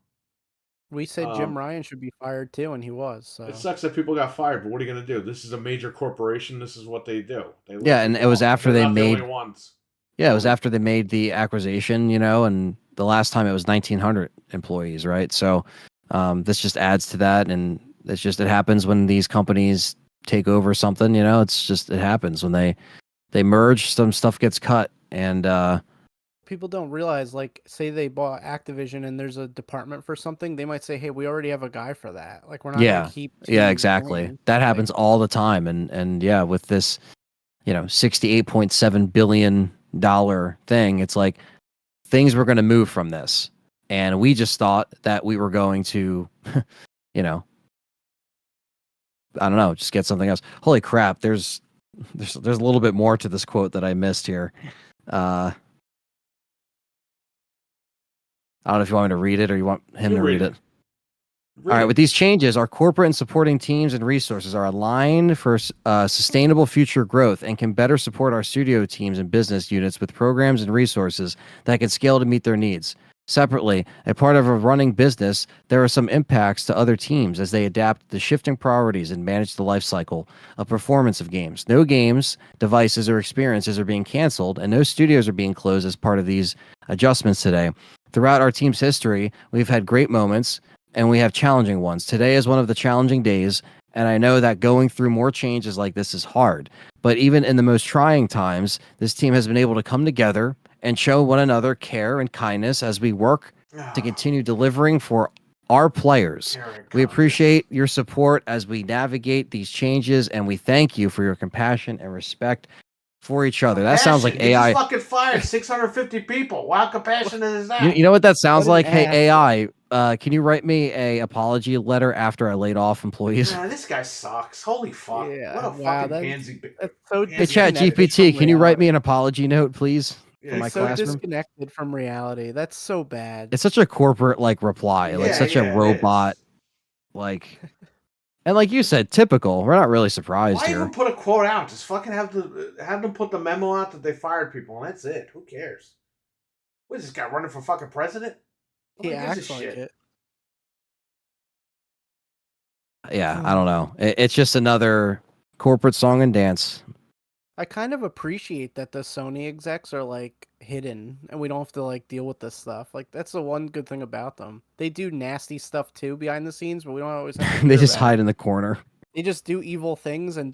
We said Jim Ryan should be fired too, and he was. So. It sucks that people got fired, but what are you going to do? This is a major corporation. This is what they do. They lay Yeah, and people it was off. after They're they not the made. only ones. Yeah, it was after they made the acquisition, and the last time it was 1,900 employees, right? So this just adds to that, and it happens when these companies take over something. It happens when they merge, some stuff gets cut, and People don't realize, like, say they bought Activision and there's a department for something, they might say, "Hey, we already have a guy for that. Like, we're not yeah, gonna keep." yeah, two exactly. men." That Like, happens all the time, and yeah, with this, $68.7 billion thing, it's like things were going to move from this, and we just thought that we were going to, I don't know, just get something else. Holy crap! There's a little bit more to this quote that I missed here. I don't know if you want me to read it or you want him You to read read it. it. All right, with these changes, our corporate and supporting teams and resources are aligned for sustainable future growth and can better support our studio teams and business units with programs and resources that can scale to meet their needs. Separately, a part of a running business, there are some impacts to other teams as they adapt to shifting priorities and manage the life cycle of performance of games. No games, devices, or experiences are being canceled, and no studios are being closed as part of these adjustments today. Throughout our team's history, we've had great moments, and we have challenging ones. Today is one of the challenging days, and I know that going through more changes like this is hard. But even in the most trying times, this team has been able to come together and show one another care and kindness as we work to continue delivering for our players. We appreciate your support as we navigate these changes, and we thank you for your compassion and respect for each other. That sounds like You AI. just fucking fired 650 people. How compassionate is that? You know what that sounds What like? an Hey, ass. AI, can you write me a apology letter after I laid off employees? Man, this guy sucks. Holy fuck. Yeah, What a wow, fucking that's- pansy. That's so Hey, Chat disconnected GPT, from can you write me reality. an apology note, please, for Yeah, my It's so classroom? disconnected from reality. That's so bad. It's such a corporate reply, like Yeah, such yeah, a it robot, is. and like you said, typical. We're not really surprised Why here. even put a quote out? Just fucking have them put the memo out that they fired people, and that's it. Who cares? What is this guy running for fucking president? He Nobody gives a acts like shit. it. Yeah, I don't know. It's just another corporate song and dance. I kind of appreciate that the Sony execs are like hidden and we don't have to like deal with this stuff. Like that's the one good thing about them. They do nasty stuff too behind the scenes, but we don't always have to They hear just about hide it. in the corner. They just do evil things and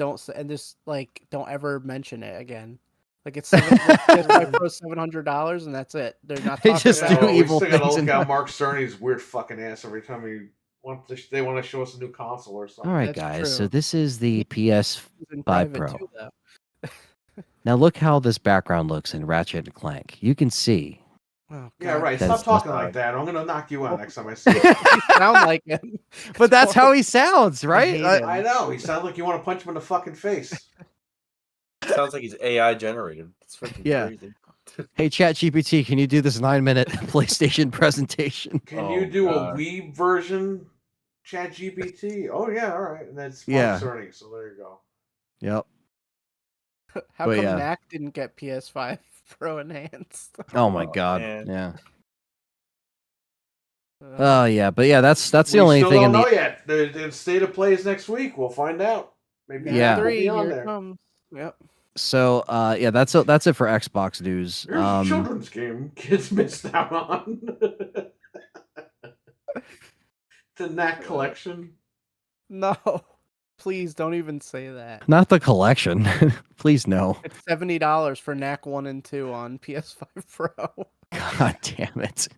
just like don't ever mention it again. Like it's $700 and that's it. They're not They talking just about do it. We evil still gotta things look and at not- Mark Cerny's weird fucking ass every time they want to show us a new console or something. All right, That's guys. true. So this is the He's in PS5 private Pro. too, though. Now look how this background looks in Ratchet and Clank. You can see. Oh, Yeah, God. right. That's- Stop talking that's like that. I'm gonna knock you out next time I see you. You sound like him. But that's how he sounds, right? hate Uh, him. I know. He sounds like you want to punch him in the fucking face. Sounds like he's AI generated. It's fucking Yeah. crazy. Hey, ChatGPT, can you do this 9-minute PlayStation presentation? Can you Oh, do God. a Wii version, ChatGPT? Oh yeah, all right. And that's Mark Yeah. Cerny. So there you go. Yep. How But come yeah. Knack didn't get PS5 Pro enhanced? Oh my Oh, God. man. Yeah. Oh yeah, but yeah, that's the we only still thing don't in the know yet. The state of play is next week. We'll find out. Maybe Yeah. Knack will be Here on it there. comes. Yep. So yeah, that's it for Xbox news. Here's a children's game kids missed out on. The Knack collection. No, please don't even say that. Not the collection. Please no. It's $70 for Knack 1 and 2 on PS5 Pro. God damn it.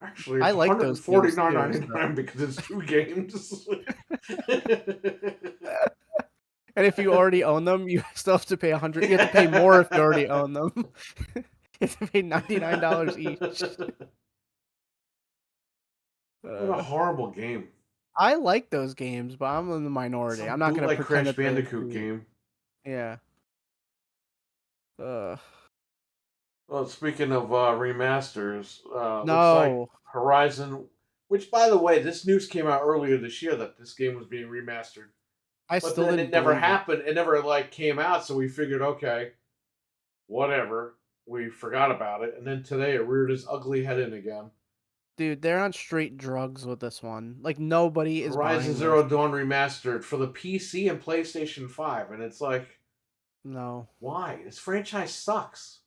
Actually, I it's like those games too, $149.99 because it's 2 games. And if you already own them, you still have to pay $100. You have to pay more if you already own them. You have to pay $99 each. What a horrible game. I like those games, but I'm in the minority. Some I'm not going to pretend Crash that they're Bandicoot good. game. Yeah. Well, speaking of remasters, looks like No. Horizon, which, by the way, this news came out earlier this year that this game was being remastered. I But still then didn't it never believe it. happened. It never came out, so we figured, okay, whatever. We forgot about it, and then today it reared its ugly head in again. Dude, they're on straight drugs with this one. Like, nobody is Horizon buying Zero this. Dawn remastered for the PC and PlayStation 5, and it's like, No. why? This franchise sucks.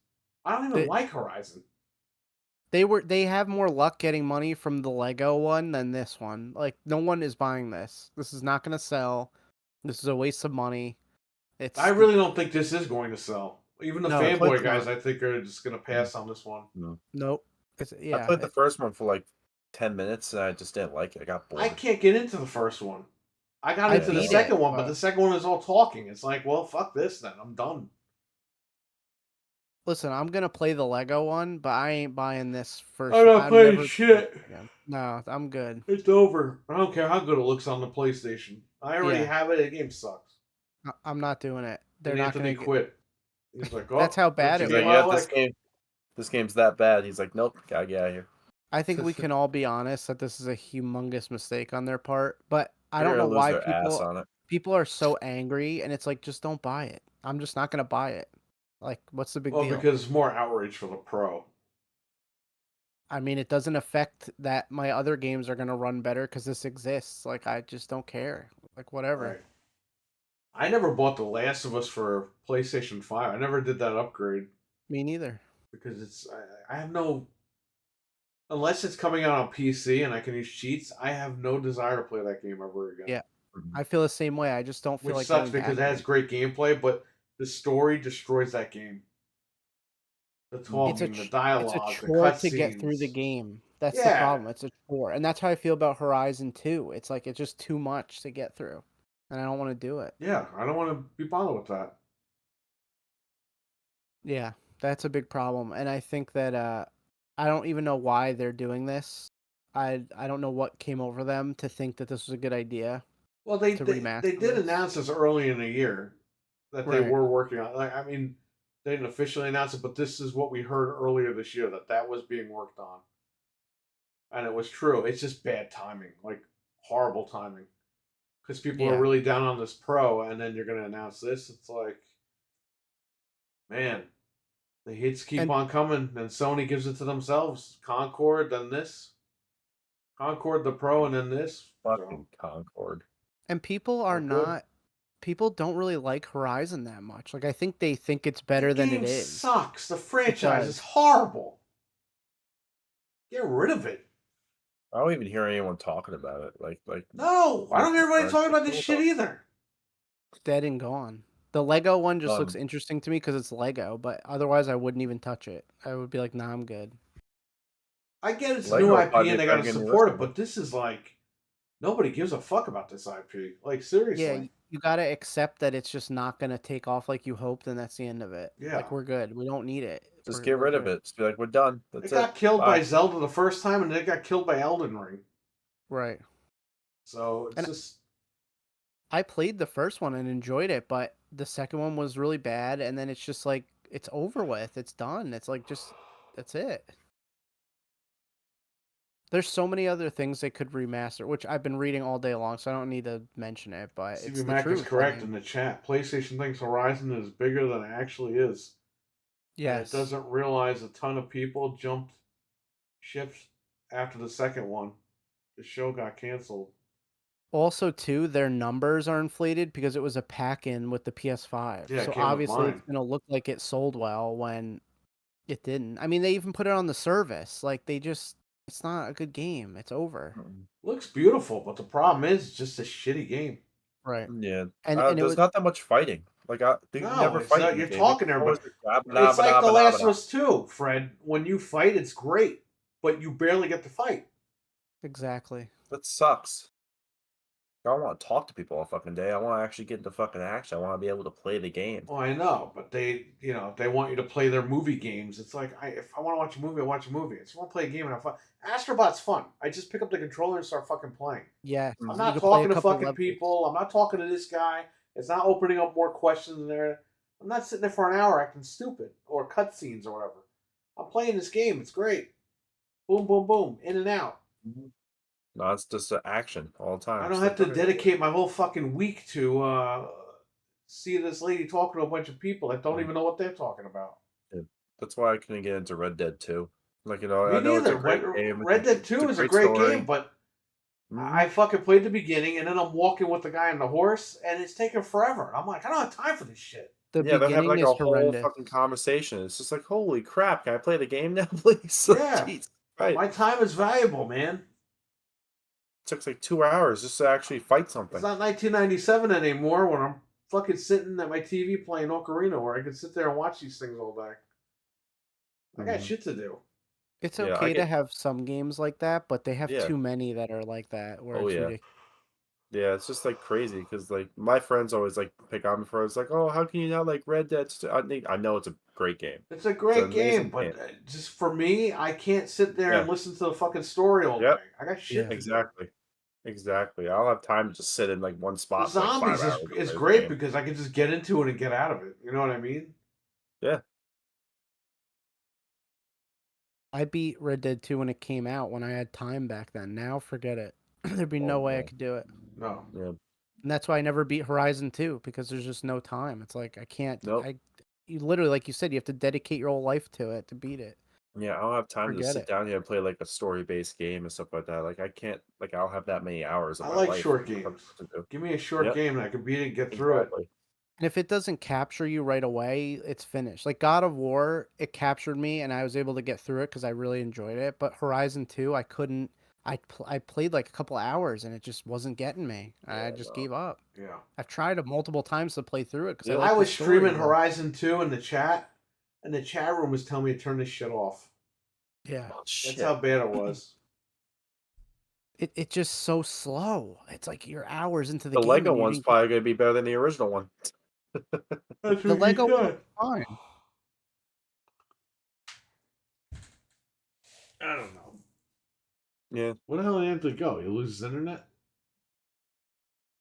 I don't even like Horizon. They have more luck getting money from the Lego one than this one. Like, no one is buying this. This is not going to sell. This is a waste of money. I really don't think this is going to sell. Even the fanboy guys, I think, are just going to pass on this one. No. Nope. I played the first one for like 10 minutes and I just didn't like it. I got bored. I can't get into the first one. I got into the second one, but the second one is all talking. It's like, well, fuck this then. I'm done. Listen, I'm going to play the Lego one, but I ain't buying this first. I'm not playing shit. No, I'm good. It's over. I don't care how good it looks on the PlayStation. I already have it. The game sucks. I'm not doing it. They're not going to quit. He's like, oh, that's how bad it was. This game's that bad. He's like, nope, gotta get out of here. I think we can all be honest that this is a humongous mistake on their part, but I don't know why people are so angry, and it's like, just don't buy it. I'm just not gonna buy it. Like, what's the big deal? Well, because it's more outrage for the Pro. I mean, it doesn't affect that my other games are gonna run better because this exists. Like, I just don't care. Like, whatever. Right. I never bought The Last of Us for PlayStation 5. I never did that upgrade. Me neither. Because I have no... Unless it's coming out on PC and I can use cheats, I have no desire to play that game ever again. Yeah, I feel the same way. I just don't feel Which sucks because it has great gameplay, but the story destroys that game. The talking, the dialogue, it's a chore to get through the game. That's the problem. It's a chore. And that's how I feel about Horizon 2. It's like, it's just too much to get through. And I don't want to do it. Yeah, I don't want to be bothered with that. Yeah, that's a big problem. And I think that I don't even know why they're doing this. I don't know what came over them to think that this was a good idea. Well, they did announce this early in the year that they were working on. Like, I mean, they didn't officially announce it, but this is what we heard earlier this year, that was being worked on. And it was true. It's just bad timing, like horrible timing. Because people are really down on this Pro, and then you're going to announce this. It's like, man, the hits keep on coming, and Sony gives it to themselves. Concord, then this. Concord, the Pro, and then this. Fucking Concord. And people are not... People don't really like Horizon that much. Like, I think they think it's better than it is. The game sucks. The franchise is horrible. Get rid of it. I don't even hear anyone talking about it. Like no, I don't hear anybody talking about this shit either. It's dead and gone. The Lego one just looks interesting to me because it's Lego, but otherwise I wouldn't even touch it. I would be like, nah, I'm good. I get it's new IP and they gotta support it, but this is like, nobody gives a fuck about this IP. Like, seriously. Yeah, you gotta accept that it's just not gonna take off like you hoped, and that's the end of it. Yeah. Like, we're good. We don't need it. Just get rid of it. Just be like, we're done. That's it. Got killed by Zelda the first time, and it got killed by Elden Ring. Right. So it's just... I played the first one and enjoyed it, but the second one was really bad, and then it's just like, it's over with. It's done. It's like, just, that's it. There's so many other things they could remaster, which I've been reading all day long, so I don't need to mention it, but it's the truth. is correct in the chat. PlayStation thinks Horizon is bigger than it actually is. Yes. It doesn't realize a ton of people jumped ships after the second one. The show got canceled. Also, too, their numbers are inflated because it was a pack-in with the PS5. Yeah, it So came with obviously it's mine. gonna look like it sold well when it didn't. I mean, they even put it on the service. Like it's not a good game. It's over. Looks beautiful, but the problem is it's just a shitty game. Right. Yeah. And it There's was not that much fighting. Like, they No, never it's fight not. in the You're game. talking It's there, always but like, blah, it's blah, like The blah, blah, Last of blah. Us 2, Fred. When you fight, it's great, but you barely get to fight. exactly. That sucks. I don't want to talk to people all fucking day. I want to actually get into fucking action. I want to be able to play the game. Well, I know, but they want you to play their movie games. It's like, if I want to watch a movie, I watch a movie. If I want to play a game and have fun. Astrobot's fun. I just pick up the controller and start fucking playing. Yeah. I'm you not can play a talking to couple fucking levels. people. I'm not talking to this guy. It's not opening up more questions in there. I'm not sitting there for an hour acting stupid or cutscenes or whatever. I'm playing this game. It's great. Boom, boom, boom, in and out. No, it's just action all the time. I It's don't have like, to okay, dedicate my whole fucking week to see this lady talking to a bunch of people that don't even know what they're talking about. That's why I couldn't get into Red Dead 2. Like, Me I know it's a neither. great game. Red Dead 2 is a great story. game, but Mhm. I fucking played the beginning and then I'm walking with the guy on the horse and it's taking forever. I'm like, I don't have time for this shit. The Yeah, they're having beginning like is a whole horrendous. fucking conversation. It's just like, holy crap, can I play the game now, please? Yeah. Jeez. Right. My time is valuable, man. It took like 2 hours just to actually fight something. It's not 1997 anymore when I'm fucking sitting at my TV playing Ocarina where I can sit there and watch these things all day. I got Mhm. shit to do. It's Yeah, I okay to get- have some games like that, but they have Yeah. too many that are like that where Oh, it's yeah. ridiculous. Yeah, it's just like crazy because like my friends always like pick on me for it. It's like, oh, how can you not like Red Dead? I know it's a great game. It's a great an amazing game, but game. just for me, I can't sit there and Yeah. listen to the fucking story all Yep. day. I got shit Yeah. to do. Exactly. I'll have time to just sit in like one The spot for like 5 Zombies hours. and is play the great game. because I can just get into it and get out of it. You know what I mean? I beat Red Dead 2 when it came out when I had time back then. Now forget it. There'd be no Oh, way I no. could do it. No. Yeah. And that's why I never beat Horizon 2 because there's just no time. It's like I can't Nope. you literally, like you said, you have to dedicate your whole life to it to beat it. Yeah, I don't have time to Forget sit it. down here and play like a story-based game and stuff like that. Like I can't like I don't have that many hours of I my like life short to games. do. Give me a short Yep. game and I can beat it and get through it. Exactly. And if it doesn't capture you right away, it's finished. Like God of War, it captured me and I was able to get through it because I really enjoyed it. But Horizon 2, I couldn't. I played like a couple hours and it just wasn't getting me. I Yeah, just no. gave up. Yeah. I've tried it multiple times to play through it because Yeah. I, like I the was story streaming more. Horizon 2 in the chat, and the chat room was telling me to turn this shit off. Yeah, Oh, That's shit. how bad it was. it's just so slow. It's like you're hours into the The game. Lego and you one's didn't- probably gonna be better than the original one. That's the what Lego he one said. was fine. I don't know. Yeah. Where the hell did Anthony go? He loses his internet?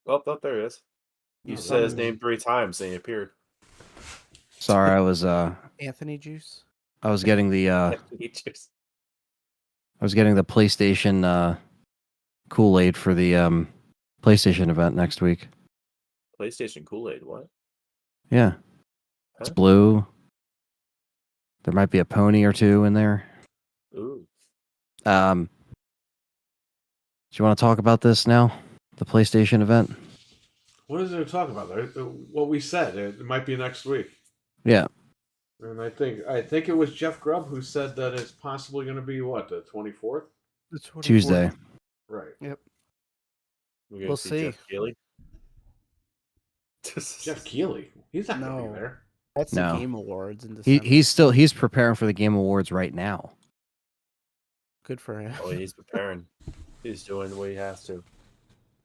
Oh, there he is. You No, said his that was- name 3 times and he appeared. Sorry, I was Anthony Juice. getting the PlayStation Kool-Aid for the PlayStation event next week. PlayStation Kool-Aid, what? Yeah. It's Huh? blue. There might be a pony or two in there. Ooh. Do you want to talk about this now? The PlayStation event? What is there to talk about? What we said. It might be next week. Yeah. And I think it was Jeff Grubb who said that it's possibly going to be what, the 24th? The 24th. Tuesday. Right. Yep. We're gonna We'll see Jeff see. Keighley. Jeff Keighley. He's not going to No. be there. That's No. the Game Awards in December. He's preparing for the Game Awards right now. Good for him. Oh, he's preparing. He's doing what he has to.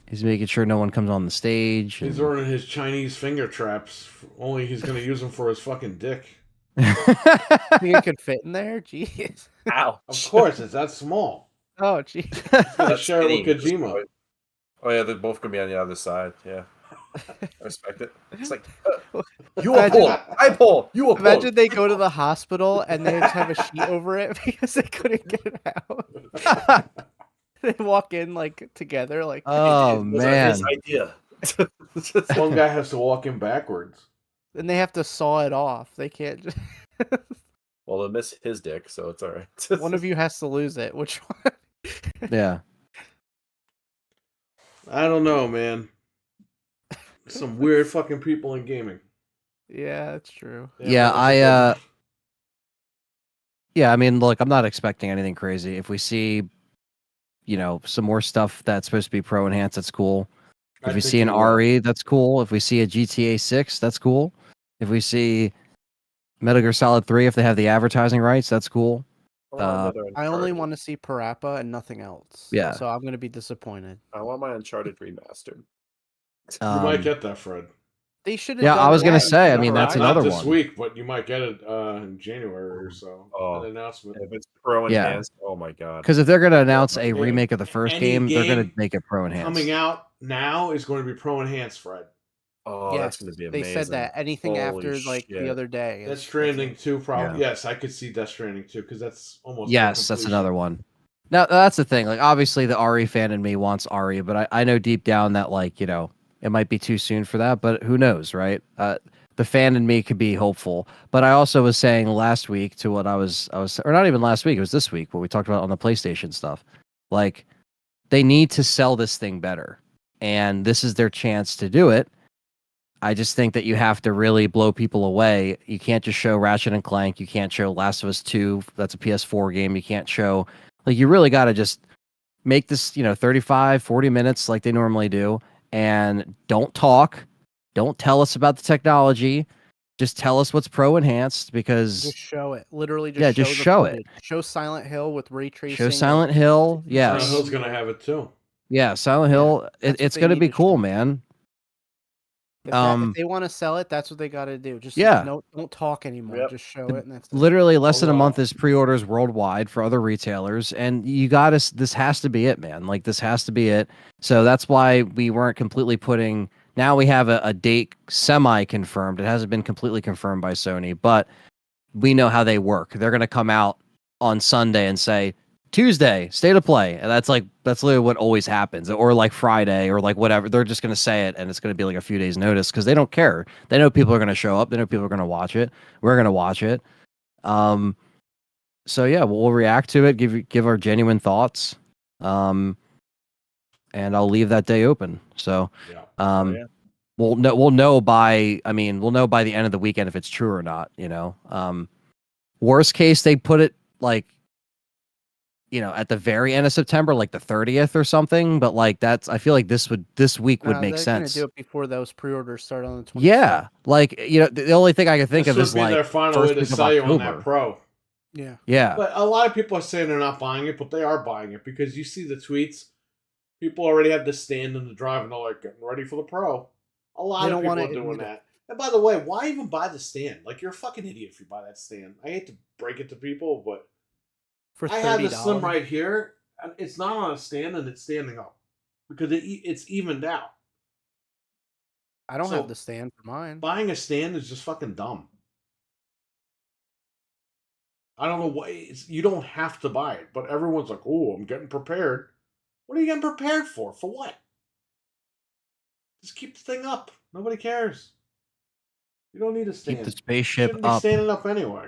He's making sure no one comes on the stage. He's and- ordering his Chinese finger traps. Only he's going to use them for his fucking dick. Think it could fit in there? Jeez. Ow. Of course, it's that small. Oh, jeez. He's going to That's share it with skinny. Kojima. Oh yeah, they're both gonna be on the other side. Yeah, I respect it. It's like you a Imagine- pull, I pull, you a pull. Imagine they go to the hospital and they just have a sheet over it because they couldn't get it out. They walk in like together, like Oh, It was man. his idea. One guy has to walk in backwards. and they have to saw it off. They can't. Just... Well, they'll miss his dick, so it's all right. One of you has to lose it. Which one? Yeah. I don't know, man. Some weird fucking people in gaming. Yeah, that's true. They have Yeah, a bunch of yeah, I mean, look, I'm not expecting anything crazy. If we see, some more stuff that's supposed to be pro enhanced, that's cool. I If we think see an we will. RE, that's cool. If we see a GTA 6, that's cool. If we see Metal Gear Solid 3, if they have the advertising rights, that's cool. I want another I only Uncharted. want to see Parappa and nothing else. Yeah. So I'm gonna be disappointed. I want my Uncharted remastered. You might Um, get that, Fred. They should have Yeah, done I was gonna that say, I instead mean, of that's Horizon. another Not this one. week, but you might get it in January or so. Oh. An announcement. If it's pro Yeah. enhanced, oh my god. Because if they're going to announce a Hey, remake of the first any game, they're going to game make it pro enhanced. Coming out now is going to be pro enhanced, Fred. Oh, that's going to be amazing. They said that anything Holy after like the shit. other day. Death is- Stranding 2, probably. Yeah. Yes, I could see Death Stranding 2 because that's almost. Yes, that's another one. Now, that's the thing. Like, obviously, the RE fan in me wants RE, but I know deep down that, like, it might be too soon for that, but who knows, right? The fan in me could be hopeful. But I also was saying last week to what I was, or not even last week, it was this week, what we talked about on the PlayStation stuff. Like, they need to sell this thing better, and this is their chance to do it. I just think that you have to really blow people away. You can't just show Ratchet and Clank. You can't show Last of Us 2. That's a PS4 game. You can't show, like, you really got to just make this, 35, 40 minutes like they normally do. And don't talk. Don't tell us about the technology. Just tell us what's pro enhanced because Just show it. Literally just Yeah, show just the show it. footage. Show Silent Hill with ray tracing. show Silent Hill. Silent Yes. Hill's going to have it too. Yeah, Silent Hill. that's what It's they going to need be to cool, show. man. If they want to sell it, that's what they got to do. Just Yeah. don't talk anymore. Yep. Just show it, and that's it. Literally less than a month Although- is pre-orders worldwide for other retailers, and you got us. This has to be it, man. Like, this has to be it. So that's why we weren't completely putting. Now we have a date semi-confirmed. It hasn't been completely confirmed by Sony, but we know how they work. They're going to come out on Sunday and say Tuesday state of play, and that's literally what always happens, or like Friday, or like whatever. They're just going to say it, and it's going to be like a few days notice because they don't care. They know people are going to show up. They know people are going to watch it. We're going to watch it. So yeah, we'll react to it, give our genuine thoughts, and I'll leave that day open. So Yeah. Yeah. we'll know by the end of the weekend if it's true or not. Worst case, they put it like, at the very end of September, like the 30th or something. But like I feel like this week would make they're sense. Gonna do it before those pre-orders start on the 26th. Yeah, like the only thing I can think This of is would be like their final first way to week of sell you on October. that Pro. Yeah. Yeah, But a lot of people are saying they're not buying it, but they are buying it because you see the tweets. People already have the stand in the drive and they're like getting ready for the Pro. A lot They of don't people want are it doing either. that. And by the way, why even buy the stand? Like, you're a fucking idiot if you buy that stand. I hate to break it to people, but For I have the $30. Slim right here. And it's not on a stand and it's standing up because it's evened out. I don't So, have the stand for mine. Buying a stand is just fucking dumb. I don't know why you don't have to buy it, but everyone's like, "Oh, I'm getting prepared." What are you getting prepared for? For what? Just keep the thing up. Nobody cares. You don't need a stand. keep the spaceship Shouldn't be up. standing up anyway.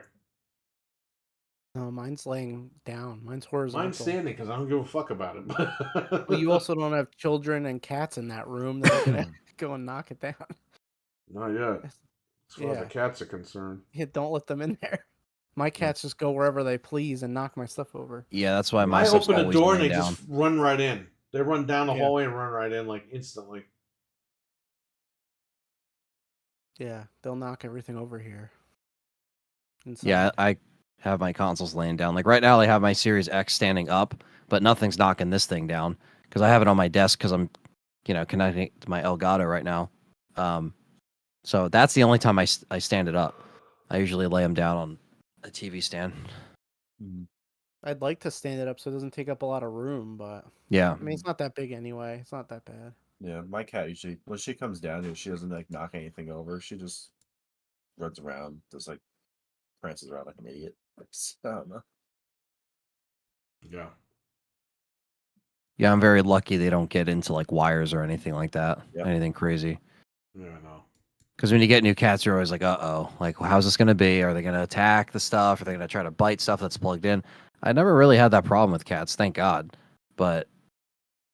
No, mine's laying down. Mine's horizontal. Mine's standing because I don't give a fuck about it. Well, you also don't have children and cats in that room that are gonna go and knock it down. Not yet. As far as Yeah. the cats are concerned. Yeah, don't let them in there. My cats just go wherever they please and knock my stuff over. Yeah, that's why my I stuff's open a always door and laying they down. just run right in. They run down the Yeah. hallway and run right in like instantly. Yeah, they'll knock everything over here. Inside. Yeah, I have my consoles laying down. Like right now, I have my Series X standing up, but nothing's knocking this thing down because I have it on my desk because I'm, connecting it to my Elgato right now. So that's the only time I stand it up. I usually lay them down on a TV stand. I'd like to stand it up so it doesn't take up a lot of room, but Yeah. I mean it's not that big anyway. It's not that bad. Yeah, my cat usually when she comes down here, she doesn't like knock anything over. She just runs around, just like prances around like an idiot. I don't know. Yeah. Yeah, I'm very lucky they don't get into like wires or anything like that. Yep. Anything crazy. Yeah, I know. Because when you get new cats, you're always like, uh-oh. Like, how's this going to be? Are they going to attack the stuff? Are they going to try to bite stuff that's plugged in? I never really had that problem with cats, thank God. But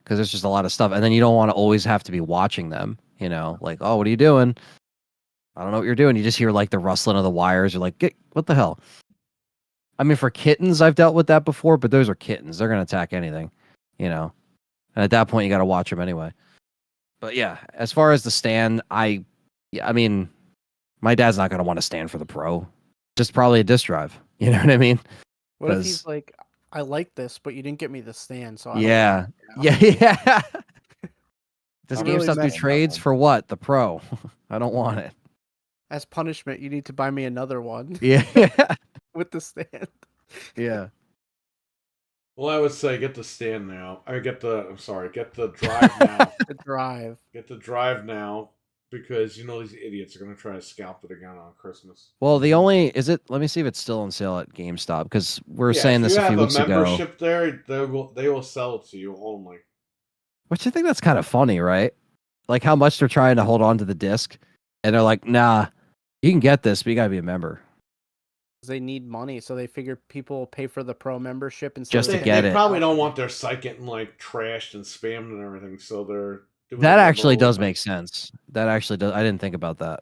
because there's just a lot of stuff, and then you don't want to always have to be watching them. You know, like, oh, what are you doing? I don't know what you're doing. You just hear like the rustling of the wires. You're like, what the hell? I mean, for kittens, I've dealt with that before, but those are kittens. They're gonna attack anything, you know. And at that point, you got to watch them anyway. But yeah, as far as the stand, I mean, my dad's not gonna want to stand for the Pro. Just probably a disc drive. You know what I mean? What if 'Cause- he's like, I like this, but you didn't get me the stand, so I don't Yeah, want it now." yeah. Does I'm really GameStop mad do at that trades one. for what? The Pro. I don't want it. As punishment, you need to buy me another one Yeah, with the stand. yeah. Well, I would say get the stand now. Get the drive now. The drive. Get the drive now, because you know these idiots are gonna try to scalp it again on Christmas. Well, the only is it. Let me see if it's still on sale at GameStop because we were saying if this you a few have weeks ago. membership there, they will sell it to you only. Which I think that's kind of funny, right? Like how much they're trying to hold on to the disc, and they're like, "Nah, you can get this, but you gotta be a member." They need money, so they figure people will pay for the Pro membership instead Just of to They, get they it. probably don't want their site getting like trashed and spammed and everything, so they're doing That a member actually does only. make sense. That actually does. I didn't think about that.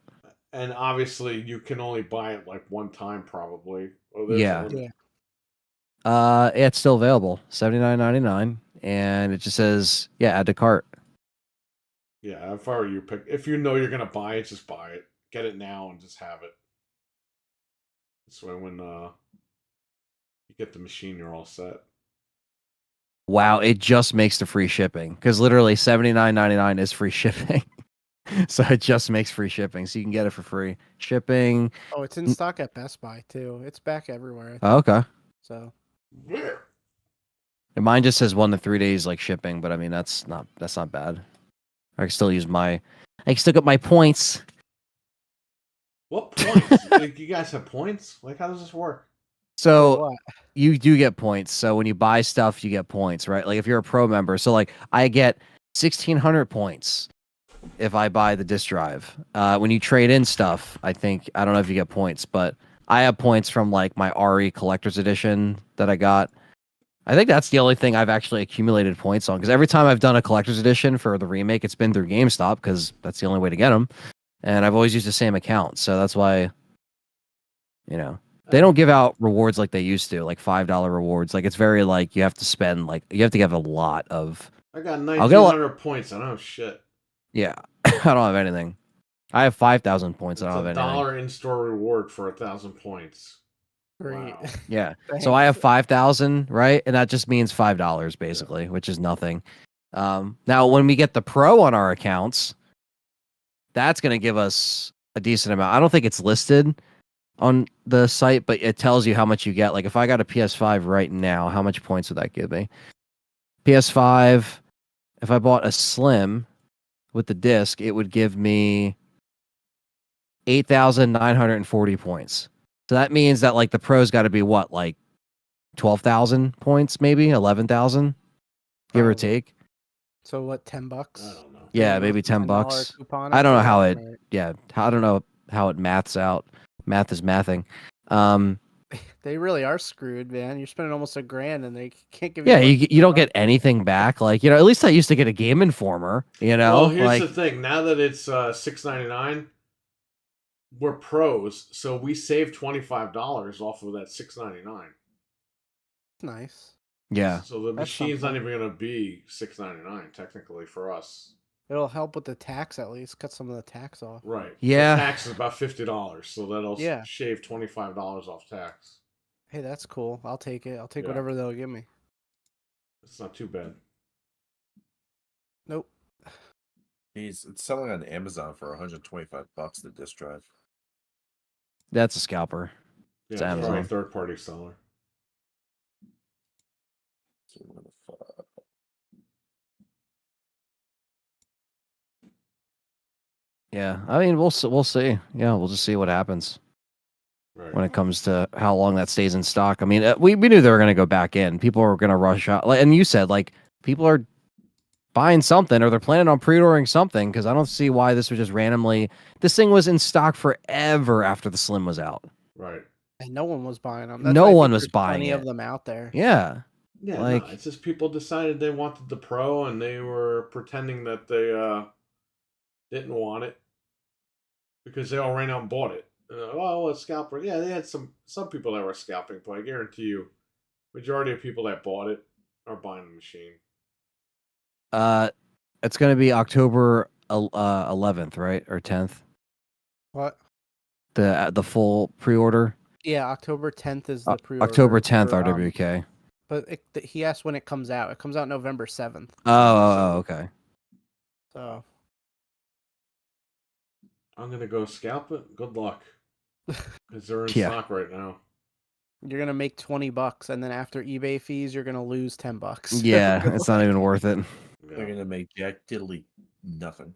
And obviously, you can only buy it like one time, probably. Or there's a Yeah. limit. It's still available, $79.99, and it just says, "Yeah, add to cart." Yeah, if I were you, if you know you're gonna buy it, just buy it. Get it now and just have it. This way, when you get the machine, you're all set. Wow, it just makes the free shipping because literally $79.99 is free shipping. So it just makes free shipping, so you can get it for free shipping. Oh, it's in stock at Best Buy too. It's back everywhere. I think, Oh, okay. so Yeah. And mine just says 1 to 3 days like shipping, but I mean that's not bad. I can still use I can still get my points. What points? Like, you guys have points? Like, how does this work? So what? you do get points. So when you buy stuff, you get points, right? Like if you're a pro member, so like I get 1,600 points if I buy the disc drive. When you trade in stuff, I don't know if you get points, but I have points from like my RE collector's edition that I got. I think that's the only thing I've actually accumulated points on because every time I've done a collector's edition for the remake, it's been through GameStop because that's the only way to get them. And I've always used the same account. So that's why, you know, they don't give out rewards like they used to, like $5 rewards. Like it's very like you have to spend, like you have to give a lot of. I got I'll get 1,900 points. I don't have shit. Yeah, I don't have anything. I have 5,000 points. It's I don't have a anything. $1 in-store reward for 1,000 points. Great. Wow. Yeah. Thanks. So I have 5,000, right? And that just means $5 basically, which is nothing. Now when we get the Pro on our accounts, that's going to give us a decent amount. I don't think it's listed on the site, but it tells you how much you get. Like if I got a PS5 right now, how much points would that give me? PS5, if I bought a Slim with the disc, it would give me 8,940 points. So that means that like the Pro's got to be what, like 12,000 points, maybe 11,000, give or Probably. take. So what? $10? I don't know. Yeah, Maybe maybe with the $10 $10. coupon I don't or know how it. something, Yeah, I don't know how it maths out. Math is mathing. They really are screwed, man. You're spending almost $1,000 and they can't give Yeah, you. you don't get anything back. Like at least I used to get a Game Informer. Well, here's like the thing. Now that it's $6.99, we're pros, so we save $25 off of that $6.99. Nice. yeah, So the That's machine's not something. even gonna be $6.99 technically for us. It'll help with the tax at least. Cut some of the tax off. Right. Yeah. The tax is about $50, so that'll Yeah. shave $25 off tax. Hey, that's cool. I'll take it. I'll take Yeah. whatever they'll give me. It's not too bad. Nope. It's selling on Amazon for $125 the disc drive. that's a scalper. Yeah, It's it's probably a Amazon. third-party seller. So what the fuck? Yeah, I mean we'll see. Yeah, we'll just see what happens Right. when it comes to how long that stays in stock. I mean, we knew they were going to go back in. People were going to rush out, and you said like people are buying something or they're planning on pre-ordering something because I don't see why this was just randomly. This thing was in stock forever after the Slim was out. Right. And no one was buying them. No why I one think was there's buying plenty it. of them out there. Yeah, Yeah, Like, no, it's just people decided they wanted the Pro and they were pretending that they didn't want it because they all ran out and bought it. Oh, a scalper. Yeah, they had some people that were scalping, but I guarantee you, majority of people that bought it are buying the machine. it's gonna be October 11th, right, or 10th. What? The full pre-order. Yeah, October 10th is the pre-order. October 10th, for, RWK. But he asked when it comes out. It comes out November 7th. Oh, okay. So I'm gonna go scalp it. Good luck, because they're in Yeah. stock right now. you're gonna make $20, and then after eBay fees, you're gonna lose $10. Yeah, it's not even worth it. They're Yeah. gonna make jack diddly nothing.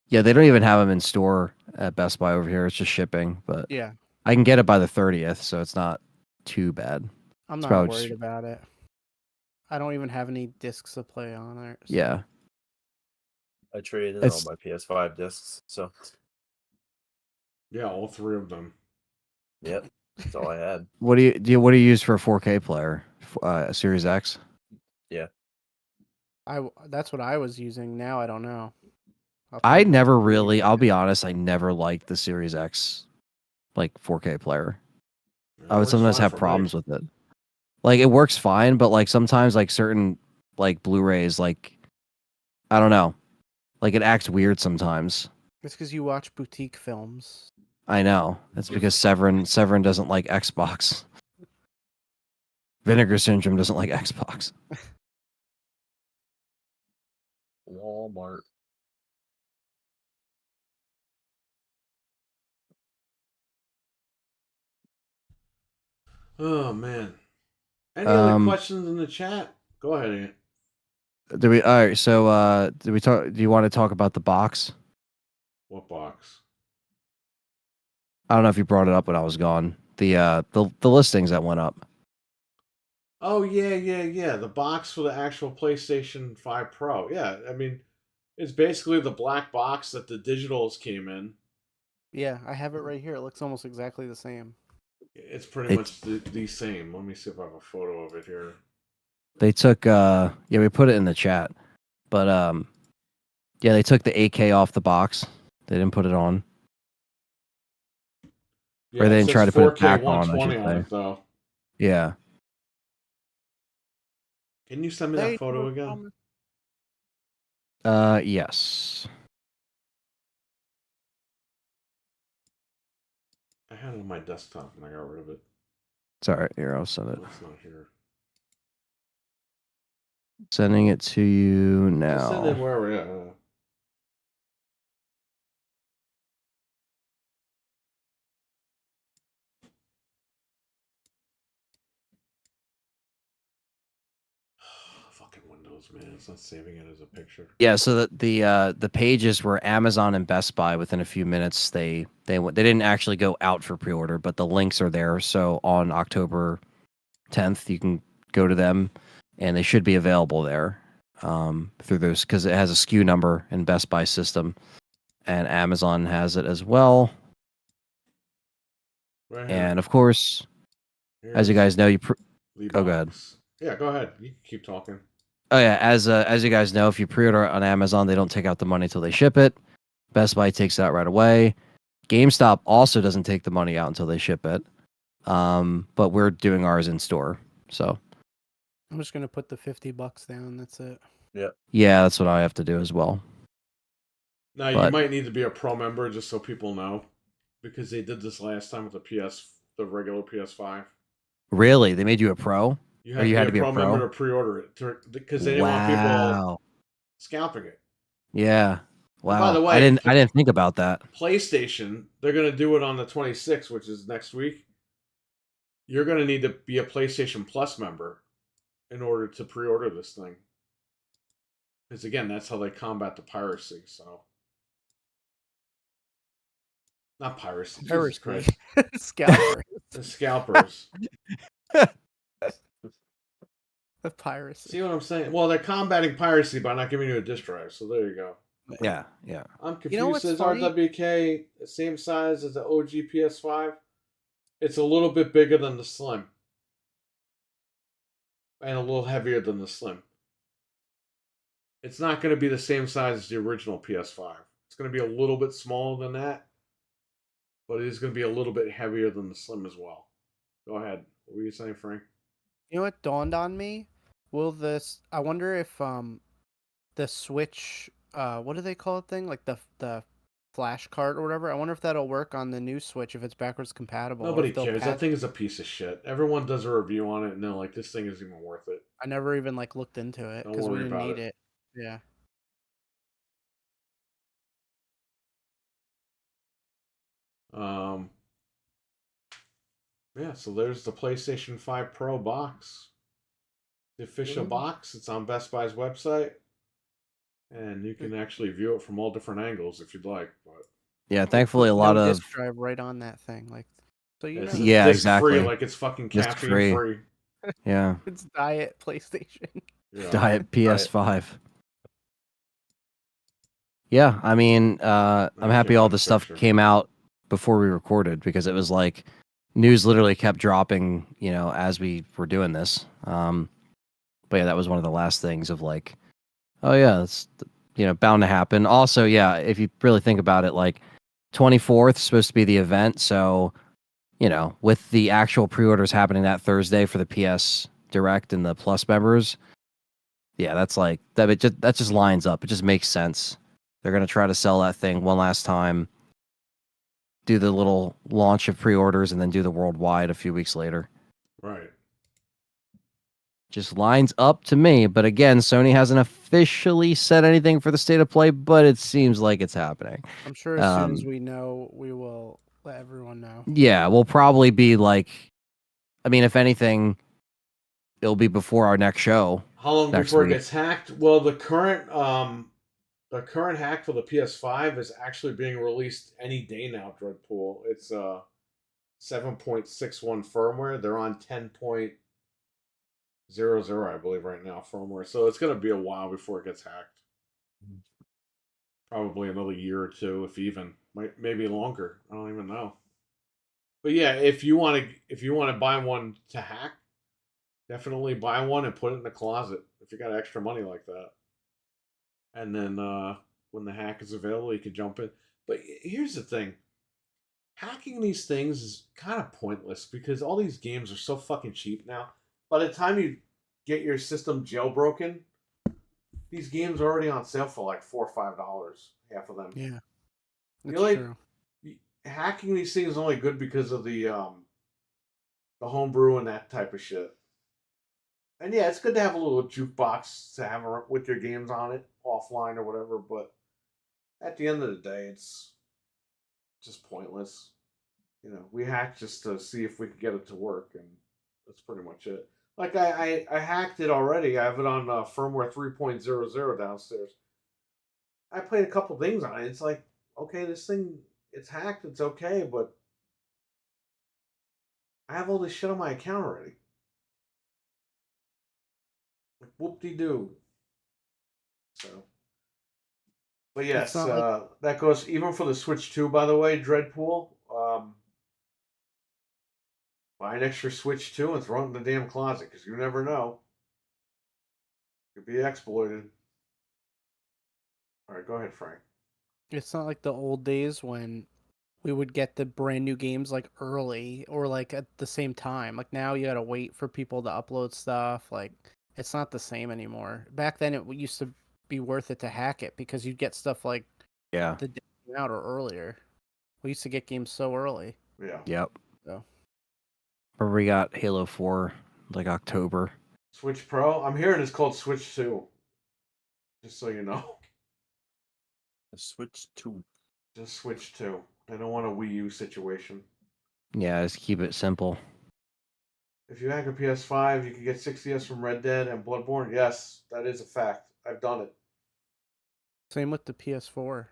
Yeah, they don't even have them in store at Best Buy over here. It's just shipping, but Yeah, I can get it by the 30th, so it's not too bad. I'm It's not probably worried just- about it. I don't even have any discs to play on it. so- Yeah. I traded in all It's- my PS5 discs, so Yeah, all three of them. yep, that's all I had. What do you use for a 4K player? Series X? That's what I was using. Now I don't know. I never really, I'll be honest, I never liked the Series X like 4K player. I would Works sometimes fine have for me. problems with it. Like it works fine, but like sometimes like certain like Blu-rays, like I don't know. Like it acts weird sometimes. It's because you watch boutique films. I know. It's because Severin doesn't like Xbox. Vinegar Syndrome doesn't like Xbox. Walmart. Oh man. Any other Um, questions in the chat? Go ahead, Ant. Do we? All right. So, do we talk? Do you want to talk about the box? What box? I don't know if you brought it up when I was gone. The listings that went up. Oh yeah. The box for the actual PlayStation 5 Pro. Yeah, I mean, it's basically the black box that the digitals came in. Yeah, I have it right here. It looks almost exactly the same. It's pretty It's- much the same. Let me see if I have a photo of it here. They took. Yeah, we put it in the chat, but yeah, they took the 8K off the box. They didn't put it on. Yeah, Or they it didn't try says to put it 4K back on, I 120 should on say. it though. Yeah. Can you send me that photo again? Yes. I had it on my desktop and I got rid of it. It's all right. Here, I'll send it. It's not here. Sending it to you Just send it now. wherever. Yeah. Fucking Windows, man. It's not saving it as a picture. Yeah, so the pages were Amazon and Best Buy. Within a few minutes, they didn't actually go out for pre-order, but the links are there. So on October 10th, you can go to them, and they should be available there through those because it has a SKU number in Best Buy system, and Amazon has it as well. Right here. And of course, as you Here's guys know, the go ahead. box. Yeah, go ahead. You can keep talking. Oh yeah, as you guys know, if you pre-order on Amazon, they don't take out the money until they ship it. Best Buy takes it out right away. GameStop also doesn't take the money out until they ship it. But we're doing ours in store. So I'm just gonna put the $50 down. That's it. yeah, that's what I have to do as well. Now you But- might need to be a pro member just so people know, because they did this last time with the regular PS5. Really, they made you a pro? You Or you had to be a pro? member to pre-order it because they didn't want people Wow. scalping it. Yeah. Wow. by the way, I didn't think about that. PlayStation, they're going to do it on the 26th, which is next week. You're going to need to be a PlayStation Plus member in order to pre-order this thing. Because again, that's how they combat the piracy. So, not piracy. Jesus Christ. Scalper. The scalpers. The piracy. See what I'm saying? Well, they're combating piracy by not giving you a disk drive. So there you go. Yeah, yeah. I'm confused. You know what's Says funny? RWK, the same size as the OG PS5. It's a little bit bigger than the Slim. and a little heavier than the Slim. It's not going to be the same size as the original PS5. It's going to be a little bit smaller than that, but it is going to be a little bit heavier than the Slim as well. Go ahead. What were you saying, Frank? You know what dawned on me? I wonder if the Switch, what do they call it thing? Like the flash card or whatever. I wonder if that'll work on the new Switch if it's backwards compatible. Or Nobody if they'll cares. That patch. thing is a piece of shit. Everyone does a review on it, and they're like, "This thing isn't even worth it." I never even like looked into it Don't because we worry didn't about need it. it. Yeah. Um, yeah. So there's the PlayStation 5 Pro box, the official Ooh. box. It's on Best Buy's website, and you can actually view it from all different angles if you'd like. But Yeah, thankfully a lot no of disk drive right on that thing, like so you it's never. Yeah, disc exactly. free, like it's fucking Disc caffeine free. free. yeah, It's diet PlayStation. Yeah. diet PS5. Yeah, I mean, I'm There's happy your all best this stuff picture. came out before we recorded because it was like news literally kept dropping, as we were doing this. But yeah, that was one of the last things of like, oh yeah, it's bound to happen. Also, yeah, if you really think about it, like 24th is supposed to be the event, so with the actual pre-orders happening that Thursday for the PS Direct and the Plus members, yeah, that's like that. That just lines up. It just makes sense. They're gonna try to sell that thing one last time, do the little launch of pre-orders, and then do the worldwide a few weeks later. Right. Just lines up to me. But again, Sony hasn't officially said anything for the state of play, but it seems like it's happening. I'm sure as soon as we know, we will let everyone know. Yeah, we'll probably be like, I mean, if anything, it'll be before our next show. How long Next before it week. gets hacked? Well, the current hack for the PS5 is actually being released any day now. Dreadpool. It's 7.61 firmware. They're on 10.00, I believe, right now firmware. So it's gonna be a while before it gets hacked. Probably another year or two, if even, maybe longer. I don't even know. But yeah, if you want to buy one to hack, definitely buy one and put it in the closet if you got extra money like that. And then when the hack is available, you can jump in. But here's the thing: hacking these things is kind of pointless because all these games are so fucking cheap now. By the time you get your system jailbroken, these games are already on sale for like $4 or $5, half of them. Yeah, that's You're like, true. hacking these things is only good because of the homebrew and that type of shit. And yeah, it's good to have a little jukebox to have with your games on it, offline or whatever. But at the end of the day, it's just pointless. We hacked just to see if we could get it to work, and that's pretty much it. Like I hacked it already. I have it on firmware 3.00 downstairs. I played a couple things on it. It's like, okay, this thing, it's hacked. It's okay, but I have all this shit on my account already. Like, whoop-de-doo. So, but yes, that goes even for the Switch 2, by the way, Dreadpool. Buy an extra Switch 2 and throw it in the damn closet, because you never know. Could be exploited. Alright, go ahead, Frank. It's not like the old days when we would get the brand new games like early or like at the same time. Like now you gotta wait for people to upload stuff. Like it's not the same anymore. Back then it used to be worth it to hack it because you'd get stuff like Yeah. the day it came out or earlier. We used to get games so early. Yeah. Yep. So Or we got Halo 4 like October. Switch Pro? I'm hearing it's called Switch 2. Just so you know. The Switch 2. Just Switch 2. They don't want a Wii U situation. Yeah, just keep it simple. If you hack a PS5, you can get 60S from Red Dead and Bloodborne. Yes, that is a fact. I've done it. same with the PS4.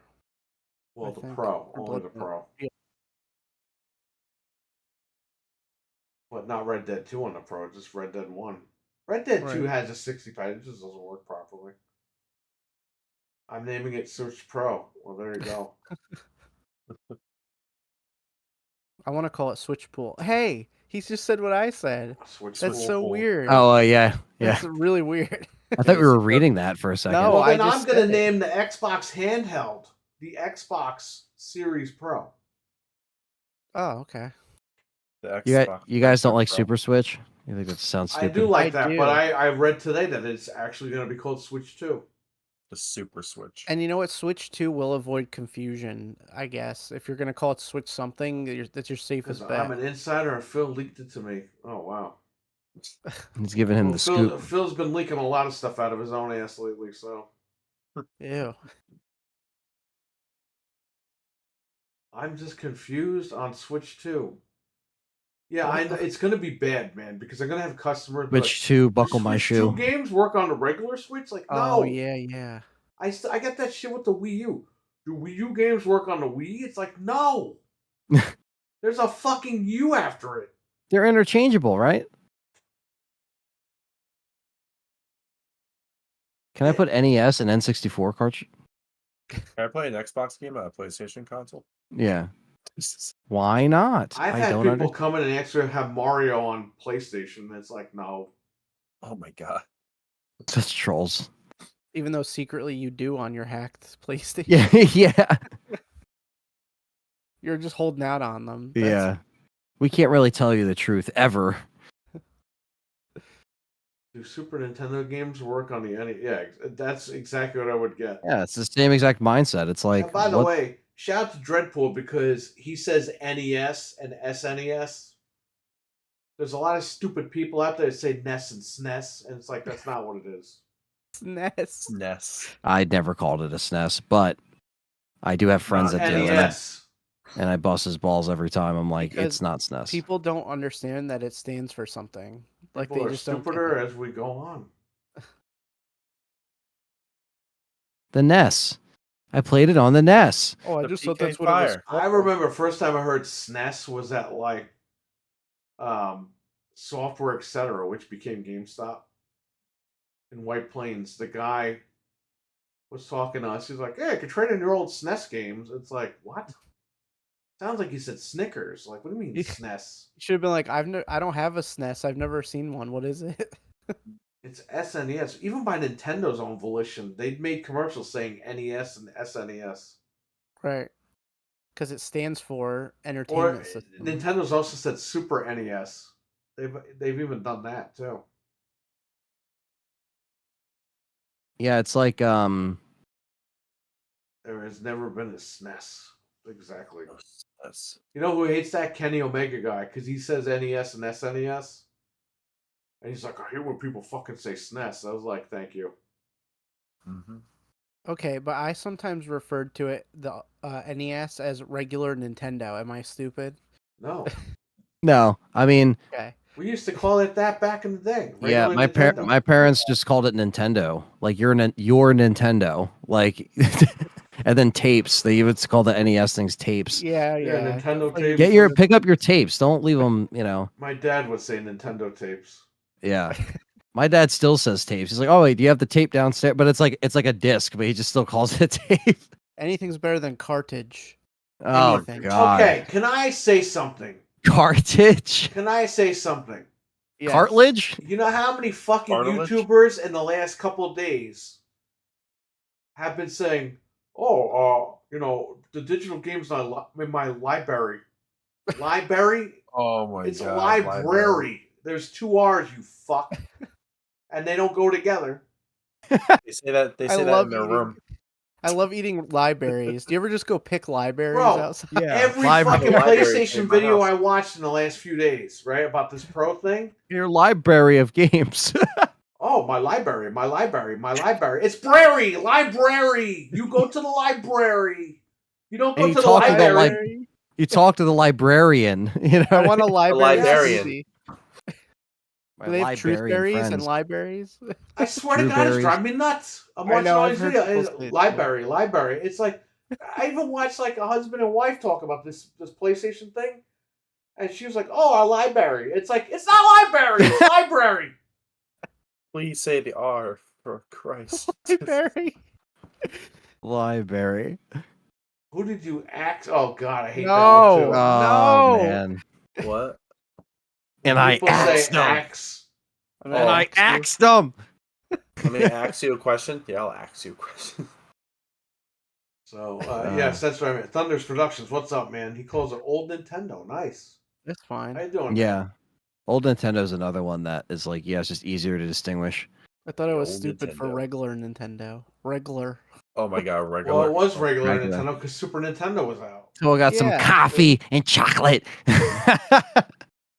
Well, I the think, Pro. or Only the Bloodborne. Pro. Yeah. But not Red Dead 2 on the Pro, just Red Dead 1. Red Dead 2 Right. has a 60 pad. It just doesn't work properly. I'm naming it Switch Pro. Well, there you go. I want to call it Switch Pool. Hey, He just said what I said. Switch That's cool. so weird. Oh, yeah. That's really weird. I thought we were reading that for a second. No, Well, I then I'm just going to said it. name the Xbox handheld the Xbox Series Pro. Oh, okay. The You Xbox guys don't like Pro. Super Switch? You think that sounds I stupid? do like I that, do. but I read today that it's actually going to be called Switch 2. The Super Switch. And you know what? Switch 2 will avoid confusion, I guess. If you're going to call it Switch something, that's your Because safest bet. I'm an insider and Phil leaked it to me. Oh, wow. He's giving him the scoop. Phil's been leaking a lot of stuff out of his own ass lately, so. Ew. I'm just confused on Switch 2. Yeah, I know it's going to be bad, man, because I'm going to have customers. Switch 2, buckle my Switch shoe. 2 games work on the regular Switch? Like, no. Oh, yeah. I got that shit with the Wii U. Do Wii U games work on the Wii? It's like, no. There's a fucking U after it. They're interchangeable, right? Can I put NES and N64 cartridge? Can I play an Xbox game on a PlayStation console? Yeah. Why not? I've had people come in and actually have Mario on PlayStation. And it's like, no. Oh my god. That's trolls. Even though secretly you do on your hacked PlayStation. Yeah. You're just holding out on them. Yeah. We can't really tell you the truth ever. Do Super Nintendo games work on the NES? Yeah, that's exactly what I would get. Yeah, it's the same exact mindset. It's like, and by the way, shout out to Dreadpool because he says NES and SNES. There's a lot of stupid people out there that say NES and SNES, and it's like, that's not what it is. SNES. SNES. I never called it a SNES, but I do have friends that do. NES. And I bust his balls every time. I'm like, Because it's not SNES. People don't understand that it stands for something. Like People they are just don't. stupider as we go on. The NES. I played it on the NES. Oh, I The just thought PK that's what it was. Fire. I remember first time I heard SNES was at like Software Etc., which became GameStop in White Plains. The guy was talking to us. He's like, "Hey, I could trade in your old SNES games." It's like, what? Sounds like he said Snickers. Like, what do you mean SNES? You should have been like, I don't have a SNES. I've never seen one. What is it? It's SNES. Even by Nintendo's own volition, they'd made commercials saying NES and SNES. Right. Because it stands for Or entertainment system. Nintendo's also said Super NES. They've even done that too. Yeah, it's like There has never been a SNES. Exactly. SNES. You know who hates that? Kenny Omega guy, because he says NES and SNES. And he's like, I hear when people fucking say SNES. I was like, thank you. Mm-hmm. Okay, but I sometimes referred to it, the NES, as regular Nintendo. Am I stupid? No. no. I mean, Okay. We used to call it that back in the day. yeah, Regular Nintendo. my parents just called it Nintendo. Like your Nintendo. Like, and then tapes. They even call the NES things tapes. Yeah. Nintendo Like, tapes. Pick up your tapes. Don't leave them. You know. My dad would say Nintendo tapes. Yeah. My dad still says tapes. He's like, "Oh wait, do you have the tape downstairs?" But it's like a disc, but he just still calls it tape. Anything's better than cartridge. Oh Anything. god. Okay, can I say something? Cartridge. Can I say something? Yes. Cartilage. You know how many fucking Cartilage? YouTubers in the last couple of days have been saying, "Oh, the digital games in my library." Library? Oh my It's god. library. There's 2 R's, you fuck. And they don't go together. They say that in their room. I love eating libraries. Do you ever just go pick libraries Bro, outside? Yeah. Every library. fucking Library PlayStation in my video house. I watched in the last few days, right, about this Pro thing. Your library of games. Oh, my library. It's Brary, library. You go to the library. You don't go And to you the talk to the library. You talk to the librarian. You know. I want a library. librarian. Susie. My Do they have truth librarian berries and friends. libraries? I swear to God, it's driving me nuts. I'm I watching know, all I've these heard videos. people say it too. Library. It's like, I even watched like a husband and wife talk about this PlayStation thing. And she was like, "Oh, our library." It's like, it's not library, it's library. Please say the R for Christ. Library. Library. Who did you act? Oh God, I hate No. that one too. Oh No. man. What? And I People axed say them. axe. And And I asked you- axed them. Let me ask you a question. Yeah, I'll ask you a question. So yes, that's what I mean. Thunder's Productions. What's up, man? He calls it Old Nintendo. Nice. That's How fine. you doing? Yeah. Man? Old Nintendo's another one that is like, yeah, it's just easier to distinguish. I thought it was Old stupid for Nintendo. regular Nintendo. Regular. Oh my god, regular. Well, it was regular Regular. Nintendo because Super Nintendo was out. So I got some Yeah. coffee and chocolate.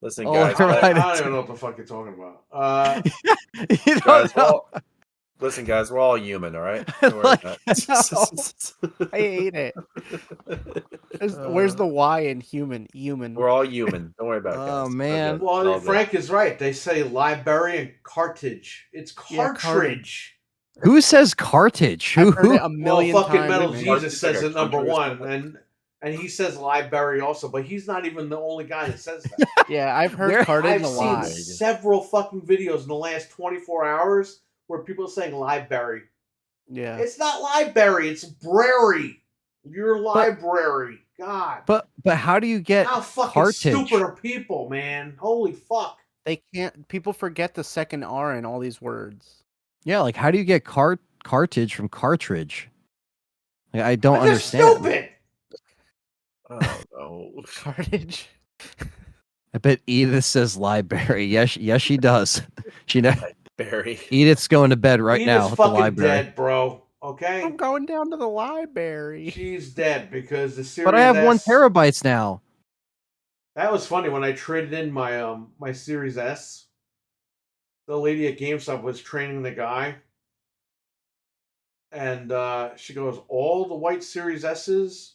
Listen, Oh, guys. right. I don't even know what the fuck you're talking about. You don't Guys, know. listen, guys, we're all human, all right? Don't worry Like, about it. I hate it. Where's the Y in human? Human. We're all human. Don't worry about it, guys. Oh, It's all man. good. It's all Well, good. Frank is right. They say library and cartridge. It's Yeah, cartridge. Who says cartridge? I've heard Who? it a million Well, fucking times. Metal man. Cartridge Jesus is says like a it number country or one, something. and he says library also, but he's not even the only guy that says that. Yeah, I've heard Where- cartage I've a seen lot. several fucking videos in the last 24 hours where people are saying library. Yeah. It's not library, it's brary. Your library. God. But how do you get How fucking cartridge? stupid are people, man? Holy fuck. They can't. People forget the second R in all these words. Yeah, like how do you get cartridge from cartridge? Like, I don't They're just understand. stupid. Oh no. Cartage. I bet Edith says library. Yes, she does. She know. Barry. Edith's going to bed right Edith's now at the fucking library. dead, bro. Okay? I'm going down to the library. She's dead because the Series But I have 1 S terabytes now. That was funny when I traded in my my Series S. The lady at GameStop was training the guy, and she goes, "All the white Series S's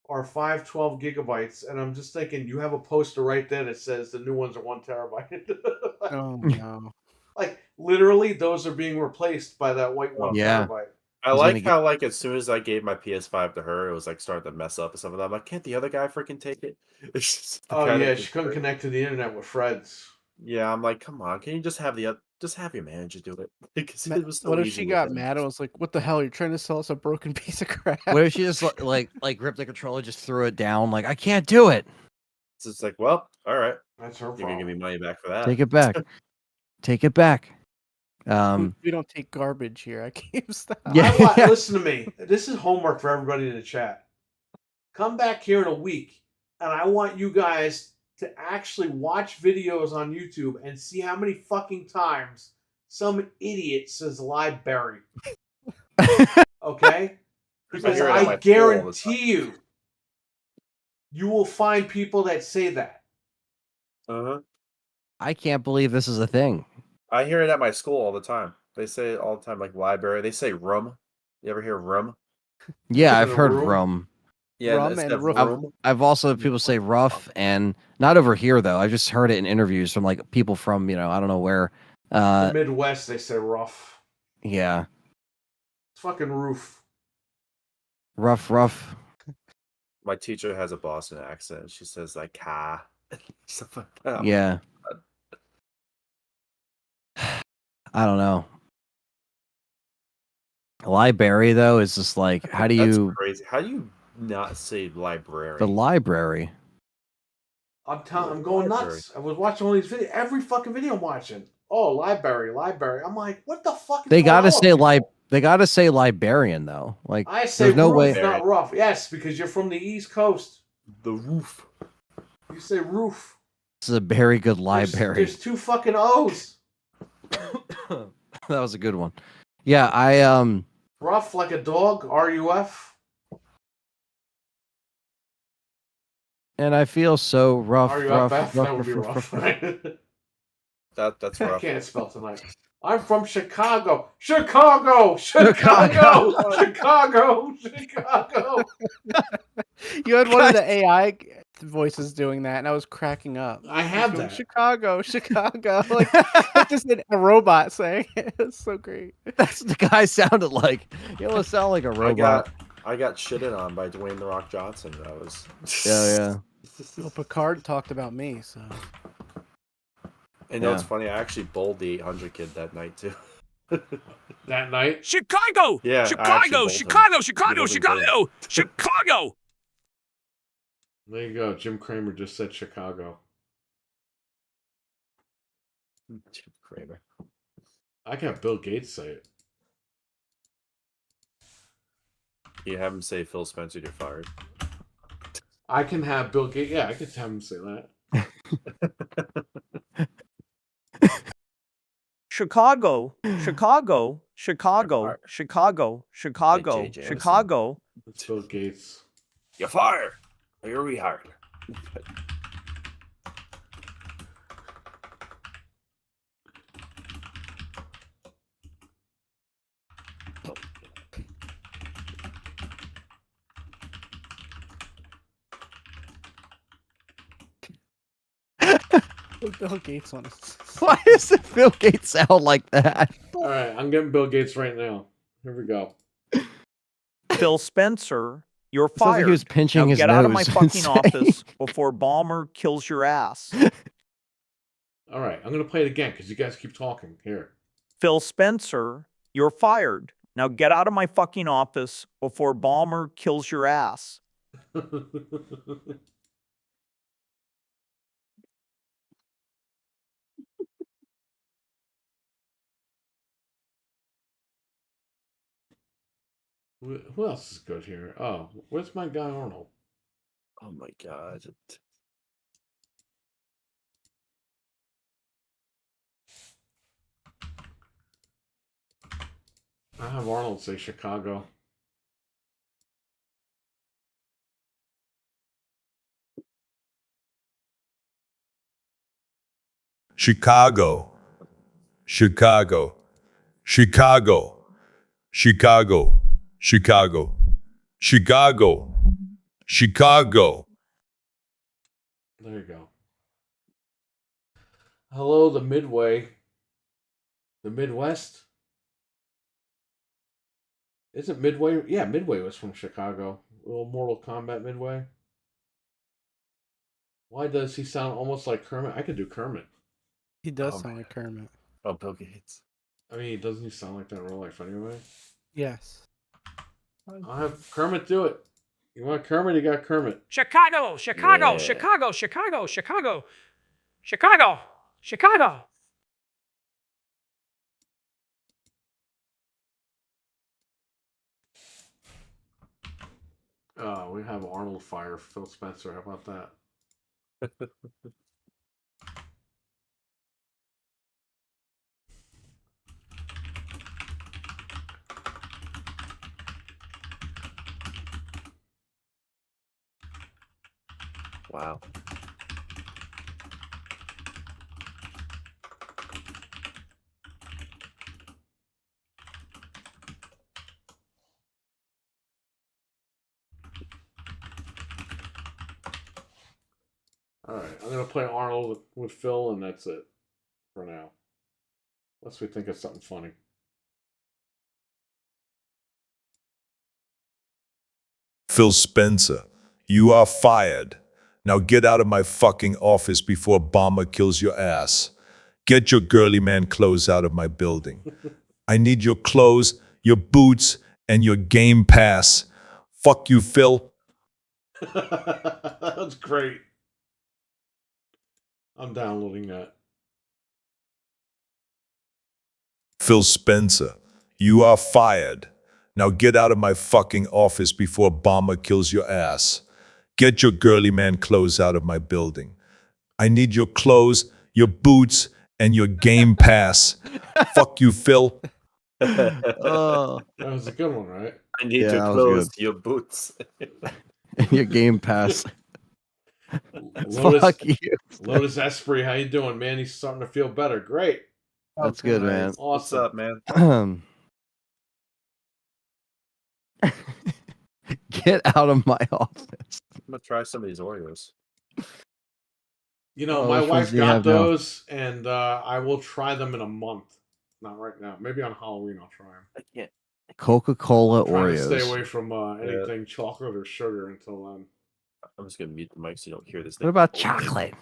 are 512 gigabytes," and I'm just thinking, you have a poster right there that says the new ones are 1 terabyte. Oh no. Like literally, those are being replaced by that white 1 Yeah. terabyte. I He's like gonna how, like, as soon as I gave my PS5 to her, it was like starting to mess up and stuff. And I'm like, can't the other guy freaking take it? It's just the Oh guy that yeah, did she couldn't it. connect to the internet with Fred's. Yeah, I'm like, come on, can you just have your manager do it? Because it was so What if easy she with got him. mad and was like, "What the hell? You're trying to sell us a broken piece of crap?" What if she just like gripped the controller, just threw it down? Like, I can't do it. It's just like, well, all right, That's her you're gonna give problem. me money back for that. Take it back. Take it back. We don't take garbage here at GameStop. Yeah. Listen to me. This is homework for everybody in the chat. Come back here in a week, and I want you guys to actually watch videos on YouTube and see how many fucking times some idiot says library. Okay? Because hear it on my I phone all the guarantee you will find people that say that. Uh-huh. I can't believe this is a thing. I hear it at my school all the time. They say it all the time, like library. They say room. You ever hear room? Yeah, In I've a heard room? rum. Yeah, Rum instead and of roof. room. I've also people say rough, and not over here though. I've just heard it in interviews from like people from I don't know where. The Midwest, they say rough. Yeah, It's fucking roof. rough. My teacher has a Boston accent. She says like "ka," stuff like that. Yeah. I don't know. Library though is just like, how do That's you crazy. How do you not say library? the library? I'm going Library. nuts. I was watching all these videos. Every fucking video I'm watching. Oh, library. I'm like, what the fuck? Is They going gotta on say with people? They gotta say librarian though. Like, I say there's no roof, way. not rough. Yes, because you're from the East Coast. The roof. You say roof. This is a very good There's- library. There's 2 fucking O's. That was a good one. Yeah, I Rough like a dog. RUF. and I feel so rough. RUFF. That would be rough. That's I rough. can't spell tonight. I'm from Chicago. Chicago. Chicago. Chicago. Chicago. You had one of the AI voices doing that, and I was cracking up. I have Going, that. Chicago, Chicago. Like it's just a robot saying it. It's so great. That's what the guy sounded like. He almost sound like a robot. I got shitted on by Dwayne the Rock Johnson. That was Yeah. Well, Picard talked about me, so And you know Yeah. what's funny? I actually bowled the 800 kid that night too. That night. Chicago! Yeah, I actually Chicago! bowled him. Chicago! He Chicago! wasn't Chicago! Chicago! There you go. Jim Cramer just said Chicago. Kramer. I can have Bill Gates say it. You have him say Phil Spencer, you're fired. I can have Bill Gates. Yeah, I could have him say that. Chicago, Chicago, Chicago, fired. Chicago, Chicago, J. Jameson. Chicago. It's Bill Gates. You're fired. Or you're rehired. Bill Gates one is. Why does it Bill Gates sound like that? All right, I'm getting Bill Gates right now. Here we go. Phil Spencer, you're It sounds like fired. he was pinching Now his get nose. out of my and fucking saying- office before Balmer kills your ass. All right, I'm gonna play it again because you guys keep talking. Here. Phil Spencer, you're fired. Now get out of my fucking office before Balmer kills your ass. Who else is good here? Oh, where's my guy Arnold? Oh my god. I have Arnold say Chicago. Chicago, Chicago, Chicago, Chicago, Chicago, Chicago, Chicago. There you go. Hello, the Midway. The Midwest? Isn't Midway? Yeah, Midway was from Chicago. Little Mortal Kombat Midway. Why does he sound almost like Kermit? I could do Kermit. He does Oh, sound man. like Kermit. Oh, Bill Gates. I mean, doesn't he sound like that in real life anyway? Yes. I'll have Kermit do it. You want Kermit? You got Kermit. Chicago, Chicago, Yeah. Chicago, Chicago, Chicago, Chicago, Chicago. We have Arnold fire Phil Spencer. How about that? Wow. All right, I'm gonna play Arnold with Phil, and that's it for now. Unless we think of something funny. Phil Spencer, you are fired. Now get out of my fucking office before Bomber kills your ass. Get your girly man clothes out of my building. I need your clothes, your boots, and your Game Pass. Fuck you, Phil. That's great. I'm downloading that. Phil Spencer, you are fired. Now get out of my fucking office before Bomber kills your ass. Get your girly man clothes out of my building. I need your clothes, your boots, and your Game Pass. Fuck you, Phil. Oh, That was a good one, right? I need Yeah, to that was close good. your boots. your Game Pass. Lotus, Fuck you. Lotus Esprit, how you doing, man? He's starting to feel better. Great. That's good, man. What's Awesome. up, man? Get out of my office. I'm gonna try some of these Oreos. You know, Oh, my which ones wife do you got have now? those, and I will try them in a month. Not right now. Maybe on Halloween I'll try them. I can't. Coca-Cola Trying to stay Oreos. away from anything chocolate or sugar until then. I'm just gonna mute the mic so you don't hear this. What about chocolate?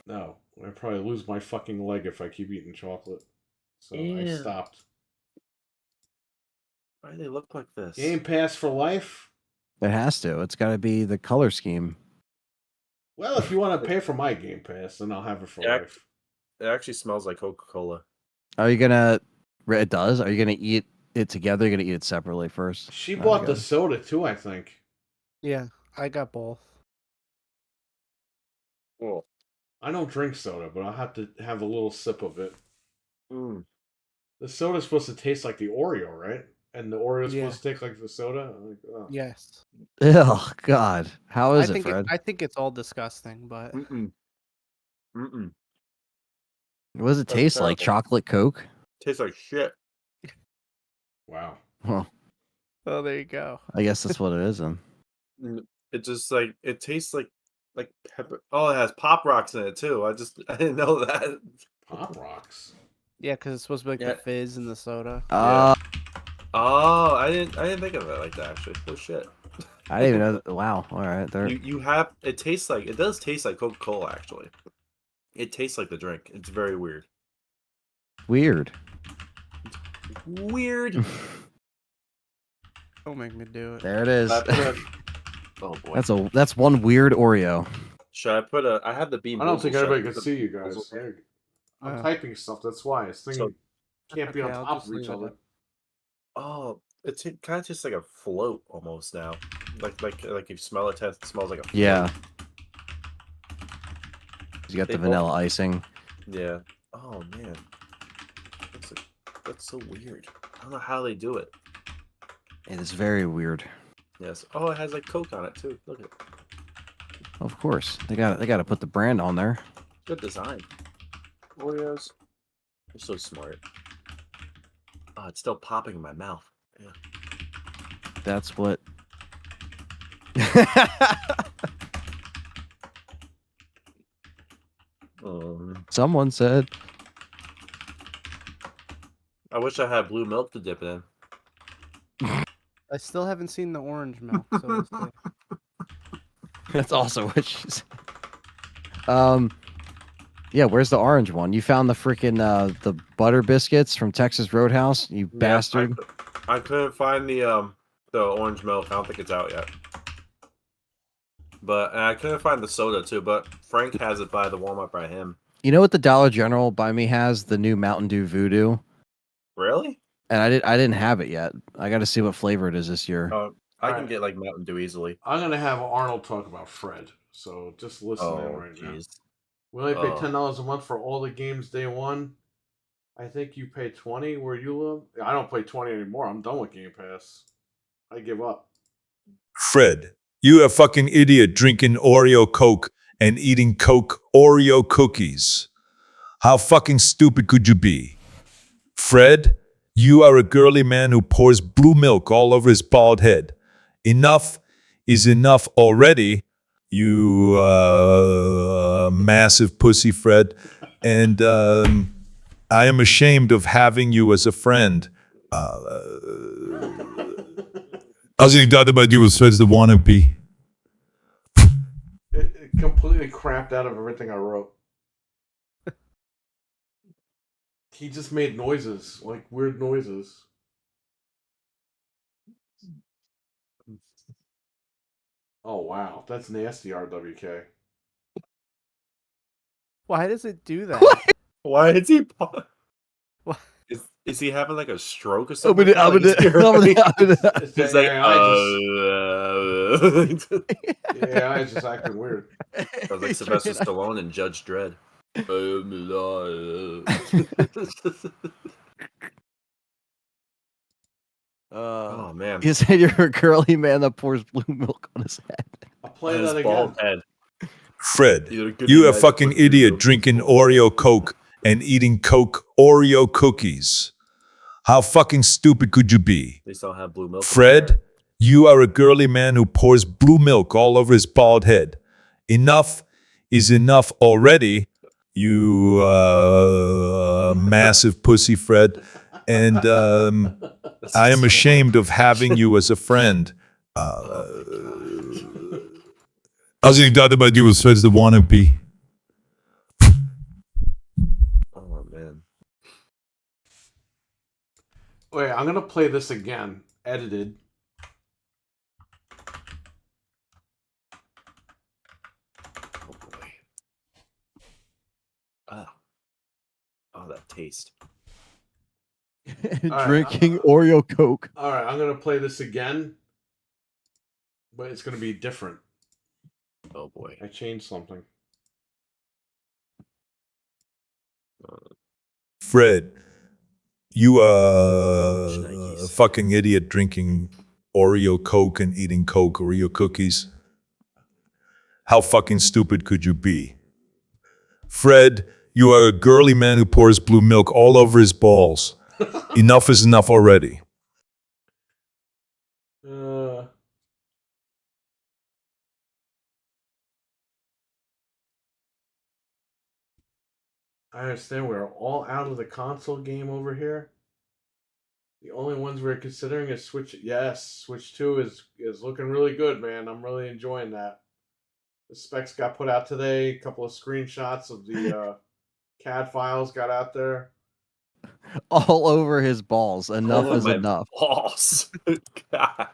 No, I'd probably lose my fucking leg if I keep eating chocolate. So I Ew. stopped. Why do they look like this? Game Pass for life? It has to. It's got to be the color scheme. Well, if you want to pay for my Game Pass, then I'll have it for Yeah. life. It actually smells like Coca-Cola. Are you gonna? It does. Are you gonna eat it together? You're gonna eat it separately first. She Oh, bought the good. soda too, I think. Yeah, I got both. Cool. I don't drink soda, but I'll have to have a little sip of it. Mm. The soda's supposed to taste like the Oreo, right? And the Oreo's Yeah. supposed to taste like the soda. Like, oh. Yes. Oh God, how is it, Fred? I think it's all disgusting, but Mm-mm. Mm-mm. What does it That's taste like? terrible. Chocolate Coke? Tastes like shit. Wow. Well, oh, there you go. I guess that's what it is then. It just like it tastes like pepper. Oh, it has Pop Rocks in it too. I didn't know that. Pop Rocks. Yeah, because it's supposed to be like Yeah. the fizz in the soda. Yeah. Oh, I didn't think of it like that actually. Oh shit. I didn't even know. Wow. All right. There. You have it tastes like it does taste like Coca-Cola actually. It tastes like the drink. It's very weird. Weird. Weird. Don't make me do it. There it is. I put a, oh boy. That's one weird Oreo. Should I put a? I have the bean. I don't think boozled. Should anybody put can the see you bean guys. boozled in? I'm Oh. typing stuff. That's why this thing So- can't be on Okay, I'll top just of each leave it other. up. Oh, kind of tastes like a float almost now. Like if you smell it, it smells like a float. Yeah. You got They the both- vanilla icing. Yeah. Oh man, that's so weird. I don't know how they do it. It is very weird. Yes. Oh, it has like Coke on it too. Look at it. Of course, they got to put the brand on there. Good design. Oreos. They're so smart. Oh, it's still popping in my mouth. Yeah. That's what. Someone said. I wish I had blue milk to dip it in. I still haven't seen the orange milk, so we'll see. That's also what she said. Yeah, where's the orange one? You found the freaking the butter biscuits from Texas Roadhouse, you Yeah, bastard. I couldn't find the orange milk. I don't think it's out yet. But I couldn't find the soda too. But Frank has it by the Walmart by him. You know what the Dollar General by me has? The new Mountain Dew Voodoo. Really? And I didn't have it yet. I got to see what flavor it is this year. I can Alright. get like Mountain Dew easily. I'm gonna have Arnold talk about Fred. So just listen in Oh right now. jeez. We only pay Oh. $10 a month for all the games day one. I think you pay 20 where you live. I don't pay 20 anymore. I'm done with Game Pass. I give up. Fred, you a fucking idiot drinking Oreo Coke and eating Coke Oreo cookies. How fucking stupid could you be? Fred, you are a girly man who pours blue milk all over his bald head. Enough is enough already, you massive pussy, Fred. And I am ashamed of having you as a friend. Als ik dat about you was Fred's the wannabe. It completely crapped out of everything I wrote. He just made noises, like weird noises. Oh wow, that's nasty, RWK. Why does it do that? Why is he? What? Is he having like a stroke or something? It's He's the like, AI is just acting weird. I was like Sylvester Stallone and Judge Dredd. Oh man, You said you're a girly man that pours blue milk on his head. I'll play his that bald again. head. Fred, You're a good you a guy, fucking but you're idiot so drinking peaceful. Oreo Coke and eating Coke Oreo cookies. How fucking stupid could you be? They still have blue milk. in Fred, there. you are a girly man who pours blue milk all over his bald head. Enough is enough already, you massive pussy, Fred. And I am ashamed of having you as a friend. Als ik dat about you was Fred's the wannabe. Oh man. Wait, I'm gonna play this again, edited. Oh boy. Ah. taste. Drinking Oreo Coke. All right, I'm gonna play this again, but it's gonna be different. Oh boy. I changed something. Fred, you Shnikes. a fucking idiot drinking Oreo Coke and eating Coke Oreo cookies. How fucking stupid could you be? Fred, you are a girly man who pours blue milk all over his balls. Enough is enough already. I understand we're all out of the console game over here. The only ones we're considering is Switch. Yes, Switch 2 is looking really good, man. I'm really enjoying that. The specs got put out today. A couple of screenshots of the CAD files got out there. All over his balls. Enough All is my enough. balls. God.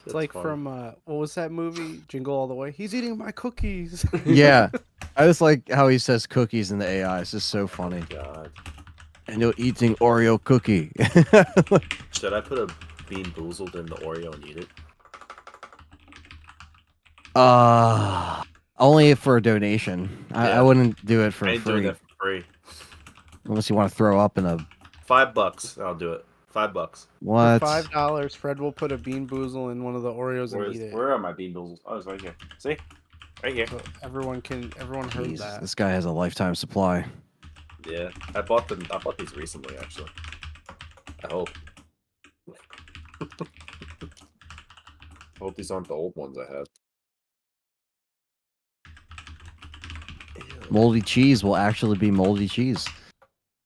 It's like from what was that movie? Jingle All the Way. He's eating my cookies. Yeah. I just like how he says cookies in the AI. It's just so funny. God. And you're eating Oreo cookie. Should I put a Bean Boozled in the Oreo and eat it? Only for a donation. I Yeah. wouldn't do it for I ain't doing free. that for free. Unless you want to throw up in a $5. I'll do it. $5. For what? $5, Fred will put a Bean Boozle in one of the Oreos and eat it. Where are my Bean Boozles? Oh, it's right here. See? Right here. So everyone heard Jesus, that. this guy has a lifetime supply. Yeah. I bought these recently, actually. I hope. I hope these aren't the old ones I had. Moldy cheese will actually be moldy cheese.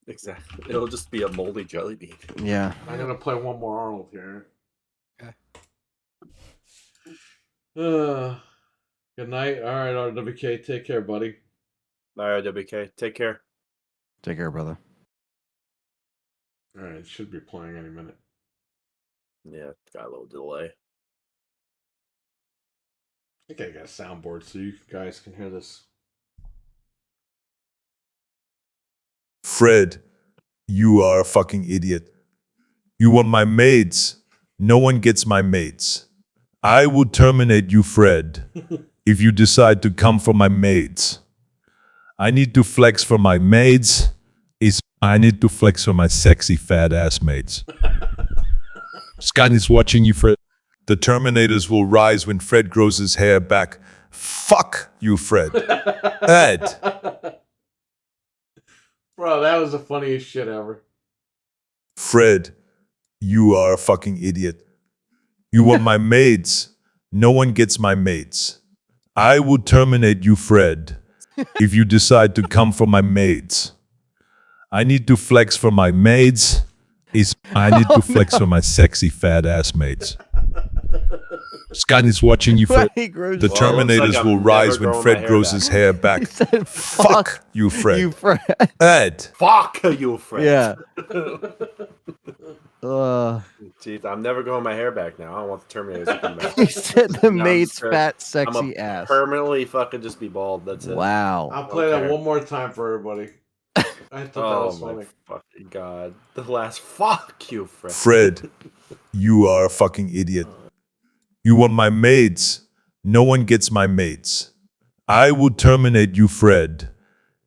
Exactly. It'll just be a moldy jelly bean. Yeah. I'm gonna play one more Arnold here. Okay. Good night. All right, RWK. Take care, buddy. All right, WK. Take care. Take care, brother. All right, it should be playing any minute. Yeah, got a little delay. I think I got a soundboard so you guys can hear this. Fred, you are a fucking idiot. You want my maids. No one gets my maids. I will terminate you, Fred, if you decide to come for my maids. I need to flex for my maids. I need to flex for my sexy fat ass maids. Scott is watching you, Fred. The Terminators will rise when Fred grows his hair back. Fuck you, Fred. Ed. Bro, that was the funniest shit ever. Fred, you are a fucking idiot. You want my maids. No one gets my maids. I will terminate you, Fred, if you decide to come for my maids. I need to flex for my maids. I need to flex for my sexy fat ass maids. Scott is watching you, Fred. He grows The his- Well, it looks Terminators like I'm will never rise when growing my Fred hair grows back. his hair back. He said, Fuck you, Fred. you, Fred. Ed. Fuck you, Fred. Yeah. Jeez, I'm never growing my hair back now. I don't want the Terminators to come back. He said the No, I'm mate's scared. fat, I'm sexy a ass. permanently fucking just be bald. That's it. Wow. I'll play that Okay. one more time for everybody. I thought that Oh was my funny. fucking god. The last fuck you, Fred. Fred, you are a fucking idiot. You want my maids. No one gets my maids. I will terminate you, Fred,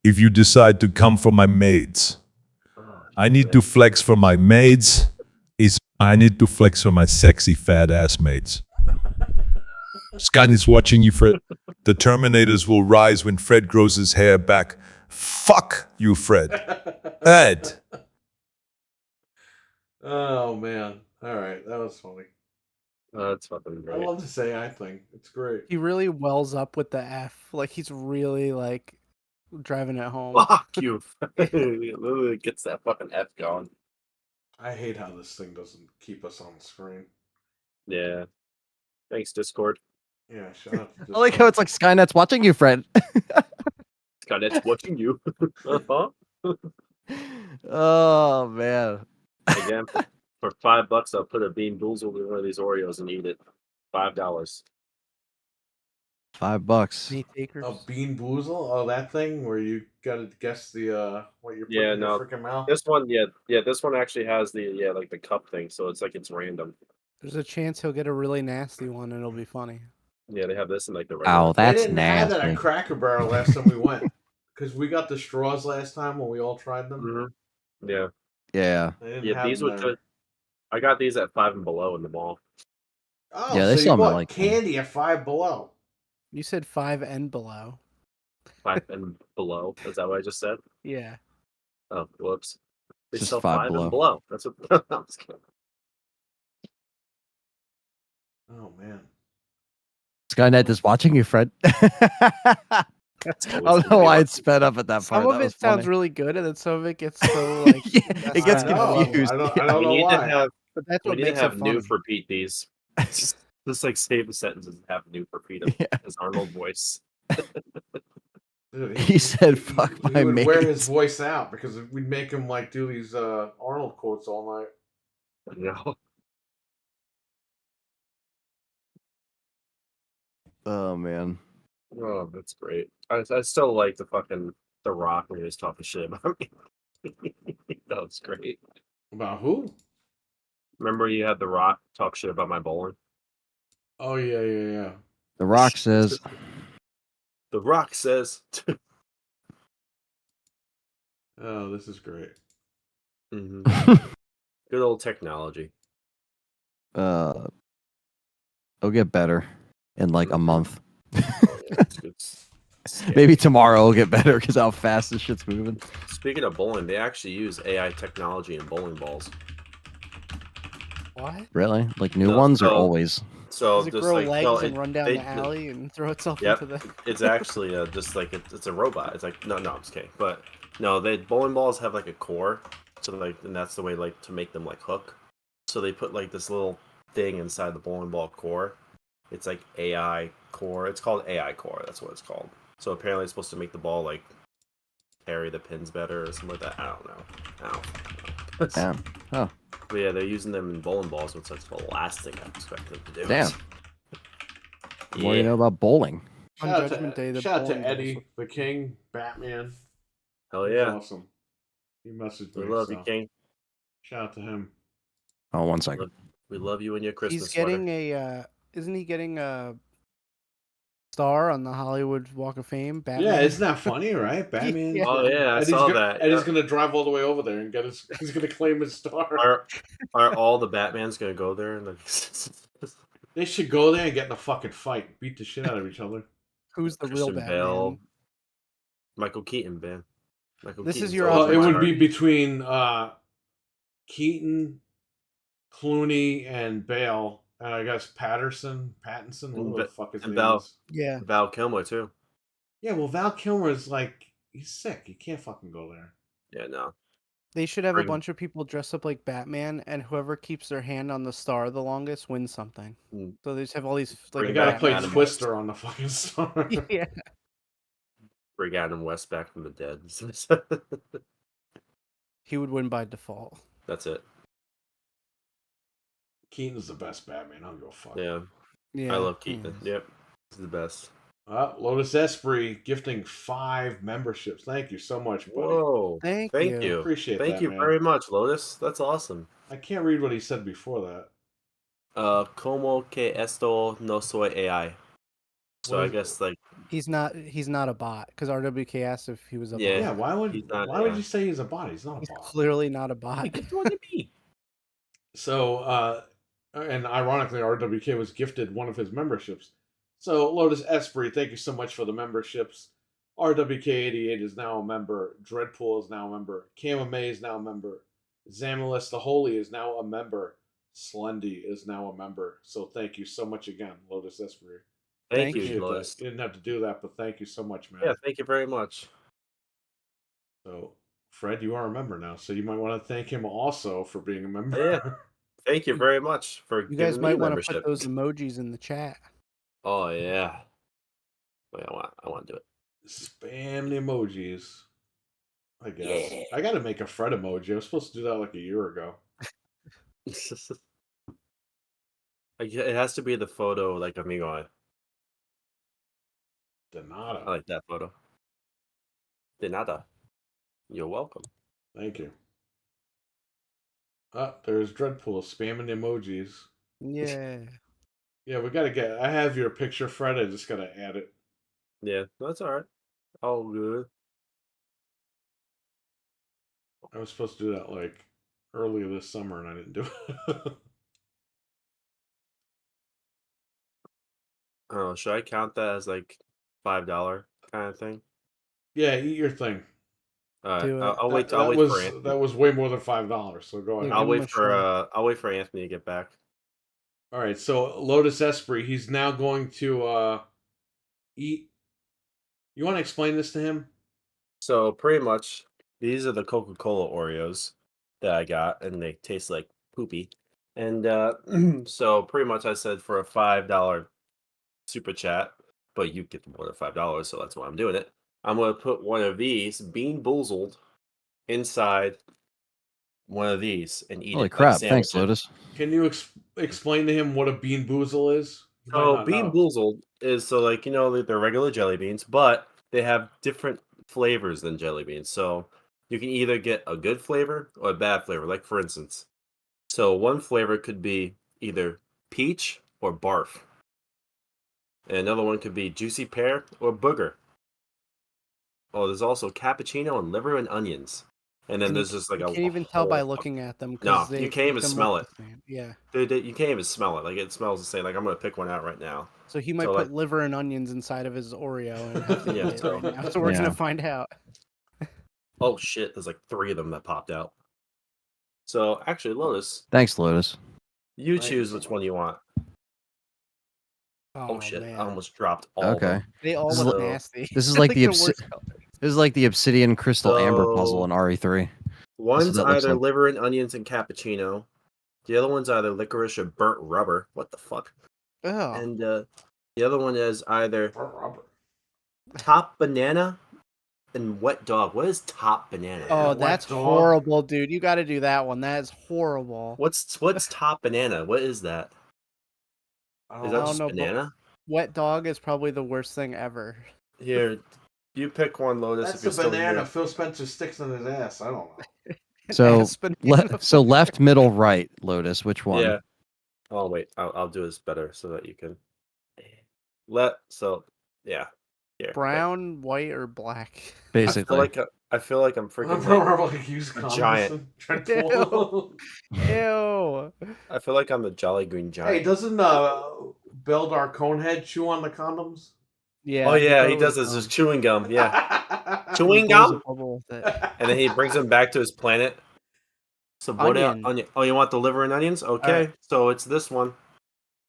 if you decide to come for my maids. I need to flex for my maids. I need to flex for my sexy fat ass maids. Scott is watching you, Fred. The Terminators will rise when Fred grows his hair back. Fuck you, Fred. Ed. Oh man. Alright, that was funny. That's fucking I great. love this AI thing. It's great. He really wells up with the F. Like he's really like driving it home. Fuck you. It literally gets that fucking F going. I hate how this thing doesn't keep us on the screen. Yeah. Thanks, Discord. Yeah, shut up. I like how it's like Skynet's watching you, Fred. Skynet's watching you. Uh-huh. Oh, man. Again, for $5, I'll put a Bean Boozled in one of these Oreos and eat it. $5. $5. Any takers? A Bean Boozle? Oh, that thing where you gotta guess the what you're putting Yeah, in your no. freaking mouth. This one, this one actually has the like the cup thing, so it's like it's random. There's a chance he'll get a really nasty one and it'll be funny. Yeah, they have this in like the regular. Ow, They that's didn't have that nasty. at Cracker Barrel last time we went because we got the straws last time when we all tried them. Mm-hmm. Yeah, Yeah. They didn't yeah. have These them were there. just. I got these at Five and Below in the mall. Oh, Yeah, they so sell you them at, bought like, candy at Five Below. You said 5 and below. 5 and Below. Is that what I just said? Yeah. Oh, whoops. They Just sell Five 5 Below. and Below. That's what. I'm just kidding. Oh man. Skynet is watching you, Fred. I That's don't always know gonna be why like- it sped up at that Some part. of That it was sounds funny. really good, and then some of it gets so like. Yeah, it gets I know. confused. I don't Yeah. know We need to why. have. But that's We what need to makes it have funny. Noof repeat these. Just like save the sentences and have Noof repeat them Yeah. as Arnold voice. Dude, He said, "Fuck he my would wear his mates." voice out because we'd make him like do these Arnold quotes all night. No. Oh man. Oh, that's great. I still like the Rock when he was talking shit about me. That was great. About who? Remember you had the Rock talk shit about my bowling? Oh yeah. The Rock says, The Rock says. Oh, this is great. Mhm. Good old technology. "It'll get better in like a month. It's scary. Maybe tomorrow will get better because how fast this shit's moving." Speaking of bowling, they actually use AI technology in bowling balls. What? Really? Like new No, ones or so- always? So Does it just grow like legs no, and run down they- the alley and throw itself Yep, into the? it's actually just like it's a robot. It's like no, I'm just kidding. But no, they bowling balls have like a core, so like, and that's the way like to make them like hook. So they put like this little thing inside the bowling ball core. It's like AI core. It's called AI core. That's what it's called. So apparently it's supposed to make the ball like carry the pins better or something like that. I don't know. Damn. Oh, But yeah, they're using them in bowling balls, which that's the last thing I expect them to do. damn. Yeah. What do you know about bowling? On Shout out Judgment to, Day, the shout out bowling to balls Eddie, the King, Batman. Hell He's yeah. awesome. He messaged We me. love so you, King. Shout out to him. Oh, 1 second. We love you in your Christmas He's getting sweater. isn't he getting a star on the Hollywood Walk of Fame? Batman. Yeah, isn't that funny, right? Batman. Yeah. Oh yeah, I Eddie's saw gonna, that. Eddie's Yeah. gonna drive all the way over there and get his. He's gonna claim his star. Are all the Batmans gonna go there? And like, They should go there and get in a fucking fight, beat the shit out of each other. Who's the real Christian Batman? Bale, Michael Keaton, man. Michael This is Keaton's your always Well, it in my would heart. be between Keaton, Clooney, and Bale, and I guess Pattinson, whatever the fuck his and name Val. is. Yeah. Val Kilmer too. Yeah, well, Val Kilmer's like he's sick. He can't fucking go there. Yeah, no. They should have Bring- a bunch of people dressed up like Batman, and whoever keeps their hand on the star the longest wins something. Mm. So they just have all these like. You Bring gotta back play Adam Twister on the fucking star. Yeah. Bring Adam West back from the dead. He would win by default. That's it. Keaton's the best Batman. I don't give a fuck. Yeah, Yeah. I love he Keaton. is. Yep, he's the best. Lotus Esprit gifting 5 memberships. Thank you so much, buddy. Whoa! Thank Thank you. you. Appreciate Thank that, you man. very much, Lotus. That's awesome. I can't read what he said before that. Como que esto no soy AI. So What I is- guess like He's not a bot because RWK asked if he was a Yeah. Yeah, bot. why would He's not why would AI. you say he's a bot? He's not a He's bot. clearly not a bot. So, and ironically, RWK was gifted one of his memberships. So, Lotus Esprit, thank you so much for the memberships. RWK88 is now a member. Dreadpool is now a member. Kamame is now a member. Zamilis the Holy is now a member. Slendy is now a member. So, thank you so much again, Lotus Esprit. Thank Thank you, you. Appreciate that. Lotus. You didn't have to do that, but thank you so much, man. Yeah, thank you very much. So, Fred, you are a member now, so you might want to thank him also for being a member. Yeah. Thank you very much for You guys giving might me want to membership. put those emojis in the chat. Oh yeah. Wait, I want to do it. Spam the emojis. I guess. Yeah. I gotta make a Fred emoji. I was supposed to do that like a year ago. Like, it has to be the photo like amigo. I Donata. like that photo. De nada. You're welcome. Thank you. There's Dreadpool spamming emojis. Yeah. Yeah, we gotta get. I have your picture, Fred. I just gotta add it. Yeah, that's all right. All good. I was supposed to do that like earlier this summer, and I didn't do it. Oh, should I count that as like $5 kind of thing? Yeah, eat your thing. All right, Do it. I'll wait. That I'll wait was for Anthony. that was way more than $5. So go ahead. Yeah, give him a shot. I'll wait for Anthony to get back. All right, so Lotus Esprit, he's now going to eat. You want to explain this to him? So pretty much, these are the Coca-Cola Oreos that I got, and they taste like poopy. And so pretty much, I said for a $5 super chat, but you get more than $5, so that's why I'm doing it. I'm gonna put one of these Bean Boozled inside one of these and eat Holy it. crap! Like Thanks, sandwich it. Lotus. Can you explain to him what a bean boozle is? He might So not Bean know. Boozled is so like they're regular jelly beans, but they have different flavors than jelly beans. So you can either get a good flavor or a bad flavor. Like for instance, so one flavor could be either peach or barf, and another one could be juicy pear or booger. Oh, there's also cappuccino and liver and onions, and then And there's just like you a can't even tell by whole. looking at them No, because you they can't even them smell look it. the same. Yeah. You can't even smell it. Like it smells the same. Like I'm gonna pick one out right now. So he might So, put like- liver and onions inside of his Oreo and have to Yeah, eat it so- right now. So we're Yeah. gonna find out. Oh shit! There's like 3 of them that popped out. So actually, Lotus, Thanks, Lotus. you Thank you choose so which much. one you want. Oh, Oh shit! man. I almost dropped all of Okay. them. They all This is look a- nasty. This is They're like the worst color. This is like the Obsidian Crystal Amber puzzle So- in RE3. One's that looks either like. liver and onions and cappuccino. The other one's either licorice or burnt rubber. What the fuck? Oh, And the other one is either Burnt rubber. top banana and wet dog. What is top banana? oh, wet that's dog. horrible, dude. You got to do that one. That is horrible. What's top banana? What is that? I Is don't that I don't just know, but- banana? Wet dog is probably the worst thing ever. Here, you pick one, Lotus. That's if you're the still banana here. Phil Spencer sticks in his ass. I don't know. So Aspen banana so flavor. left, middle, right, Lotus. Which one? Yeah. Oh wait, I'll do this better so that you can. Yeah. Here. Brown, white, or black? Basically. I feel like I'm Burnt freaking. rubber like used a condoms. giant. Dreadful. Ew. I feel like I'm the Jolly Green Giant. Hey, doesn't Beldar Conehead chew on the condoms? Yeah. Oh yeah, he goes, does this just chewing gum. Yeah, Chew- chewing he blows a gum, bubble with it. and then he brings him back to his planet. So Onion. Oh, you want the liver and onions? Okay, Alright. so it's this one.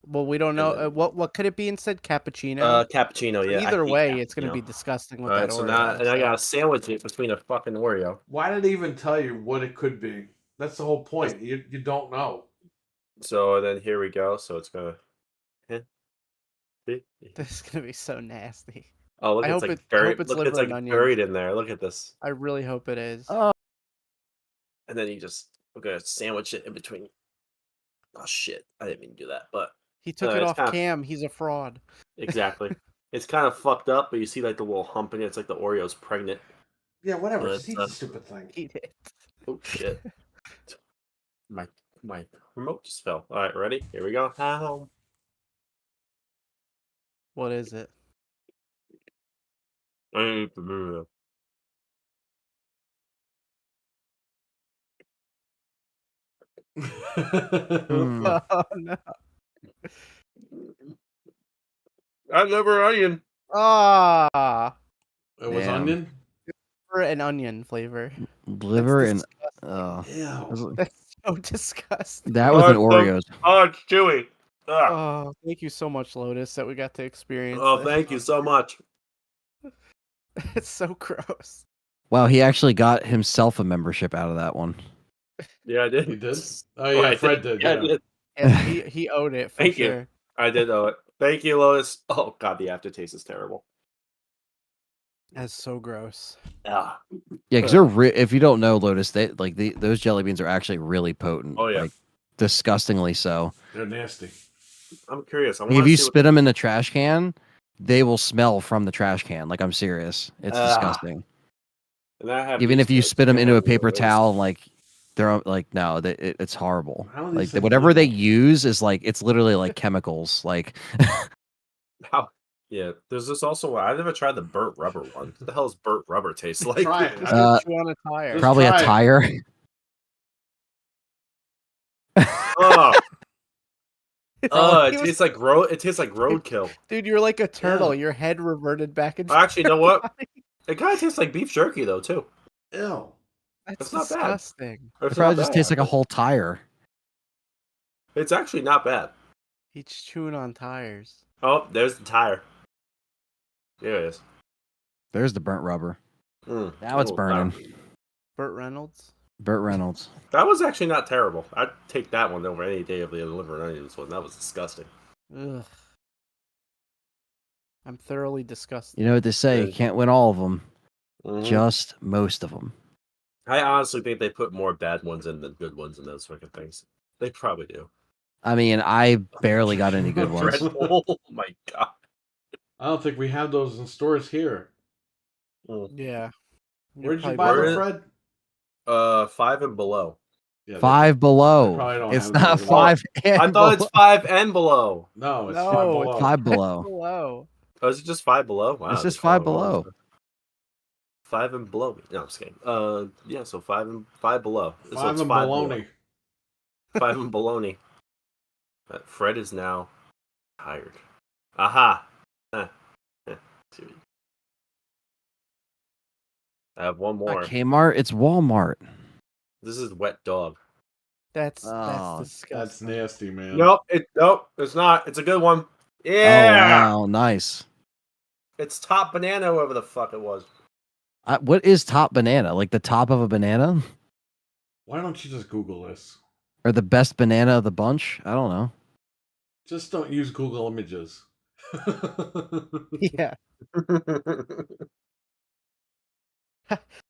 Well, we don't know. And then- What could it be instead? Cappuccino. Cappuccino. So Yeah. I either hate way, it's gonna cappuccino. be disgusting with All right, that so Oreo. now and I so- gotta sandwich it between a fucking Oreo. Why did they even tell you what it could be? That's the whole point. You don't know. So then here we go. So it's gonna. This is gonna be so nasty. Oh look, I it's hope like it- I buried. hope it's Look, it's liver and like onions. buried in there. Look at this. I really hope it is. Oh. And then we're gonna sandwich it in between. Oh shit! I didn't mean to do that, but He took it it's off kinda- cam. He's a fraud. exactly. It's kind of fucked up, but you see like the little hump in it. It's like the Oreo's pregnant. Yeah, whatever. Well, Just eat it's, the stupid thing. Eat it. Oh shit! my remote just fell. All right, ready? Here we go. How? What is it? Mm. Oh no! I liver onion. Ah, It was Damn. onion? for an onion flavor. Liver and disgusting. Ew. That's so disgusting. that with an Oh, Oreos. Oh, it's chewy. Ah. Oh, thank you so much, Lotus, that we got to experience. Oh, this. thank you so much. It's so gross. Wow, he actually got himself a membership out of that one. Yeah, I did. You did? Oh, yeah, I Fred did. Yeah, I Yeah. did. And he owed it for Thank you. sure. I did owe it. Thank you, Lois. Oh god, the aftertaste is terrible. That's so gross. Ah. Yeah, because if you don't know, Lotus, those jelly beans are actually really potent. Oh, yeah. Like disgustingly so. They're nasty. I'm curious. I Like, want if you to see spit them in the trash can, they will smell from the trash can. Like, I'm serious. It's disgusting. And I have Even these if you guys, spit them they into a have paper waste. towel, like they're like, no, it's horrible. How are these Like things whatever they legal? use is like, it's literally like chemicals. Like, How? Yeah, there's this also. I've never tried the burnt rubber one. What the hell does burnt rubber taste like? Try it. Just go chew on a tire. Just probably a try it. tire. Oh, Probably it was- tastes like It tastes like roadkill. Dude, you're like a turtle. Yeah. Your head reverted back into. Actually, you know what? your body. It kind of tastes like beef jerky though too. Ew. That's It's not bad. disgusting. Or It it's probably not just bad, tastes like a but whole tire. It's actually not bad. He's chewing on tires. Oh, there's the tire. There it is. There's the burnt rubber. Mm. Now it's Oh, burning. wow. Burt Reynolds. Burt Reynolds. That was actually not terrible. I'd take that one over any day of the liver and onions one. That was disgusting. Ugh. I'm thoroughly disgusted. You know what they say? You Yeah. can't win all of them. Mhm. Just most of them. I honestly think they put more bad ones in than good ones in those fucking things. They probably do. I mean, I barely got any good ones. Red Bull. Oh my god. I don't think we have those in stores here. Yeah. Where did you probably buy Where them, is- Fred? 5 and below. Yeah, they- Five below. probably don't It's have not those. five. And I thought it's below. 5 and below. No, it's No, five it's below. Five below. Hello. Oh, is it just 5 below? Wow, It's just that's all five it was. below. 5 and below. No, I'm just kidding. Yeah, so 5 below. So Five it's and 5 below. baloney. 5 and baloney. Fred is now tired. Aha. Dude. I have one more. Not Kmart. It's Walmart. This is wet dog. That's Oh, That's disgusting. nasty, man. Nope, it's not. It's a good one. Oh Yeah, wow, nice. it's top banana, whoever the fuck it was. What is top banana? Like the top of a banana, Why don't you just Google this? or the best banana of the bunch? I don't know. Just don't use Google Images. Yeah.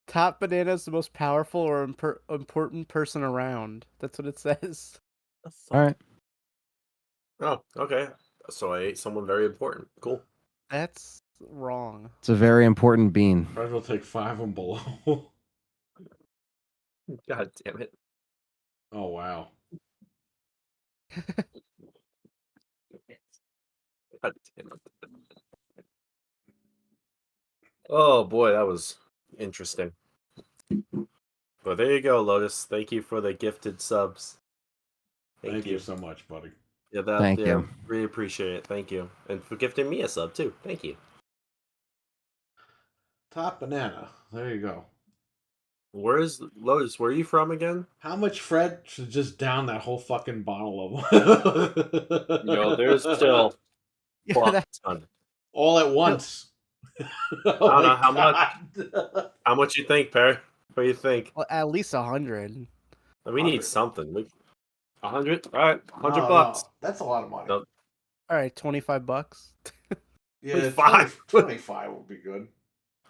Top banana is the most powerful or important person around. That's what it says. All right. Oh, okay. So I ate someone very important. Cool. That's wrong. It's a very important bean. Fred will take 5 and below. God damn it. Oh wow. God damn it. Oh boy, that was interesting. But there you go, Lotus. Thank you for the gifted subs. Thank you so much, buddy. Yeah, Thank you. Really appreciate it. Thank you. And for gifting me a sub too. Thank you. Top banana. There you go. Where's Lotus? Where are you from again? How much Fred should just down that whole fucking bottle of Yo, there's still Yeah, fuck that- ton. all at once. I don't know how much. How much you think, Perry? What do you think? well, at least 100. We need something. 100? All right, 100 No, bucks. no, that's a lot of money. No. All right, $25. Yeah, 25. 25 would be good.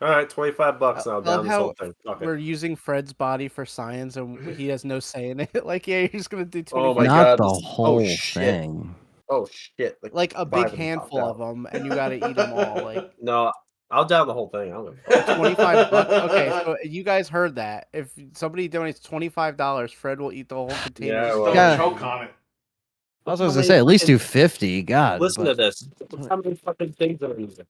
All right, 25 bucks. I I'll love down this how whole thing. Fuck it. We're using Fred's body for science, and he has no say in it. Like, yeah, you're just gonna do Oh 25. my Not God, the this is- whole shit. thing. Oh shit! Like a five big of them handful popped of them, and you gotta eat them all. Like No, I'll down the whole thing. I don't give a fuck. $25. Okay, so you guys heard that. If somebody donates $25, Fred will eat the whole container. Yeah, Just well- don't Yeah. choke on it. I was gonna say at least do 50. God. Listen but- to this. How many fucking things are using?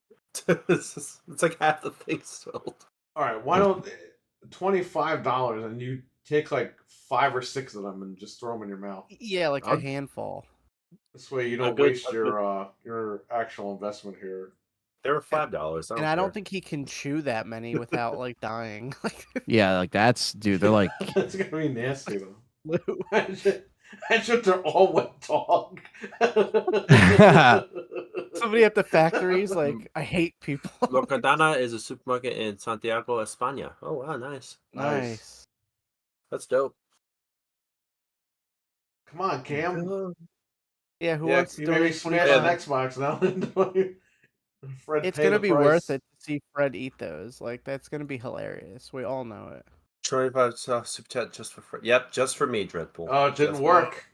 It's like half the things filled. All right, why don't $25 and you take like 5 or 6 of them and just throw them in your mouth. Yeah, like a I'll- handful. This way you A don't good- waste your actual investment here. They were $5. And I don't think he can chew that many without like dying. Like Yeah, like that's dude. They're like It's gonna be nasty though. Lou. I should they're all wet dog. Somebody at the factories like, I hate people. Mercadona is a supermarket in Santiago, España. Oh wow, nice. Nice. That's dope. Come on, Cam. Yeah, who Yeah, wants to you maybe donate smash 25? an Xbox now. Fred, It's pay gonna the be price. worth it to see Fred eat those. Like that's gonna be hilarious. We all know it. 25 super chat just for free. Yep, just for me, Dreadpool. Oh, it didn't Just work.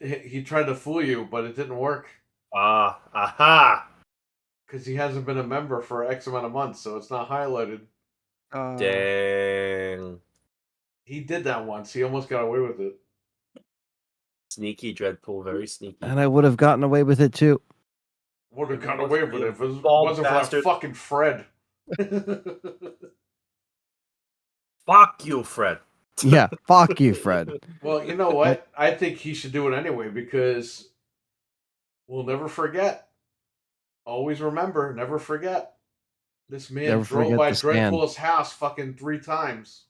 He tried to fool you, but it didn't work. Ah, aha. Because he hasn't been a member for X amount of months, so it's not highlighted. Dang. He did that once. He almost got away with it. Sneaky Dreadpool, very sneaky. And I would have gotten away with it too. Would have If he gotten wasn't away with it being if it bald wasn't for that bastard. fucking Fred. Fuck you, Fred. Yeah, fuck you, Fred. Well, you know what? I think he should do it anyway because we'll never forget. Always remember, never forget. This man Never drove forget by the stand. Dreadpool's house fucking 3 times.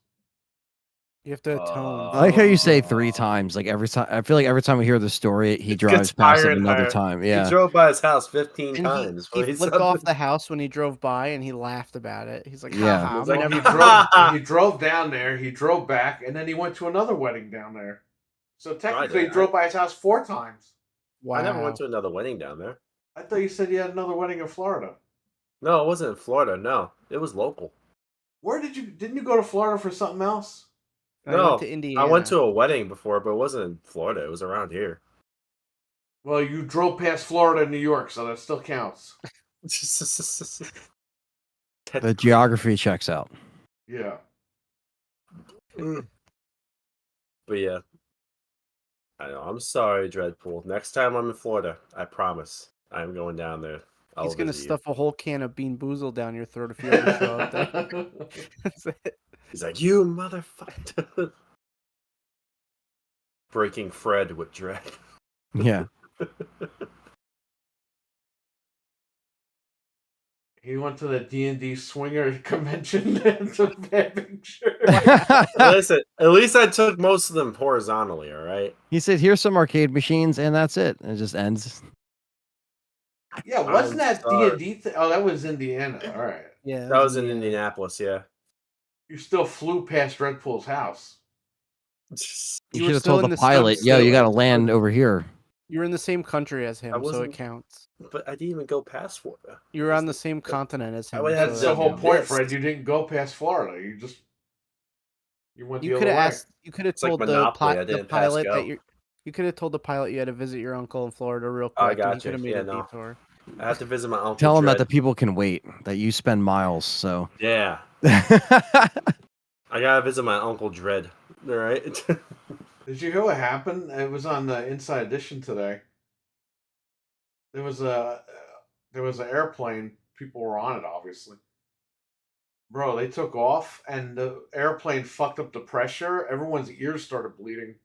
You have to atone. I like how you say 3 times. Like every time, I feel like every time we hear the story, he It drives gets past higher it and another higher. time. He Yeah. drove by his house 15 And times. he when flipped said off that. the house when he drove by, and he laughed about it. He's like, Yeah. "Haha, He's I'm like, never." He drove down there, he drove back, and then he went to another wedding down there. So technically, he did. drove by his house 4 times. Wow. I never went to another wedding down there. I thought you said you had another wedding in Florida. No, it wasn't in Florida. No, it was local. Where didn't you go to Florida for something else? I No, went to Indiana. I went to a wedding before, but it wasn't in Florida. It was around here. Well, you drove past Florida and New York, so that still counts. The geography checks out. Yeah. But yeah, I know. I'm sorry, Dreadpool. Next time I'm in Florida, I promise I'm going down there. He's gonna stuff a whole can of Bean Boozled down your throat if you ever show up there. That's it. He's like, you motherfucker. Breaking Fred with Dread. Yeah. He went to the D&D swinger convention. It's a bad picture. Listen, at least I took most of them horizontally, all right? He said, "Here's some arcade machines," and that's it. And it just ends. Yeah, wasn't I'm that sorry. D&D thing? Oh, that was Indiana. All right. Yeah, That was in Indianapolis, yeah. You still flew past Dreadpool's house. You You should were have still told in the the pilot, States, "Yo, you though. got to land over here." You were in the same country as him, so wasn't- it counts. But I didn't even go past Florida. You were on the same continent as him. would have That's so the that whole counts. point, missed. Fred. You didn't go past Florida. You went the You other could way. have asked. You could have It's like told Monopoly, I the didn't pass pilot go. that you could have told the pilot you had to visit your uncle in Florida real I quick, and he gotcha. could have made Yeah, a no. detour. I had to visit my uncle. Tell him that Dread. the people can wait. That you spend miles. So. Yeah, I gotta visit my uncle Dread. All right. Did you hear what happened? It was on the Inside Edition today. There was an airplane. People were on it, obviously. Bro, they took off, and the airplane fucked up the pressure. Everyone's ears started bleeding.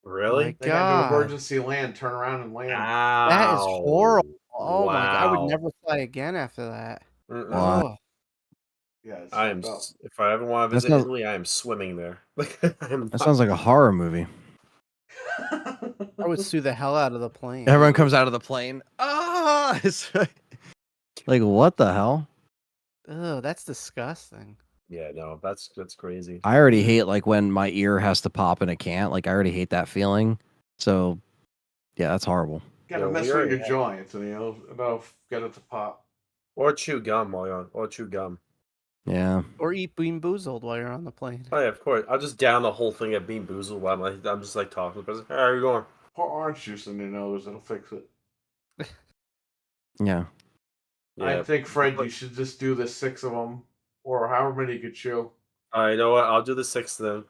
Really? They had to God. emergency land, turn around and land. That is horrible. Oh my god, I would Wow. never fly again after that. Mm-mm. Wow. Oh, Yeah, it's I am. fucked up. If I ever want to That visit sounds- Italy, I am swimming there. Like I am. That sounds like a horror movie. I would sue the hell out of the plane. Everyone comes out of the plane. Ah! It's like, what the hell? Oh, that's disgusting. Yeah, no, that's crazy. I already hate like when my ear has to pop and it can't. Like I already hate that feeling. So, yeah, that's horrible. Gotta Yeah, mess we with already your have- jaw, Anthony. That'll get it to pop. Or chew gum while you're on. Or chew gum. Yeah. Or eat Bean Boozled while you're on the plane. Oh yeah, of course. I'll just down the whole thing of Bean Boozled while I'm just like talking to the person. Hey, how are you going? Pour orange juice in your nose. It'll fix it. Yeah. I think, Fred, you should just do the 6 of them, or however many you could chew. You know what? I'll do the 6 then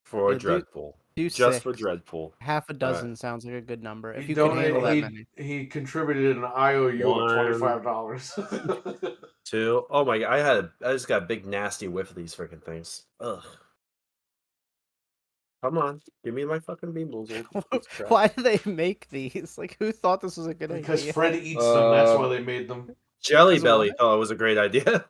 for Yeah, do- Dreadpool. Do Just for 6. Dreadpool. Half a dozen sounds like a good number. If He you can handle that donated. many. He contributed an IOU of One. $25. 2. Oh my god, I just got a big nasty whiff of these freaking things. Ugh. Come on, give me my fucking Bean Boozled. Why do they make these? Like, who thought this was a good Because idea? Fred eats them. That's why they made them. Jelly Because of Belly what? thought it was a great idea.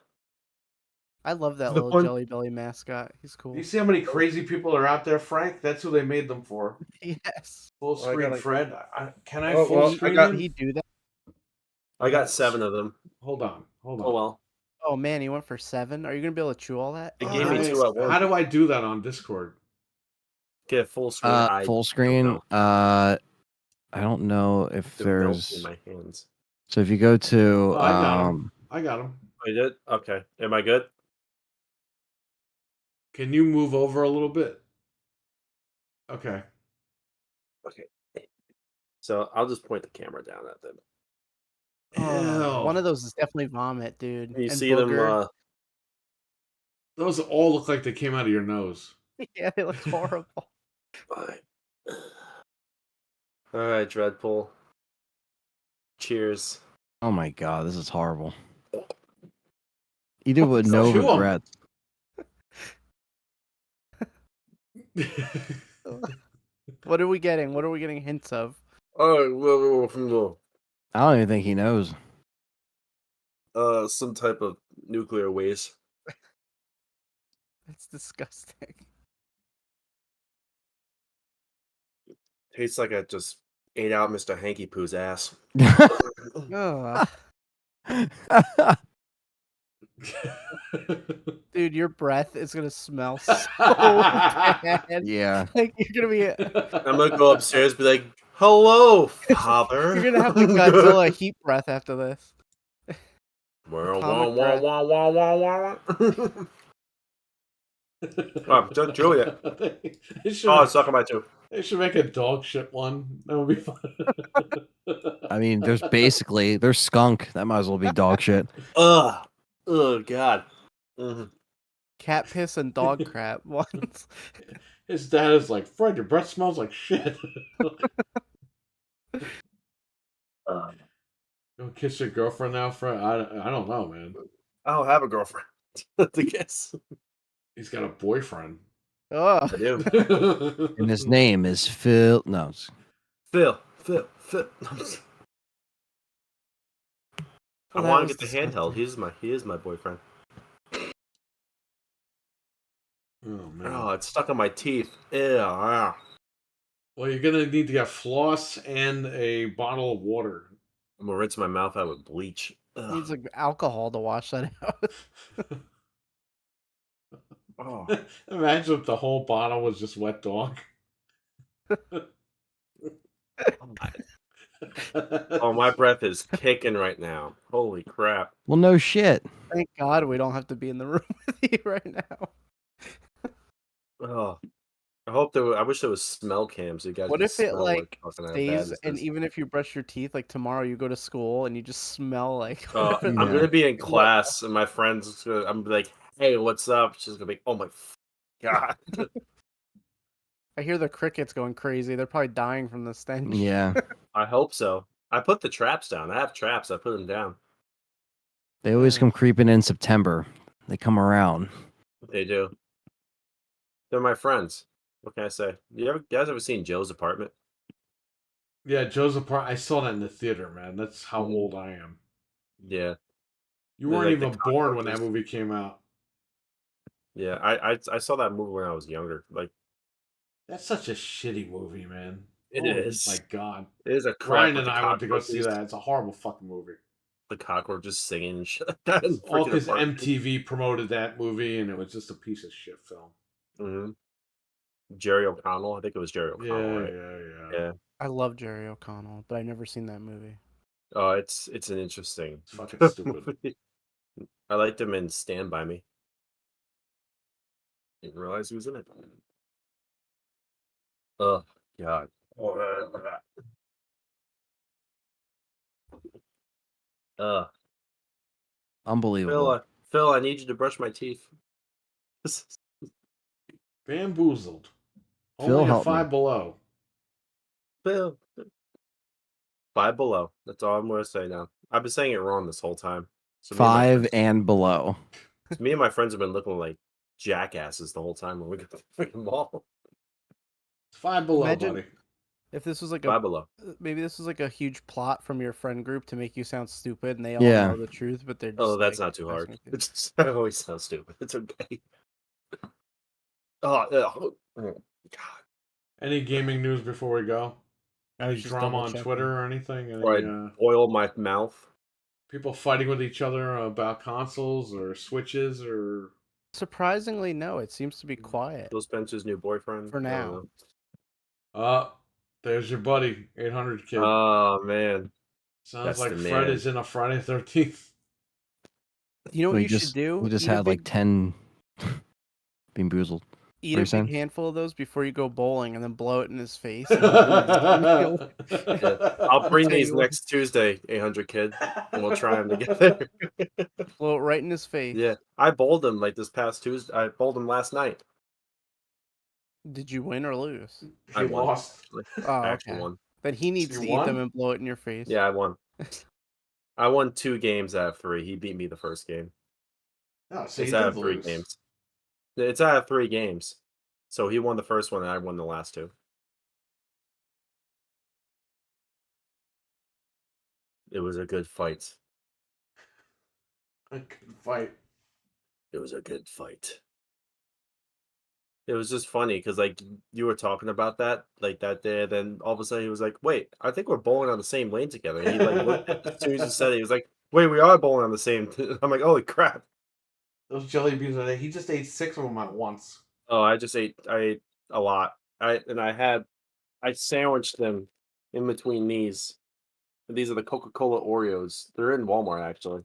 I love that The little one- Jelly Belly mascot. He's cool. You see how many crazy people are out there, Frank? That's who they made them for. Yes. Full Well, I screen, gotta- Fred. Can I Oh, full well, I screen got- Did you? he do that? I got 7 of them. Hold on. Oh well. Oh man, he went for 7. Are you gonna be able to chew all that? It Oh, gave me nice. 2 at once. How do I do that on Discord? Get full screen. Full screen. know. I don't know if Don't know in there's. my hands. So if you go to Oh, I got him. I got him. I did. Okay. Am I good? Can you move over a little bit? Okay. Okay. So I'll just point the camera down at them. One Ew. of those is definitely vomit, dude. You and see them. booger. Those all look like they came out of your nose. Yeah, they look horrible. All right, Dreadpool. Cheers. Oh my god, this is horrible. Eat it with So no chew 'em. regrets. What are we getting? What are we getting hints of? Oh, I don't even think he knows. some type of nuclear waste. That's disgusting. Tastes like I just ate out Mr. Hanky Poo's ass. Ugh. Dude, your breath is gonna smell so bad. Yeah. Like you're gonna be I'm gonna go upstairs and be like, hello, father. you're gonna have the Godzilla heat breath after this. Wah, Atomic wah, breath. wah, wah, wah, wah, wah. Oh, don't chew it. Oh, it's sucking my tooth. They should make a dog shit one. That would be fun. I mean, there's skunk. That might as well be dog shit. Ugh. Oh, God. Mhm. Cat piss and dog crap ones. His dad is like, Fred, your breath smells like shit. Go kiss your girlfriend now, Fred? I don't know, man. I don't have a girlfriend to kiss. He's got a boyfriend. Oh, I do. And his name is Phil. No. Phil. I that want to was get the handheld. disgusting. He is my boyfriend. Oh, man. Oh, it's stuck on my teeth. Ew. Ah. Well, you're going to need to get floss and a bottle of water. I'm gonna rinse my mouth out with bleach. Ugh. Needs like alcohol to wash that out. Oh. Imagine if the whole bottle was just wet dog. Oh, my breath is kicking right now. Holy crap. Well, no shit. Thank God we don't have to be in the room with you right now. Oh. I wish there was smell cams. So you guys What could if it smell like fucking how bad stays this and is. even if you brush your teeth, like tomorrow you go to school and you just smell like I'm Yeah. gonna be in class and my friends I'm gonna be like, hey, what's up? She's gonna be, oh my God. I hear the crickets going crazy. They're probably dying from the stench. Yeah. I hope so. I put the traps down. I have traps. I put them down. They always Yeah. come creeping in September. They come around. They do. They're my friends. What can I say? You guys ever seen Joe's apartment? Yeah, Joe's apartment. I saw that in the theater, man. That's how Mhm. old I am. Yeah. You They're weren't like the even born when that cockroaches. movie came out. Yeah. I saw that movie when I was younger. Like, That's such a shitty movie, man. it Oh is. my god. It is a crap. Ryan with and the I went to go see cockroaches- that. It's a horrible fucking movie. The cockroaches singing and shit like that. in All freaking because apartment. MTV promoted that movie and it was just a piece of shit film. Mhm. Jerry O'Connell. I think it was Jerry O'Connell, right? Yeah. I love Jerry O'Connell, but I've never seen that movie. Oh, it's an interesting. It's fucking stupid. movie. I liked him in Stand By Me. Didn't realize he was in it. Oh God. Uh, Unbelievable. Phil, I need you to brush my teeth. Bamboozled. Phil, Only a help me. 5 below. Phil. 5 below. That's all I'm gonna say now. I've been saying it wrong this whole time. So 5 and below. me and my friends have been looking like jackasses the whole time when we go to the freaking mall. It's 5 below, Imagine- buddy. If this was like 5 a below. maybe this was like a huge plot from your friend group to make you sound stupid and they all Yeah. know the truth, but they're just Oh, that's like, not too hard. messing with you. It's I always sound stupid. It's okay. Oh, God. Any gaming news before we go? I Any was just drama on double-checking. Twitter or anything? Any, Or I oil my mouth. people fighting with each other about consoles or Switches or... Surprisingly, no. It seems to be quiet. Phil Spencer's new boyfriend. For I don't now. know. There's your buddy, 800 kid. Oh man. Sounds that's like the Fred man. is in a Friday 13th. You know what We you should do? We just Eat a had like big- 10 bamboozled. Eat What are a you big saying? handful of those before you go bowling, and then blow it in his face. Yeah. I'll bring Tell these you what. next Tuesday, 800 kid, and we'll try them together. Blow it right in his face. Yeah, I bowled him like this past Tuesday. I bowled him last night. Did you win or lose? I He won. lost. Actually. Oh, I actually okay. won. Then he needs You to eat them won? and blow it in your face. Yeah, I won. I won 2 games out of 3. He beat me the first game. Oh, so It's you out did of 3 lose. games. It's out of 3 games. So he won the first one, and I won the last 2. It was a good fight. A good fight. It was a good fight. It was just funny because like you were talking about that like that day, then all of a sudden he was like, "Wait, I think we're bowling on the same lane together." And he like looked as soon as you said it, he was like, "Wait, we are bowling on the same." I'm like, "Holy crap!" Those jelly beans are there. He just ate 6 of them at once. Oh, I ate a lot. I sandwiched them in between these. These are the Coca-Cola Oreos. They're in Walmart actually.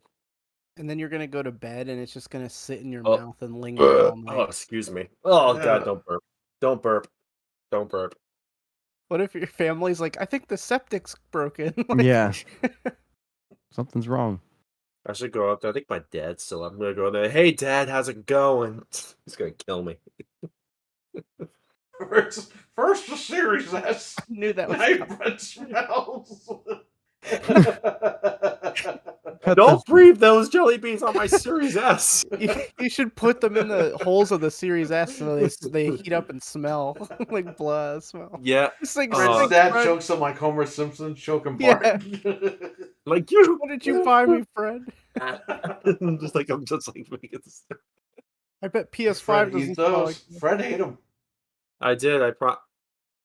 And then you're gonna go to bed, and it's just gonna sit in your Oh. mouth and linger all night. Oh, excuse me. Oh Yeah. God, don't burp. Don't burp. Don't burp. What if your family's like, I think the septic's broken? Like, Yeah. Something's wrong. I should go up there. I think my dad's still up. I'm gonna go there. Hey, Dad, how's it going? He's gonna kill me. First the Series S. I knew that was Night coming. bread smells. Don't breathe those jelly beans on my Series S. You should put them in the holes of the Series S so they heat up and smell like blood smell. Yeah, It's like, Fred's thanks, dad Fred. chokes him like Homer Simpson choking Yeah. Bart. like you. What did you buy me, Fred? I'm just like making this. I bet PS5 Fred doesn't eat smell those. like that. Fred ate them. I did.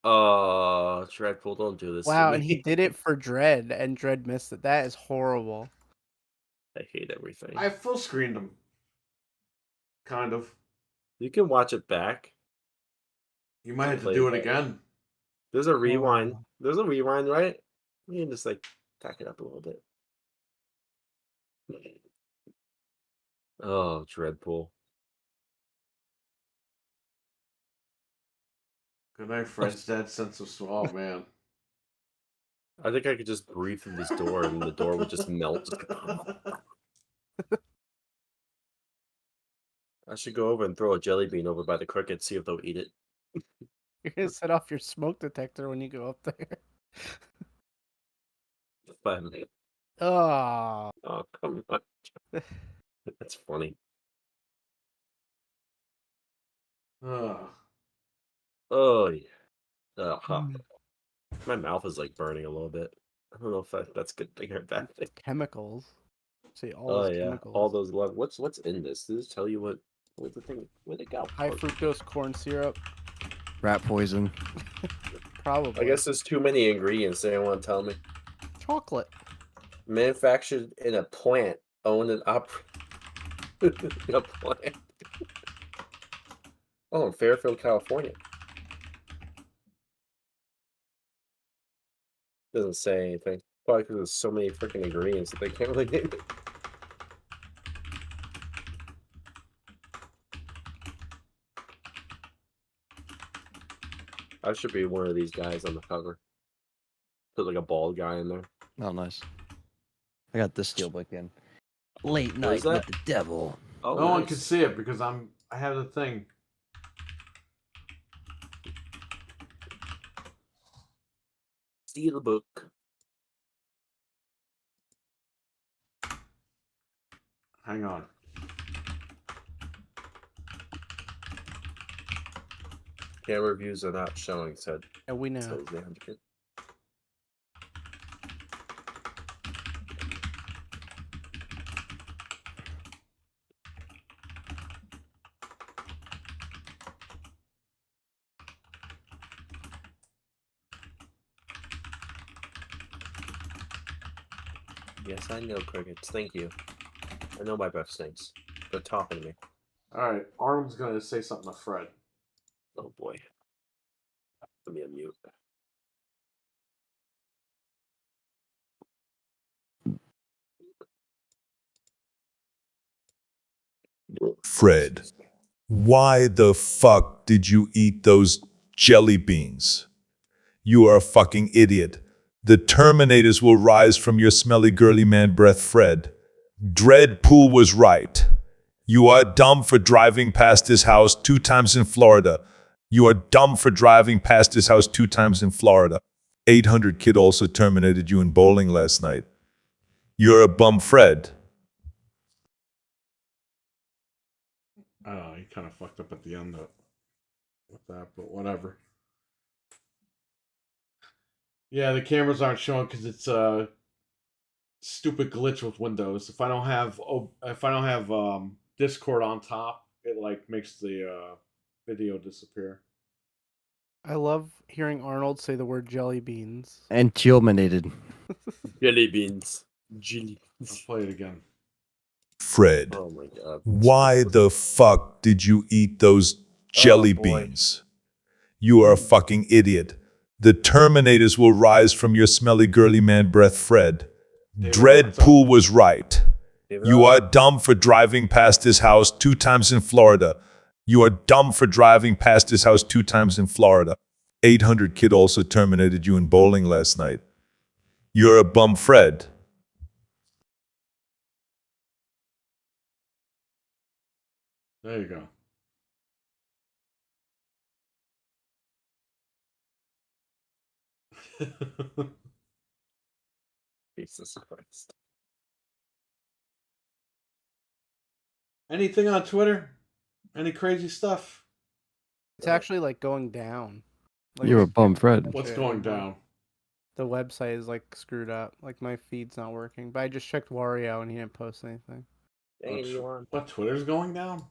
Oh, Dreadpool, don't do this. Wow, to and me. he did it for Dread, and Dread missed it. That is horrible. I hate everything. I full screened them. Kind of. You can watch it back. You might have to Play do it it again. There's a rewind. Oh. There's a rewind, right? You can just like tack it up a little bit. Oh, Dreadpool. Good night, Fred's dad sense of smell. Oh, man. I think I could just breathe through this door and the door would just melt. I should go over and throw a jelly bean over by the cricket, see if they'll eat it. You're gonna set off your smoke detector when you go up there. But, Oh, oh, come on. That's funny. Ugh. Oh, yeah. My mouth is like burning a little bit. I don't know if that's a good thing or a bad thing. chemicals. See all Oh those yeah, chemicals. all those love. What's in this? Does it tell you what's the thing? Where'd it go? High fructose corn syrup, Rat poison. probably. I guess there's too many ingredients. They don't want to tell me. Chocolate. Manufactured in a plant owned and operated in a plant. Oh, in Fairfield, California. Doesn't say anything. Probably because there's so many freaking ingredients that they can't really name it. I should be one of these guys on the cover. Put like a bald guy in there. Oh, nice. I got this steelbook in. Late What night is that? with the devil. Oh, No one nice. can see it because I have the thing. Steelbook. Hang on. Camera reviews are not showing, said. Yeah, we know. Says the 100 kid. Yes, I know crickets. Thank you. I know my breath stinks. They're topping me. All right. Arnold's going to say something to Fred. Oh boy. Let me unmute. Fred, Why the fuck did you eat those jelly beans? You are a fucking idiot. The Terminators will rise from your smelly girly man breath, Fred. Dreadpool was right. You are dumb for driving past his house 2 times in Florida. You are dumb for driving past his house 2 times in Florida. 800 Kid also terminated you in bowling last night. You're a bum, Fred. He kind of fucked up at the end with that, but whatever. Yeah, the cameras aren't showing because it's a stupid glitch with Windows. If I don't have Discord on top, it like makes the video disappear. I love hearing Arnold say the word jelly beans. And Tilminated. Jelly beans. Jelly I'll beans. play it again. Fred. Oh my god. Why the fuck did you eat those jelly boy. beans? You are a fucking idiot. The Terminators will rise from your smelly girly man breath, Fred. David, Dreadpool was right. David, You are dumb for driving past his house 2 times in Florida. You are dumb for driving past his house 2 times in Florida. 800 Kid also terminated you in bowling last night. You're a bum, Fred. There you go. Jesus Christ. Anything on Twitter? Any crazy stuff? It's actually like going down. Like, You're a bum, Fred. What's shit going anymore. down? The website is like screwed up. Like my feed's not working. But I just checked Wario and he didn't post anything. Dang it, Elon. What, Twitter's going down?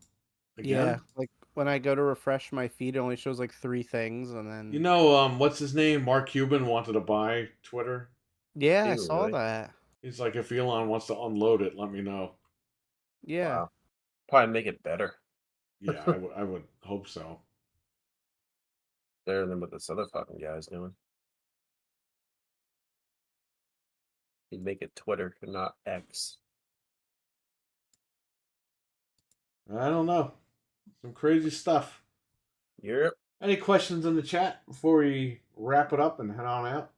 Again? Yeah, like when I go to refresh my feed, it only shows like 3 things, and then You know, what's his name? Mark Cuban wanted to buy Twitter. yeah, I Ew, saw really? that. He's like, if Elon wants to unload it, let me know. Yeah, Wow. Probably make it better. Yeah, I would hope so. Better than what this other fucking guy's doing. He'd make it Twitter and not X. I don't know. Some crazy stuff. Yep. Any questions in the chat before we wrap it up and head on out?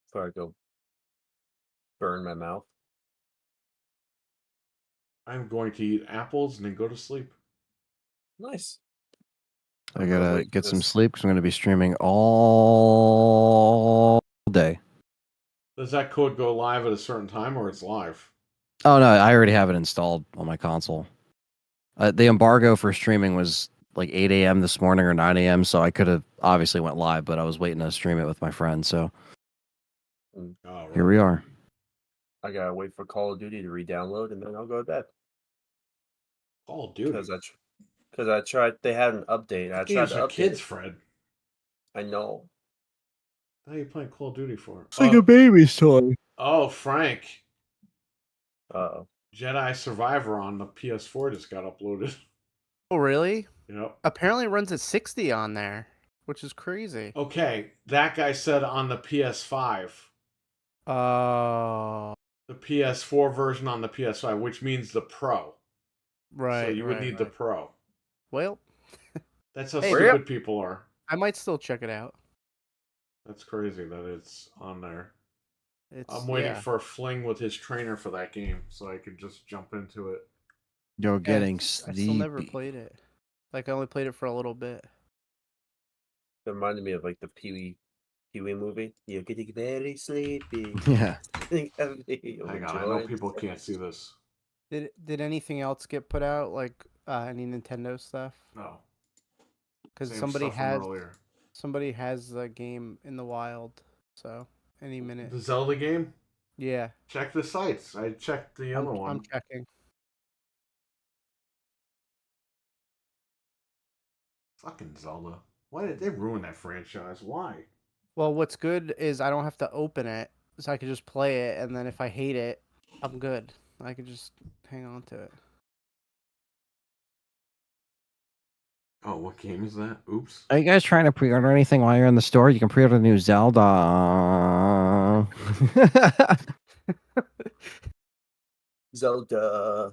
Before I go burn my mouth. I'm going to eat apples and then go to sleep. Nice. I I'm gotta wait for get some this. sleep because I'm gonna be streaming all day. Does that code go live at a certain time or it's live? Oh no, I already have it installed on my console. The embargo for streaming was like 8 a.m. this morning or 9 a.m. So I could have obviously went live, but I was waiting to stream it with my friend. So Oh, right. here we are. I gotta wait for Call of Duty to re-download and then I'll go to bed. Call of Duty. Because I tried. They had an update. I tried Games to are update. kids, Fred. I know. What are you playing Call of Duty for? It's like a baby's toy. Oh, Frank. Uh-oh. Jedi Survivor on the PS4 just got uploaded. Oh really? Yep. Apparently it runs at 60 on there, which is crazy. Okay, that guy said on the PS5. Oh, The PS4 version on the PS5, which means the Pro. right. So you would right, need the right. Pro. Well, That's how Hey, stupid people are. I might still check it out. That's crazy that it's on there. It's I'm waiting yeah. for a fling with his trainer for that game so I could just jump into it. You're Yeah, getting I sleepy. still never played it. Like I only played it for a little bit. It reminded me of like the Pee Wee movie. You're getting very sleepy. Yeah. Hang on, I know people can't see this. Did anything else get put out? Like any Nintendo stuff? No. Because Same somebody stuff from has earlier. the game in the wild. So any minute. The Zelda game? Yeah, Check the sites. I checked the other one. I'm checking. Fucking Zelda. Why did they ruin that franchise? Why? Well, what's good is I don't have to open it, so I can just play it, and then if I hate it, I'm good. I can just hang on to it. Oh, what game is that? Oops. Are you guys trying to pre-order anything while you're in the store? You can pre-order the new Zelda. Zelda.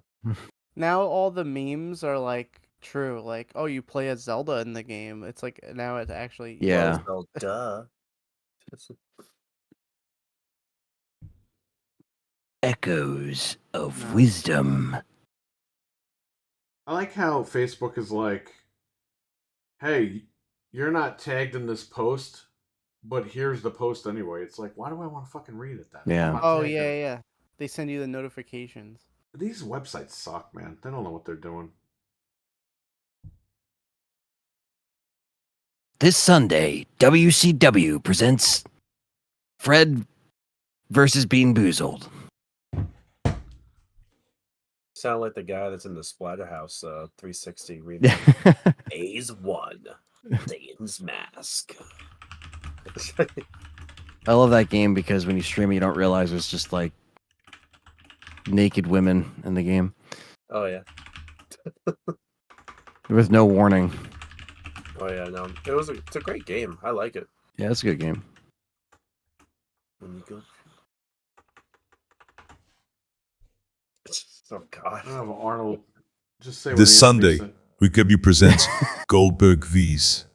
Now all the memes are like True. Like, oh, you play as Zelda in the game. It's like now it's actually Yeah. Well, duh. Echoes of No. wisdom. I like how Facebook is like, hey, you're not tagged in this post, but here's the post anyway. It's like, why do I want to fucking read it then? Yeah. I'm not Oh tagged in yeah, it. yeah. They send you the notifications. These websites suck, man. They don't know what they're doing. This Sunday, WCW presents Fred versus Bean Boozled. Sound like the guy that's in the Splatterhouse 360 remake. Phase 1. Satan's Mask. I love that game because when you stream it, you don't realize there's just like naked women in the game Oh yeah. with no warning. Oh yeah, no. It's a great game. I like it. Yeah, it's a good game. When you go. Oh god. Oh, Arnold, just say This what Anthony Sunday, said. Recovery presents Goldberg vs.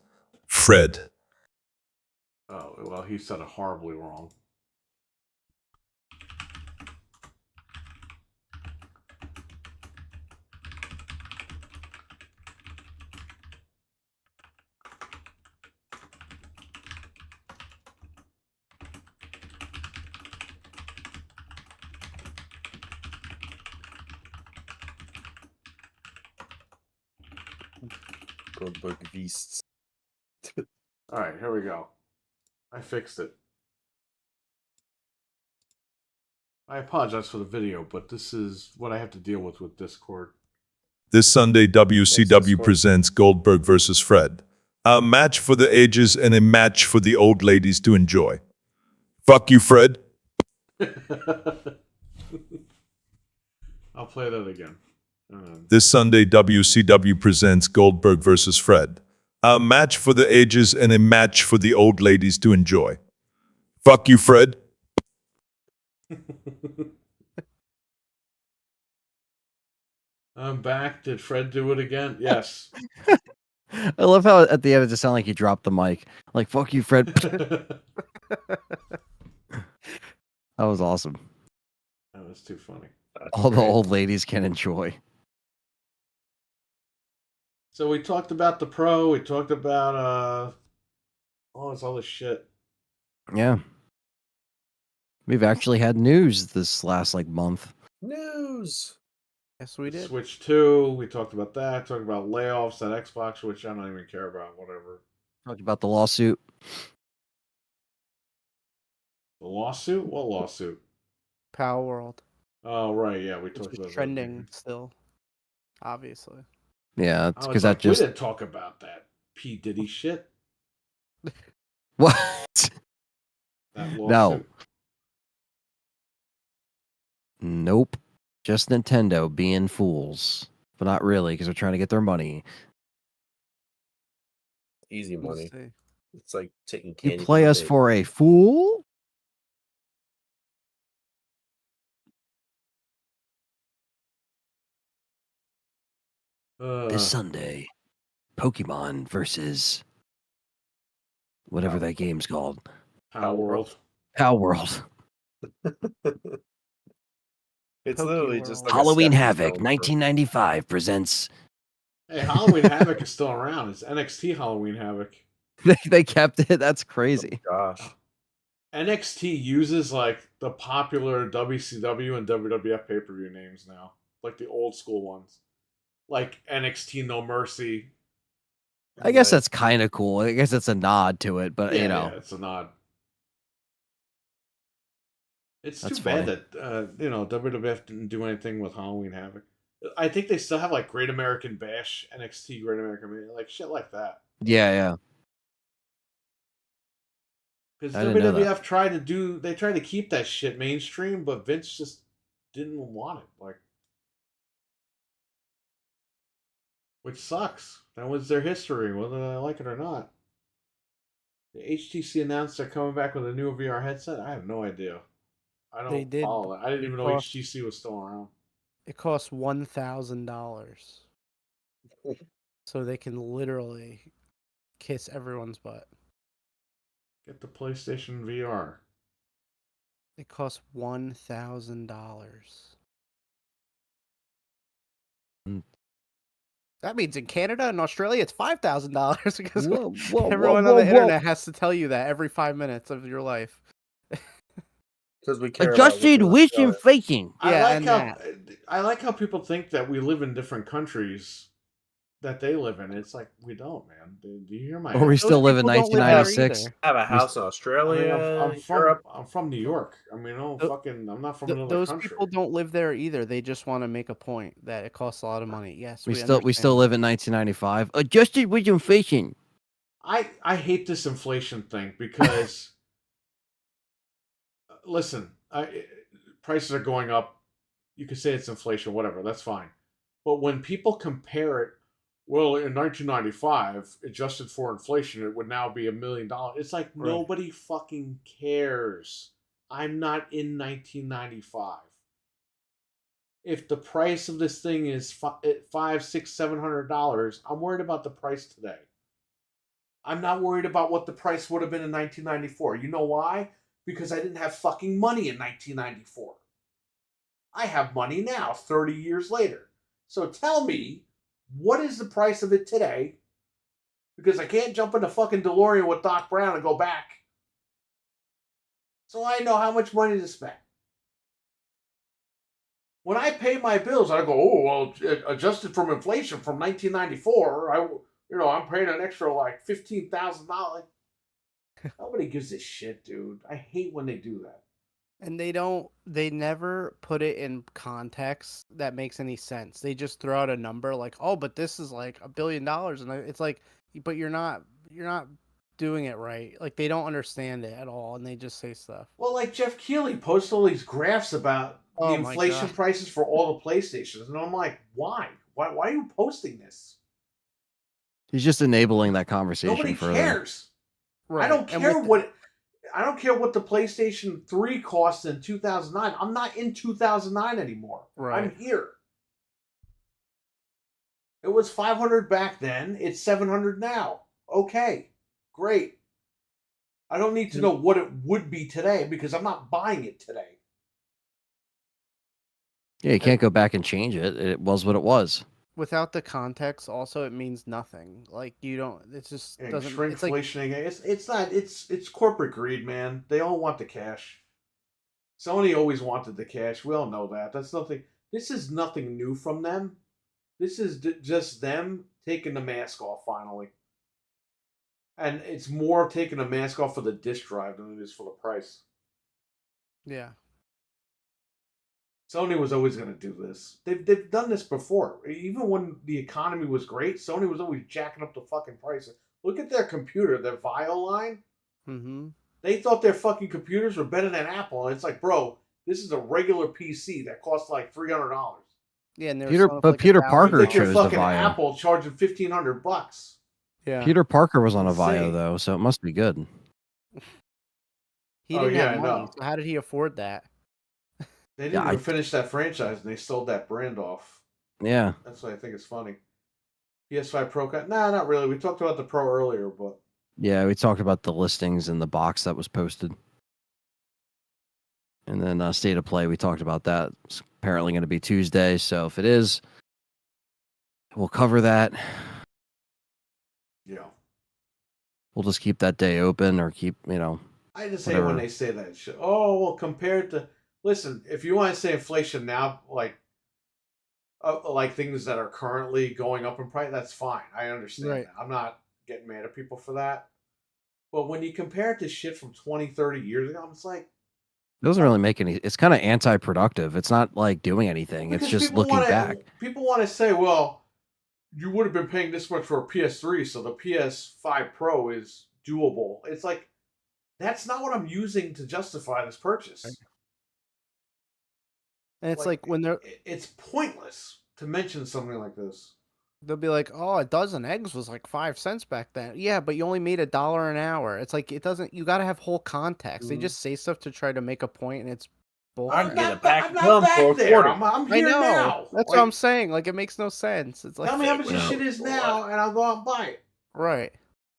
Fred. Oh, well, he said it horribly wrong. Goldberg Beasts. All right, here we go. I fixed it. I apologize for the video, but this is what I have to deal with Discord. This Sunday, WCW Discord. presents Goldberg vs. Fred. A match for the ages and a match for the old ladies to enjoy. Fuck you, Fred. I'll play that again. This Sunday, WCW presents Goldberg vs. Fred. A match for the ages and a match for the old ladies to enjoy. Fuck you, Fred. I'm back. Did Fred do it again? Yes. I love how at the end it just sounded like you dropped the mic. Like, fuck you, Fred. That That was awesome. was too funny. All the old ladies can enjoy. So we talked about the pro. We talked about oh, it's all this shit. Yeah. We've actually had news this last like month. News. Yes, we did. Switch 2. We talked about that. Talked about layoffs at Xbox, which I don't even care about. Whatever. Talked about the lawsuit. The lawsuit? What lawsuit? Power World. Oh right, yeah, we Which talked was about trending still. Obviously. Yeah, That. because that We just didn't talk about that P Diddy shit. what? That No. lawsuit. Nope. Just Nintendo being fools, but not really because they're trying to get their money. Easy We'll money. see. It's like taking You candy. play from a us baby. for a fool? This Sunday, Pokemon versus whatever that game's called. Power World. Power World. It's Poke literally World. just like a Halloween stepping Havoc stone for- 1995 presents. Hey, Halloween Havoc is still around. It's NXT Halloween Havoc. They kept it. That's crazy. Gosh. NXT uses like the popular WCW and WWF pay-per-view names now, like the old school ones, like NXT No Mercy. I guess Nice. that's kind of cool. I guess it's a nod to it, but Yeah, you know, yeah, it's a nod. It's That's too bad funny. that WWF didn't do anything with Halloween Havoc. I think they still have like Great American Bash, NXT Great American Bash, like shit like that. yeah. Because I didn't know that. WWF tried to keep that shit mainstream, but Vince just didn't want it. Like, which sucks. That was their history, whether I like it or not. The HTC announced they're coming back with a new VR headset. I have no idea. I They don't did. follow it. I didn't It even know cost- HTC was still around. It costs $1,000. so they can literally kiss everyone's butt. Get the PlayStation VR. It costs $1,000. Mm. That means in Canada and Australia, it's $5,000 because Whoa, whoa, everyone whoa, on the whoa, internet has to tell you that every 5 minutes of your life. Because we care Adjusted about with Australia. inflation. Yeah, and that. I like how people think that we live in different countries that they live in. It's like we don't, man. Do you hear my? Or we accent? still live in people don't live there 1996. either. Have a house in I Australia, mean, Europe. I'm from New York. I mean, Tho- I'm not from another Those country. people don't live there either. They just want to make a point that it costs a lot of money. Yes, We still understand. live in 1995. Adjusted with inflation. I hate this inflation thing because listen, prices are going up. You could say it's inflation, whatever. That's fine. But when people compare it, well, in 1995, adjusted for inflation, it would now be $1 million. It's like Right. nobody fucking cares. I'm not in 1995. If the price of this thing is $500, $600, $700, I'm worried about the price today. I'm not worried about what the price would have been in 1994. You know why? Because I didn't have fucking money in 1994. I have money now, 30 years later. So tell me, what is the price of it today? Because I can't jump in the fucking DeLorean with Doc Brown and go back. So I know how much money to spend. When I pay my bills, I go, oh, well, adjusted from inflation from 1994, I'm paying an extra like $15,000. Nobody gives a shit, dude. I hate when they do that. And they never put it in context that makes any sense. They just throw out a number like, oh, but this is like $1 billion. And it's like, but you're not doing it right. Like they don't understand it at all. And they just say stuff. Well, like Jeff Keighley posts all these graphs about the Oh my inflation God. prices for all the PlayStations. And I'm like, why? Why are you posting this? He's just enabling that conversation Nobody further. cares. Right. I don't And care with I don't care what the PlayStation 3 cost in 2009. I'm not in 2009 anymore. Right. I'm here. It was 500 back then. It's 700 now. Okay. Great. I don't need to know what it would be today because I'm not buying it today. Yeah, you can't go back and change it. It was what it was. without the context, also it means nothing. Like you don't. It just And doesn't. It's like shrinkflation. It's not. It's corporate greed, man. They all want the cash. Sony always wanted the cash. We all know that. That's nothing. This is nothing new from them. This is just them taking the mask off finally. And it's more taking the mask off for the disk drive than it is for the price. yeah. Sony was always going to do this. They've done this before. Even when the economy was great, Sony was always jacking up the fucking prices. Look at their computer, their Vio line. Mm-hmm. They thought their fucking computers were better than Apple. And it's like, bro, this is a regular PC that costs like $300. Yeah, and Peter Parker You think your chose the fucking Vio. Apple charging $1,500. Yeah. Peter Parker was on a Vio Insane. though, so it must be good. He Oh, didn't yeah, have I money, know. so how did he afford that? They didn't Yeah, even finish that franchise, and they sold that brand off. Yeah. That's what I think is funny. PS5 Pro, nah, not really. We talked about the Pro earlier, but Yeah, we talked about the listings in the box that was posted. And then State of Play, we talked about that. It's apparently going to be Tuesday, so if it is, we'll cover that. yeah. We'll just keep that day open or keep, I just hate when whatever. they say that shit. Oh, well, compared to... Listen, if you want to say inflation now, like things that are currently going up in price, that's fine. I understand Right. that. I'm not getting mad at people for that. But when you compare it to shit from 20, 30 years ago, I'm just like... It doesn't really make any. It's kind of anti-productive. It's not like doing anything. It's Because just people looking wanna- back. People want to say, well, you would have been paying this much for a PS3, so the PS5 Pro is doable. It's like, that's not what I'm using to justify this purchase. And it's like when It's pointless to mention something like this. they'll be like, "Oh, a dozen eggs was like 5 cents back then." Yeah, but you only made $1 an hour. It's like it doesn't. You got to have whole context. They Mhm. just say stuff to try to make a point, and it's bullcrap. get a pack I'm of not gum back for a there. quarter. I'm I here know. now. That's Like, what I'm saying. Like, it makes no sense. It's like, tell me how much this No. shit is now, and I'll go out and buy it. right.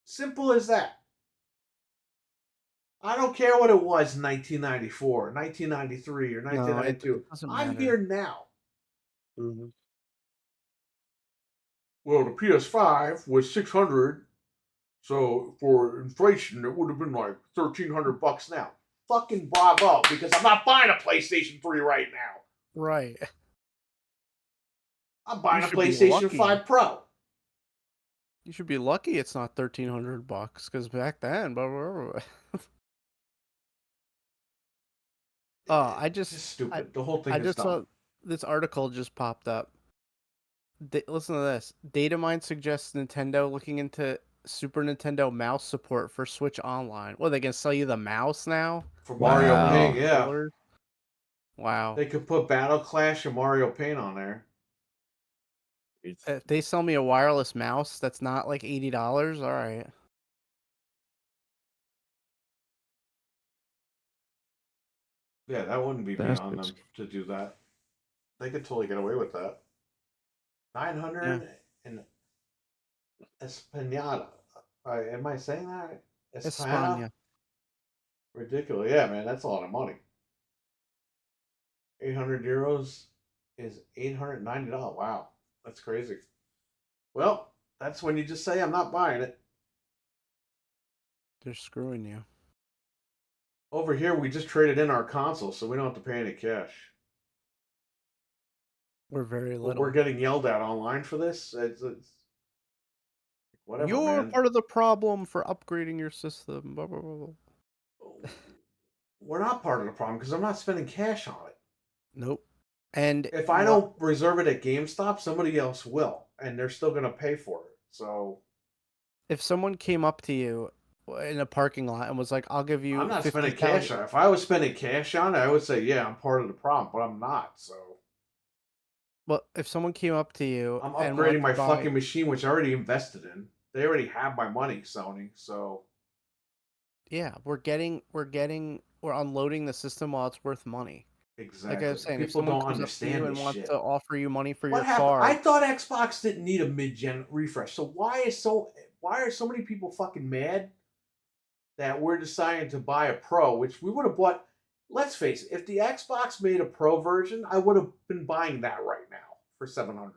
Simple as that. I don't care what it was in 1994, 1993, or No, 1992. it doesn't I'm matter. here now. Mm-hmm. Well, the PS5 was $600, so for inflation, it would have been like $1,300 now. Fucking bravo, because I'm not buying a PlayStation 3 right now. Right. I'm buying a should be PlayStation lucky. 5 Pro. You should be lucky it's not $1,300 because back then, blah, blah, blah. I It's just just stupid. The whole thing I is just dumb. saw this article just popped up. Listen to this. Datamine suggests Nintendo looking into Super Nintendo mouse support for Switch Online. Well, they can sell you the mouse now? For Mario Wow. Paint, yeah. Controllers? Wow. They could put Battle Clash and Mario Paint on there. If they sell me a wireless mouse that's not like $80, all right. Yeah, that wouldn't be That's beyond them to do that. They could totally get away with that. 900 and Espanada. Am I saying that? Espana. Ridiculous. Yeah, man, that's a lot of money. 800 euros is $890. Wow, that's crazy. Well, that's when you just say, I'm not buying it. They're screwing you. Over here, we just traded in our console, so we don't have to pay any cash. We're very But little. we're getting yelled at online for this. It's whatever, You're man. part of the problem for upgrading your system. Blah, blah, blah, blah. We're not part of the problem because I'm not spending cash on it. Nope. And If I don't reserve it at GameStop, somebody else will, and they're still going to pay for it. So if someone came up to you in a parking lot and was like, "I'll give you," I'm not spending 50,000 cash on it. If I was spending cash on it, I would say, yeah, I'm part of the problem, but I'm not. So Well, if someone came up to you, I'm and upgrading wanted my to buy- fucking machine, which I already invested in. They already have my money, Sony. So Yeah, we're unloading the system while it's worth money. exactly, Like I was saying, if people someone don't comes up to you understand and this wants shit. to offer you money for What your happened? car, I thought Xbox didn't need a mid-gen refresh. So why are so many people fucking mad that we're deciding to buy a Pro, which we would have bought? Let's face it, if the Xbox made a Pro version, I would have been buying that right now for $700.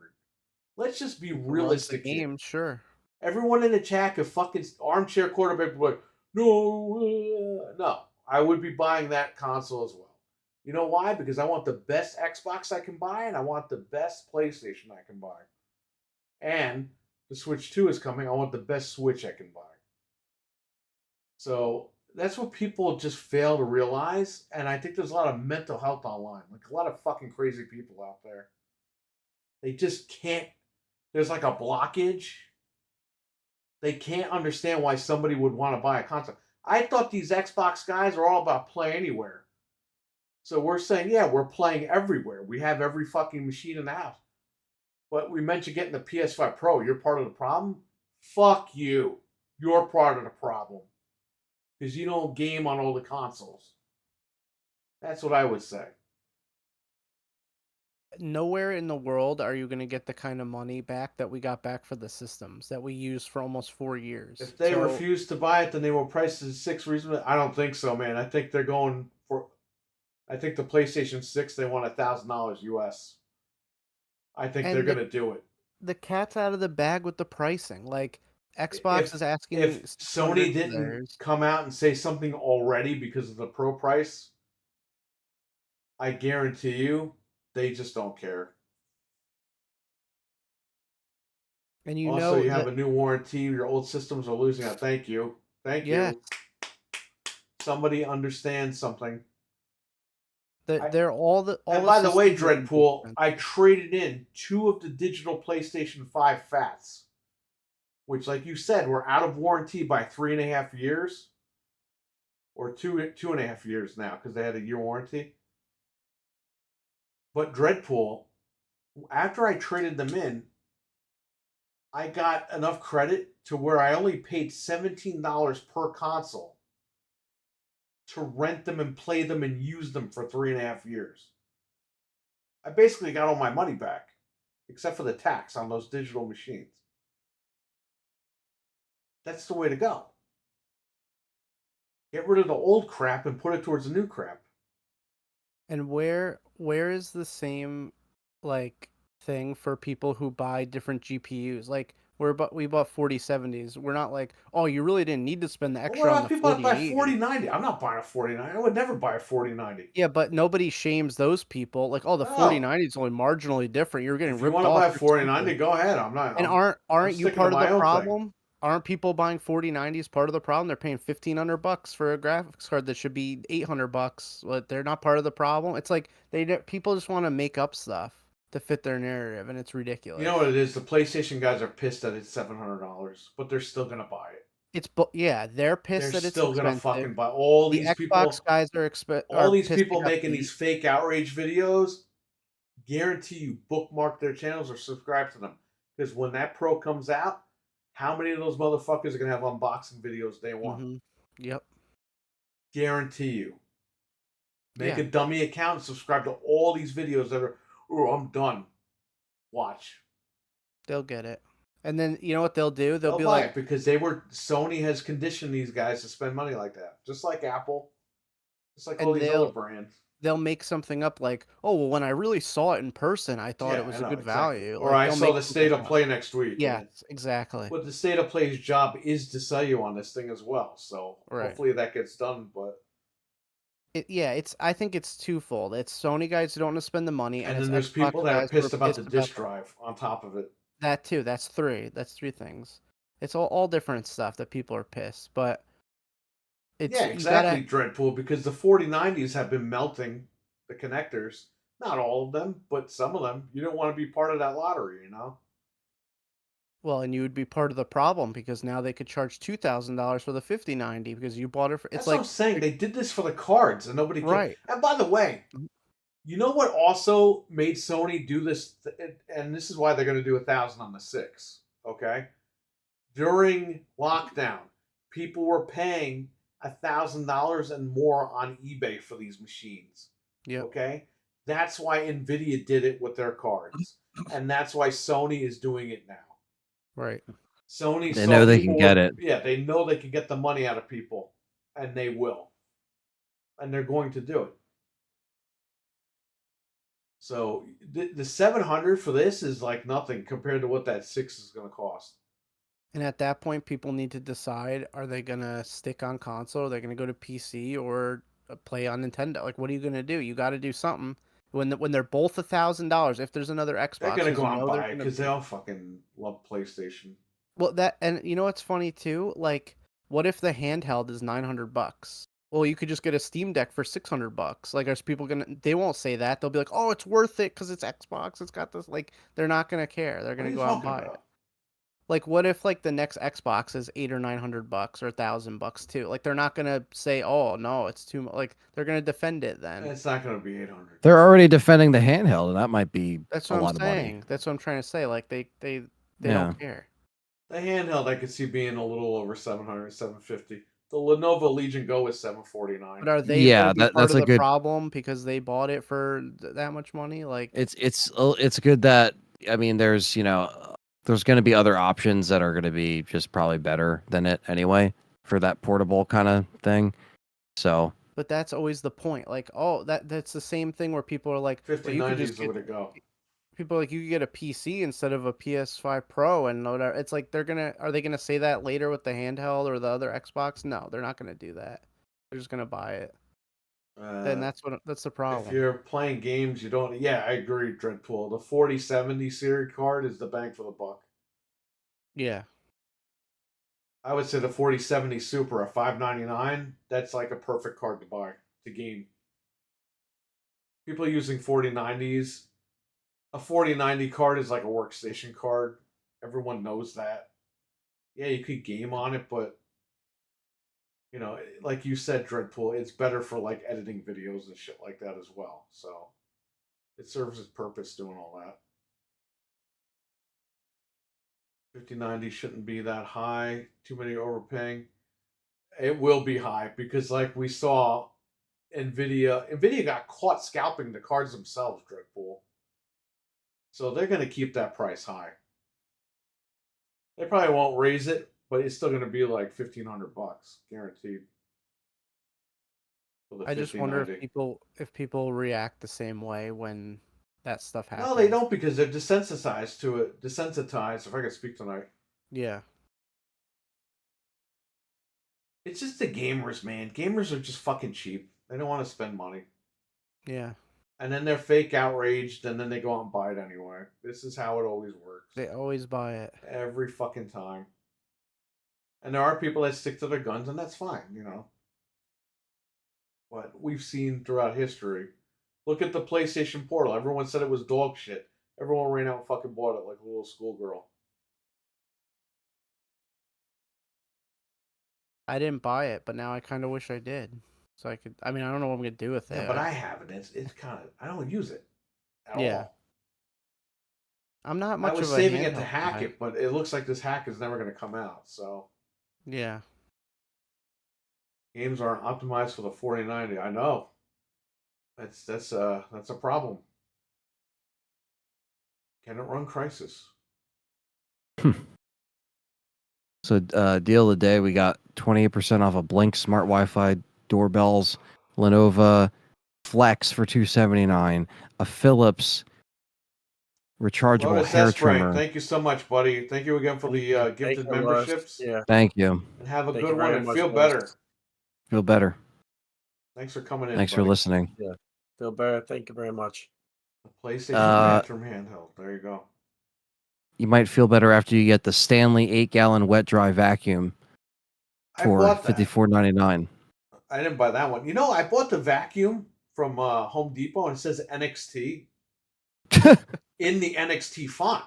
Let's just be runs the realistic here. game, sure. Everyone in the chat could fucking armchair quarterback be like, no, I would be buying that console as well. You know why? Because I want the best Xbox I can buy, and I want the best PlayStation I can buy. And the Switch 2 is coming. I want the best Switch I can buy. So that's what people just fail to realize. And I think there's a lot of mental health online. Like a lot of fucking crazy people out there. They just can't. There's like a blockage. They can't understand why somebody would want to buy a console. I thought these Xbox guys are all about play anywhere. So we're saying, yeah, we're playing everywhere. We have every fucking machine in the house. But we mentioned getting the PS5 Pro. You're part of the problem? Fuck you. You're part of the problem. Because you don't game on all the consoles. That's what I would say. Nowhere in the world are you going to get the kind of money back that we got back for the systems that we used for almost 4 years. If they refuse to buy it, then they will price it at $6 reasonably. I don't think so, man. I think they're going for. I think the PlayStation 6 they want $1,000 US. I think they're going to do it. The cat's out of the bag with the pricing. Like Xbox is asking. If Sony didn't come out and say something already because of the Pro price, I guarantee you they just don't care. And you also, know you have a new warranty. Your old systems are losing out. Thank you. Thank you. Somebody understands something. They're all the. And by the way, Dreadpool, I traded in 2 of the digital PlayStation 5 Fats, which, like you said, were out of warranty by 3.5 years, or 2.5 years now, because they had a year warranty. But Dreadpool, after I traded them in, I got enough credit to where I only paid $17 per console to rent them and play them and use them for 3.5 years. I basically got all my money back, except for the tax on those digital machines. That's the way to go. Get rid of the old crap and put it towards the new crap. And where is the same like thing for people who buy different GPUs? Like we bought 4070s. We're not like, oh, you really didn't need to spend the What extra on about the people that buy 4080. 4090? I'm not buying a 4090. I would never buy a 4090. Yeah, but nobody shames those people. Like, oh, the No. 4090 is only marginally different. You're getting If you ripped want to off. buy a You're 4090, stupid. go ahead. I'm not. And I'm aren't you sticking to part of my the own thing. problem? Aren't people buying 4090s part of the problem? They're paying $1,500 for a graphics card that should be $800, but they're not part of the problem. It's like people just want to make up stuff to fit their narrative, and it's ridiculous. You know what it is? The PlayStation guys are pissed that it's $700, but they're still gonna buy it. Yeah, they're pissed They're that it's still gonna expensive. fucking buy. All The these Xbox people, guys are all these pissed people they got making beat. these fake outrage videos. Guarantee you, bookmark their channels or subscribe to them, because when that Pro comes out, how many of those motherfuckers are gonna have unboxing videos day one? Mm-hmm. Yep. Guarantee you. Make Yeah. a dummy account and subscribe to all these videos that are, oh, I'm done. Watch. They'll get it. And then you know what they'll do? They'll be buy like, it because Sony has conditioned these guys to spend money like that. Just like Apple. Just like all And these other brands. they'll make something up like, oh, well, when I really saw it in person, I thought it was a good value. Or Like, I they'll saw make the something State of up. Play next week. Yes, exactly. But the State of Play's job is to sell you on this thing as well. So hopefully that gets done. But I think it's twofold. It's Sony guys who don't want to spend the money, and it's then there's Xbox people that are guys who pissed about the disk that. drive on top of it. That too. That's three. That's three things. It's all different stuff that people are pissed, but it's Yeah, exactly, Dreadpool, because the 4090s have been melting the connectors. Not all of them, but some of them. You don't want to be part of that lottery, you know? Well, and you would be part of the problem because now they could charge $2,000 for the 5090 because you bought it for. It's That's like what I'm saying. They did this for the cards, and nobody cared. Right. And by the way, you know what also made Sony do this, and this is why they're going to do 1,000 on the 6. Okay, during lockdown, people were paying $1,000 and more on eBay for these machines. Yep. Okay, that's why Nvidia did it with their cards, and that's why Sony is doing it now. Right. Sony. They know they can get it. Yeah, they know they can get the money out of people, and they will, and they're going to do it. So the 700 for this is like nothing compared to what that 6 is going to cost. And at that point, people need to decide: are they gonna stick on console? Are they gonna go to PC or play on Nintendo? Like, what are you gonna do? You got to do something. When they're both $1,000, if there's another Xbox, They're gonna go out and buy it gonna because they all fucking love PlayStation. Well, and you know what's funny too? Like, what if the handheld is $900? Well, you could just get a Steam Deck for $600. Like, are people gonna? They won't say that. They'll be like, "Oh, it's worth it because it's Xbox. It's got this." Like, they're not gonna care. They're gonna go out and buy it. Like, what if like the next Xbox is $800 or $900 or $1,000 too? Like, they're not gonna say, "Oh no, it's too much." Like, they're gonna defend it then. It's not gonna be 800. They're already defending the handheld, and that might be That's a what lot I'm of saying. money. That's what I'm trying to say. Like, they Yeah. don't care. The handheld I could see being a little over 700, 750. The Lenovo Legion Go is 749. But are they Yeah, gonna be part that's of a the good. problem because they bought it for that much money? Like, It's good that I mean there's there's going to be other options that are going to be just probably better than it anyway for that portable kind of thing. So, but that's always the point. Like, oh, that's the same thing where people are like, well, you could 5090 just is the way to go. people are like, you could get a PC instead of a PS5 Pro and whatever. It's like are they gonna say that later with the handheld or the other Xbox? No, they're not gonna do that. They're just gonna buy it. Then that's the problem. If you're playing games, you don't. Yeah, I agree, Dreadpool. The 4070 series card is the bang for the buck. Yeah. I would say the 4070 Super, a $599. That's like a perfect card to buy to game. People using 4090s. A 4090 card is like a workstation card. Everyone knows that. Yeah, you could game on it, but like you said, Dreadpool, it's better for like editing videos and shit like that as well. So it serves its purpose doing all that. 5090 shouldn't be that high. Too many overpaying. It will be high because, like we saw, Nvidia got caught scalping the cards themselves, Dreadpool. So they're going to keep that price high. They probably won't raise it, but it's still going to be like $1,500 guaranteed. I just wonder if people react the same way when that stuff happens. No, they don't because they're desensitized to it. Desensitized, if I can speak tonight. Yeah. It's just the gamers, man. Gamers are just fucking cheap. They don't want to spend money. Yeah. And then they're fake outraged, and then they go out and buy it anyway. This is how it always works. They always buy it. Every fucking time. And there are people that stick to their guns, and that's fine, But we've seen throughout history. Look at the PlayStation Portal. Everyone said it was dog shit. Everyone ran out and fucking bought it like a little schoolgirl. I didn't buy it, but now I kind of wish I did. So I could. I mean, I don't know what I'm gonna do with it. Yeah, but I haven't. It's kind of. I don't use it at all. I'm not much. I was saving it to hack it, but it looks like this hack is never going to come out. So yeah, games aren't optimized for the 4090. I know. That's a problem. Can it run Crisis? So deal of the day, we got 28% off a Blink smart Wi-Fi doorbells, Lenovo Flex for $279, a Philips rechargeable hair trimmer. Thank you so much, buddy. Thank you again for the gifted memberships. Yeah. Thank you. And have a good one and feel better. Feel better. Thanks for coming in. Thanks for listening. Yeah. Feel better. Thank you very much. The PlayStation bathroom handheld. There you go. You might feel better after you get the Stanley 8-gallon wet dry vacuum for $54.99. I didn't buy that one. I bought the vacuum from Home Depot and it says NXT in the NXT font.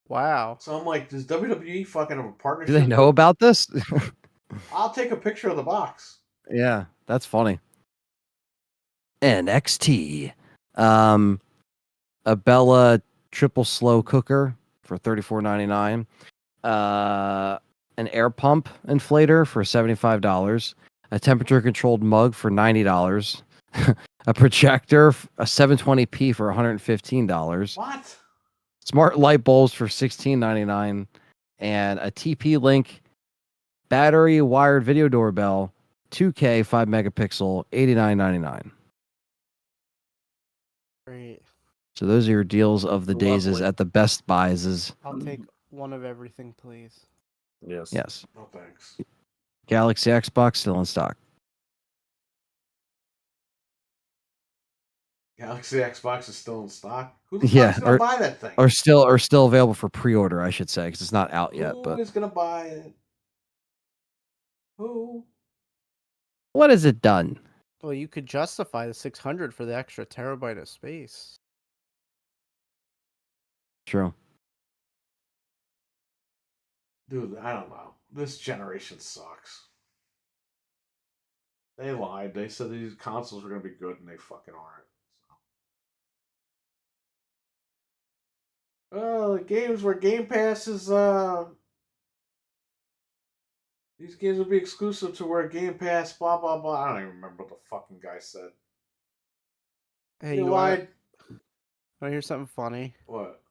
Wow. So I'm like, does WWE fucking have a partnership? Do they know about this? I'll take a picture of the box. Yeah, that's funny. NXT. A Bella triple slow cooker for $34.99. An air pump inflator for $75. A temperature controlled mug for $90. A projector, a 720p for $115. What? Smart light bulbs for $16.99. And a TP-Link battery wired video doorbell, 2K 5 megapixel, $89.99. Great. So those are your deals of the days is at the Best Buys. I'll take one of everything, please. Yes. Yes. No thanks. Galaxy Xbox still in stock. Galaxy Xbox is still in stock. Who the fuck's gonna buy that thing? Or still available for pre-order, I should say, because it's not out yet. Who But is gonna buy it? Who? what has it done? Well, you could justify the 600 for the extra terabyte of space. True. Dude, I don't know. This generation sucks. They lied. They said these consoles were gonna be good, and they fucking aren't. Oh, the games where Game Pass is these games will be exclusive to where Game Pass blah blah blah. I don't even remember what the fucking guy said. Hey, you lied. Want to hear something funny? What?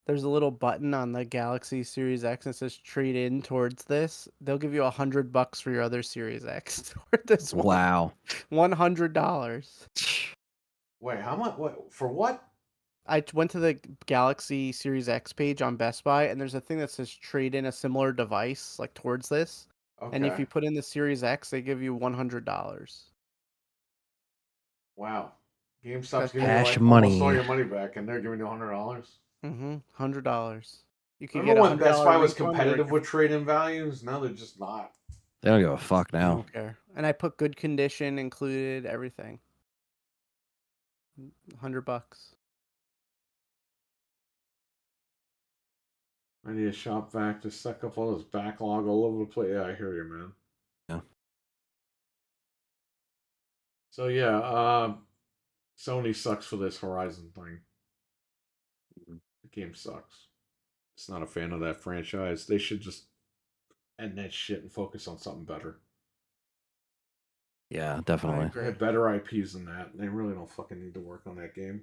There's a little button on the Galaxy Series X that says trade in towards this. They'll give you $100 for your other Series X toward this one. Wow. $100. Wait, how much? What for? What? I went to the Galaxy Series X page on Best Buy, and there's a thing that says trade in a similar device like towards this. Okay. And if you put in the Series X, they give you $100. Wow. GameStop's giving cash you money. almost all your money back, and they're giving you $100. $100. You can Remember get when Best Buy was refund or competitive with trade-in values? Now they're just not. They don't give a fuck I now. don't care. And I put good condition included, everything. $100. I need a shop vac to suck up all this backlog all over the place. Yeah, I hear you, man. Yeah. So yeah, Sony sucks for this Horizon thing. The game sucks. It's not a fan of that franchise. They should just end that shit and focus on something better. Yeah, I definitely. agree. They have better IPs than that. They really don't fucking need to work on that game.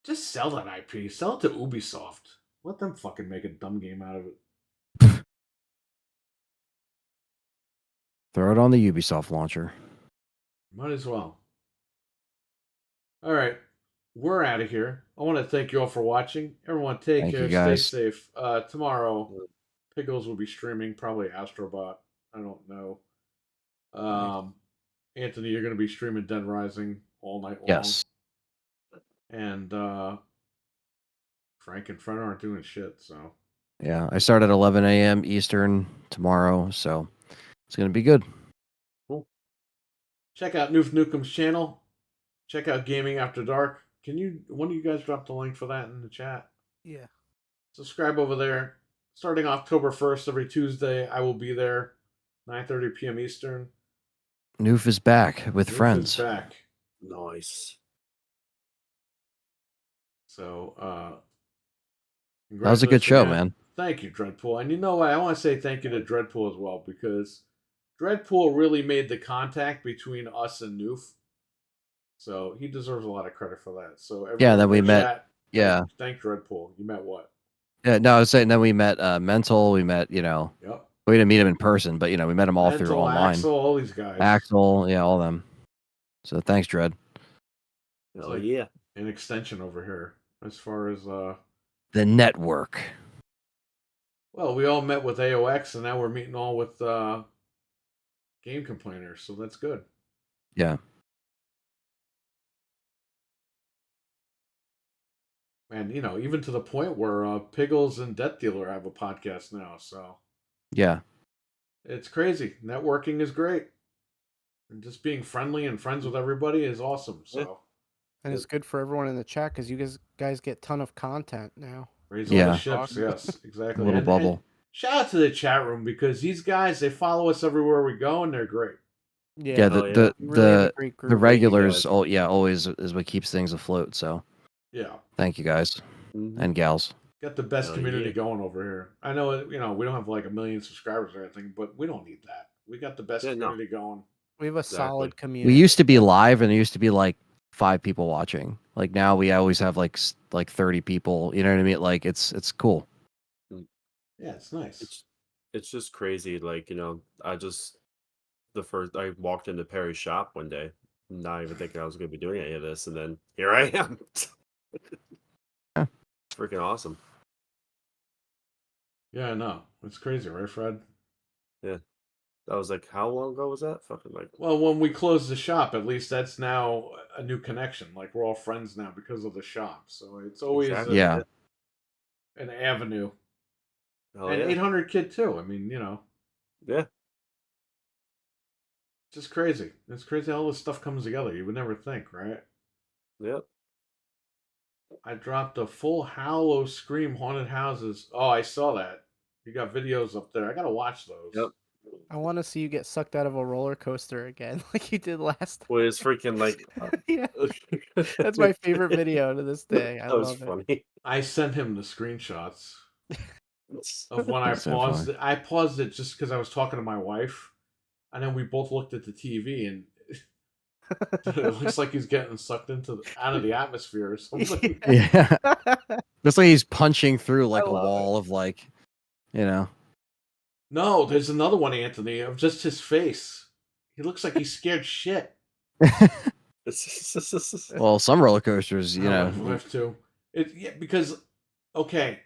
Just sell that IP. Sell it to Ubisoft. Let them fucking make a dumb game out of it. Throw it on the Ubisoft launcher. Might as well. All right. We're out of here. I want to thank you all for watching. Everyone, take Thank care. you, Stay guys. safe. Tomorrow, Piggles will be streaming, probably Astrobot. I don't know. Anthony, you're going to be streaming Dead Rising all night long. Yes. And Frank and Fred aren't doing shit, so. Yeah, I start at 11 a.m. Eastern tomorrow, so it's gonna be good. Cool. Check out Noof Nukem's channel. Check out Gaming After Dark. One of you guys drop the link for that in the chat? Yeah. Subscribe over there. Starting October 1st, every Tuesday, I will be there, 9:30 p.m. Eastern. Noof is back with Noof friends. is back. Nice. So, That was a good congratulations show, again. man. Thank you, Dreadpool. And you know what? I want to say thank you to Dreadpool as well, because Dreadpool really made the contact between us and Noof. So he deserves a lot of credit for that. So Yeah, then we in the met. chat, Yeah, thank Dreadpool. You met what? yeah. No, I was saying. Then we met Mental. We met. Yep. We didn't meet him in person, but we met him all through Mental, online. Axel, all these guys. Axel, yeah, all them. So thanks, Dread. It's Oh like yeah. an extension over here as far as The network. well, we all met with AOX, and now we're meeting all with game complainers, so that's good. Yeah. And even to the point where Piggles and Death Dealer have a podcast now, so Yeah. it's crazy. Networking is great, and just being friendly and friends with everybody is awesome. So And it's good for everyone in the chat because you guys get a ton of content now. raise all Yeah. the ships, yes, exactly. Little And bubble. shout out to the chat room, because these guys, they follow us everywhere we go, and they're great. Yeah. Oh, yeah. You really have a great The group. regulars. guys. Always is what keeps things afloat. So Yeah, thank you guys Mhm. and gals. got the best Hell community yeah. going over here. I know, we don't have like 1 million subscribers or anything, but we don't need that. We got the best Yeah, no. community going. We have a Exactly. solid community. We used to be live, and there used to be like 5 people watching. Like now, we always have like 30 people. You know what I mean? Like it's cool. Yeah, it's nice. It's just crazy. Like, I walked into Perry's shop one day, not even thinking I was going to be doing any of this, and then here I am. Yeah. It's freaking awesome. Yeah, I know. It's crazy, right, Fred? That was like, how long ago was that? Fucking like, Well, when we closed the shop, at least that's now a new connection. Like, we're all friends now because of the shop. So it's always Exactly. Yeah. an avenue. hell And yeah. 800 Kid, too. I mean, Yeah. just crazy. It's crazy how all this stuff comes together. You would never think, right? Yep. I dropped a full Hallow Scream Haunted Houses. Oh, I saw that. You got videos up there. I got to watch those. Yep. I want to see you get sucked out of a roller coaster again, like you did last Well, it's freaking like. Yeah, that's my favorite video to this day. I That was love it. funny. I sent him the screenshots of when I That's so paused funny. it. I paused it just because I was talking to my wife, and then we both looked at the TV, and it looks like he's getting sucked out of the atmosphere or something. Yeah. Looks like he's punching through like I a love wall of like, No, there's another one, Anthony, of just his face. He looks like he's scared shit. Well, some roller coasters, My wife too. Because okay,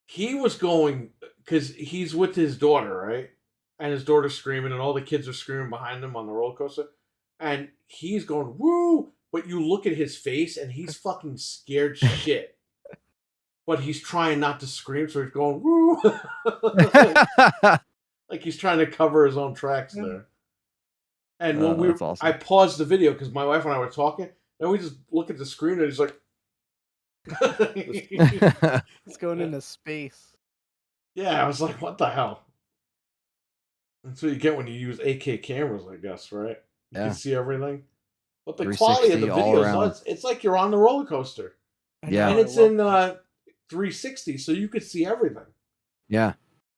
he was going because he's with his daughter, right? And his daughter's screaming, and all the kids are screaming behind him on the roller coaster, and he's going woo. But you look at his face, and he's fucking scared shit. But he's trying not to scream, so he's going woo, like he's trying to cover his own tracks there. And when that's awesome. I paused the video because my wife and I were talking, and we just look at the screen, and he's like, It's going into space. yeah, I was like, what the hell? That's what you get when you use 8K cameras, I guess, right? You Yeah. can see everything. But the quality of the 360 all video around. is it's like you're on the roller coaster. I Yeah. know, And I it's love in that. 360, so you could see everything. Yeah.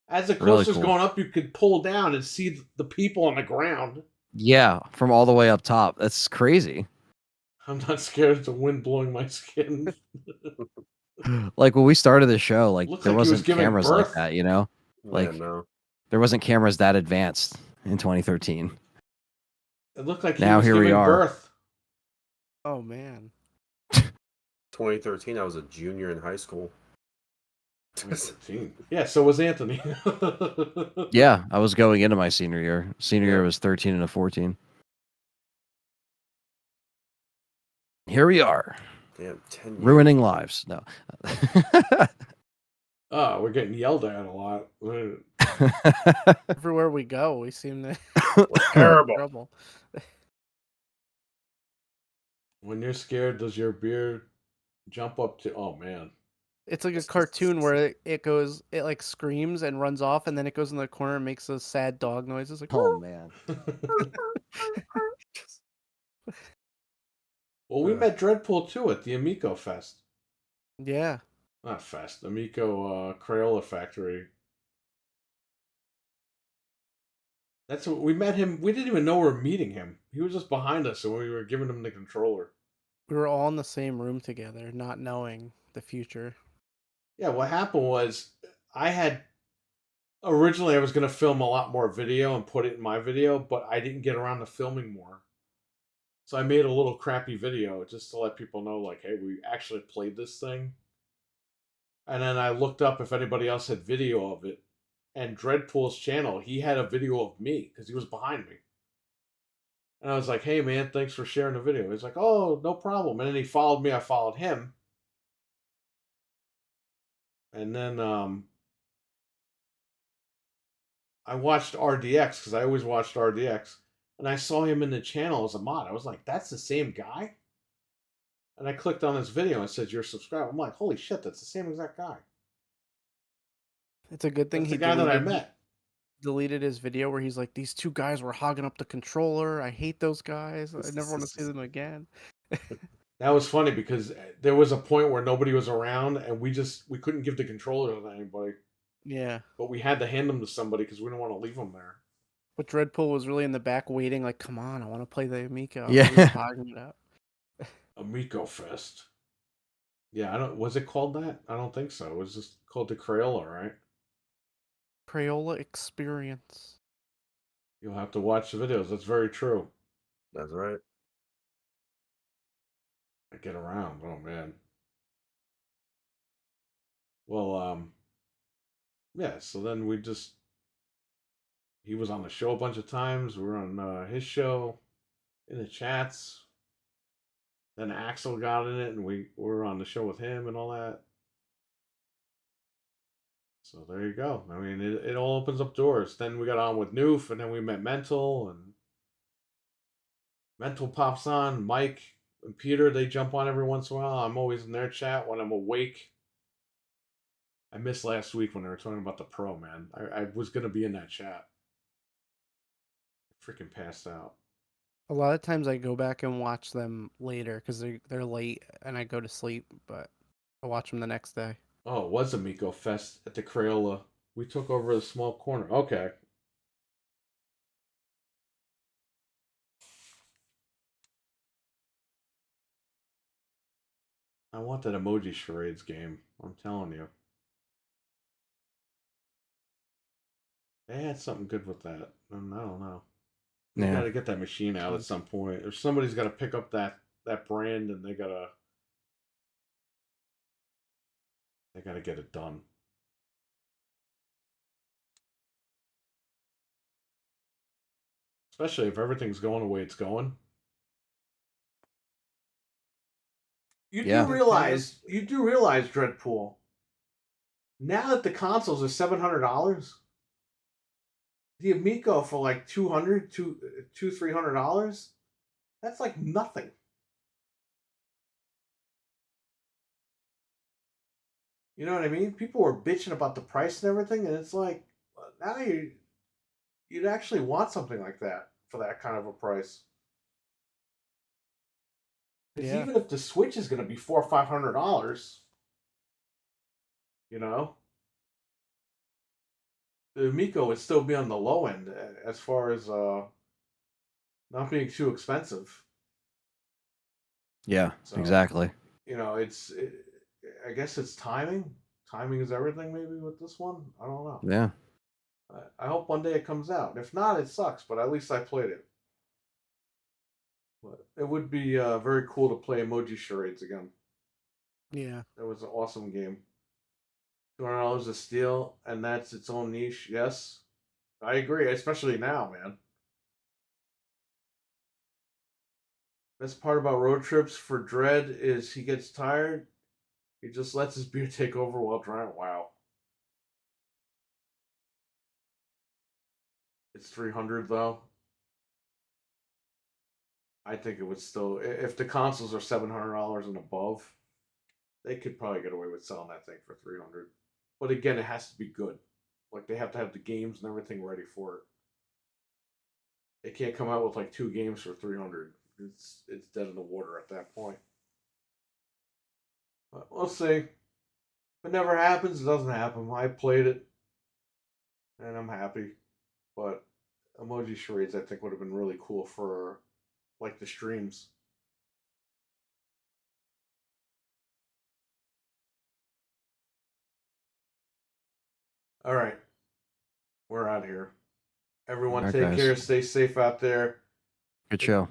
As the Really coaster's cool. going up, you could pull down and see the people on the ground. Yeah, from all the way up top. That's crazy. I'm not scared of the wind blowing my skin. Like when we started the show, like Looks there like he was wasn't giving cameras like birth. that, you know? Yeah, Like no. there wasn't cameras that advanced in 2013. It looked like he Now was here we giving are. birth. Oh man. 2013, I was a junior in high school. 2013. Yeah, so was Anthony. Yeah, I was going into my senior year. Senior year Yeah. was 13 and a 14. Here we are, Damn, 10 years. ruining lives. No. Oh, we're getting yelled at a lot. Everywhere we go, we seem to Terrible. trouble. When you're scared, does your beard jump up to? Oh man, It's like a cartoon where it goes, it like screams and runs off, and then it goes in the corner and makes those sad dog noises. Like, Oh man. well, we met Dreadpool too at the Amico Fest. yeah. Not Fest, Amico Crayola Factory. That's what we met him. We didn't even know we were meeting him. He was just behind us, and we were giving him the controller. We were all in the same room together, not knowing the future. Yeah, what happened was originally I was going to film a lot more video and put it in my video, but I didn't get around to filming more. So I made a little crappy video just to let people know, like, hey, we actually played this thing. And then I looked up if anybody else had video of it. And Dreadpool's channel, he had a video of me because he was behind me. And I was like, hey, man, thanks for sharing the video. He's like, oh, no problem. And then he followed me. I followed him. And then I watched RDX because I always watched RDX. And I saw him in the channel as a mod. I was like, that's the same guy? And I clicked on this video and it says, you're subscribed. I'm like, holy shit, that's the same exact guy. It's a good thing That's he the guy that I deleted, met. deleted his video where he's like, these two guys were hogging up the controller. I hate those guys. I never want to see them again. That was funny because there was a point where nobody was around and we couldn't give the controller to anybody. Yeah. But we had to hand them to somebody because we didn't want to leave them there. But Dreadpool was really in the back waiting, like, come on, I want to play the Amico. Yeah. He was hogging it up. Amico Fest. Yeah, was it called that? I don't think so. It was just called the Crayola, right? Crayola Experience. You'll have to watch the videos. That's very true. That's right. I get around. Oh man. Well, yeah, so then he was on the show a bunch of times. We were on his show, in the chats. Then Axel got in it, and we were on the show with him and all that. So there you go. I mean, it all opens up doors. Then we got on with Noof, and then we met Mental, and Mental pops on. Mike and Peter, they jump on every once in a while. I'm always in their chat when I'm awake. I missed last week when they were talking about the Pro, man. I was going to be in that chat. I freaking passed out. A lot of times I go back and watch them later because they're late and I go to sleep, but I watch them the next day. Oh, it was Amico Fest at the Crayola. We took over the small corner. Okay. I want that emoji charades game. I'm telling you. They had something good with that. I don't know. We Yeah. got to get that machine out at some point. If somebody's got to pick up that brand, and they gotta get it done. Especially if everything's going the way it's going. You do realize, Dreadpool. Now that the consoles are $700, the Amico for like $300, that's like nothing. You know what I mean? People were bitching about the price and everything, and it's like now you'd actually want something like that for that kind of a price. Because even if the Switch is going to be $400 or $500, you know, the Miko would still be on the low end as far as not being too expensive. Yeah, So, exactly. You know, I guess it's timing. Timing is everything, maybe, with this one. I don't know. Yeah. I hope one day it comes out. If not, it sucks, but at least I played it. But it would be very cool to play Emoji Charades again. Yeah. That was an awesome game. $200 a steal, and that's its own niche. Yes, I agree, especially now, man. Best part about road trips for Dread is he gets tired. He just lets his beer take over while driving. Wow. It's 300 though. I think it would still, if the consoles are $700 and above, they could probably get away with selling that thing for 300. But again, it has to be good. Like they have to have the games and everything ready for it. They can't come out with like 2 games for 300. It's dead in the water at that point. But we'll see. If it never happens, it doesn't happen. I played it, and I'm happy. But Emoji Charades, I think, would have been really cool for like the streams. All right, we're out here. Everyone, Alright, take guys. care. Stay safe out there. Good show.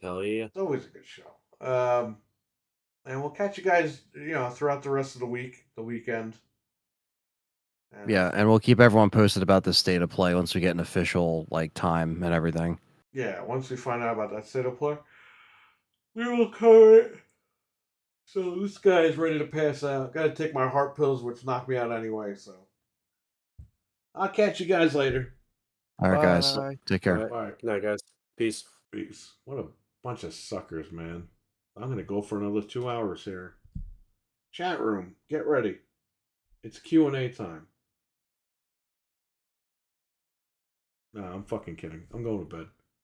Hell yeah. It's always a good show. And we'll catch you guys, throughout the rest of the week, the weekend. And, Yeah, and we'll keep everyone posted about the state of play once we get an official like time and everything. yeah, once we find out about that state of play, we will cover it. So this guy is ready to pass out. Got to take my heart pills, which knock me out anyway. So I'll catch you guys later. All right, guys. Bye. Take care. All right. All right. Good night, guys. Peace. Peace. What a bunch of suckers, man. I'm gonna go for another 2 hours here. Chat room, get ready. It's Q&A time. No, I'm fucking kidding. I'm going to bed.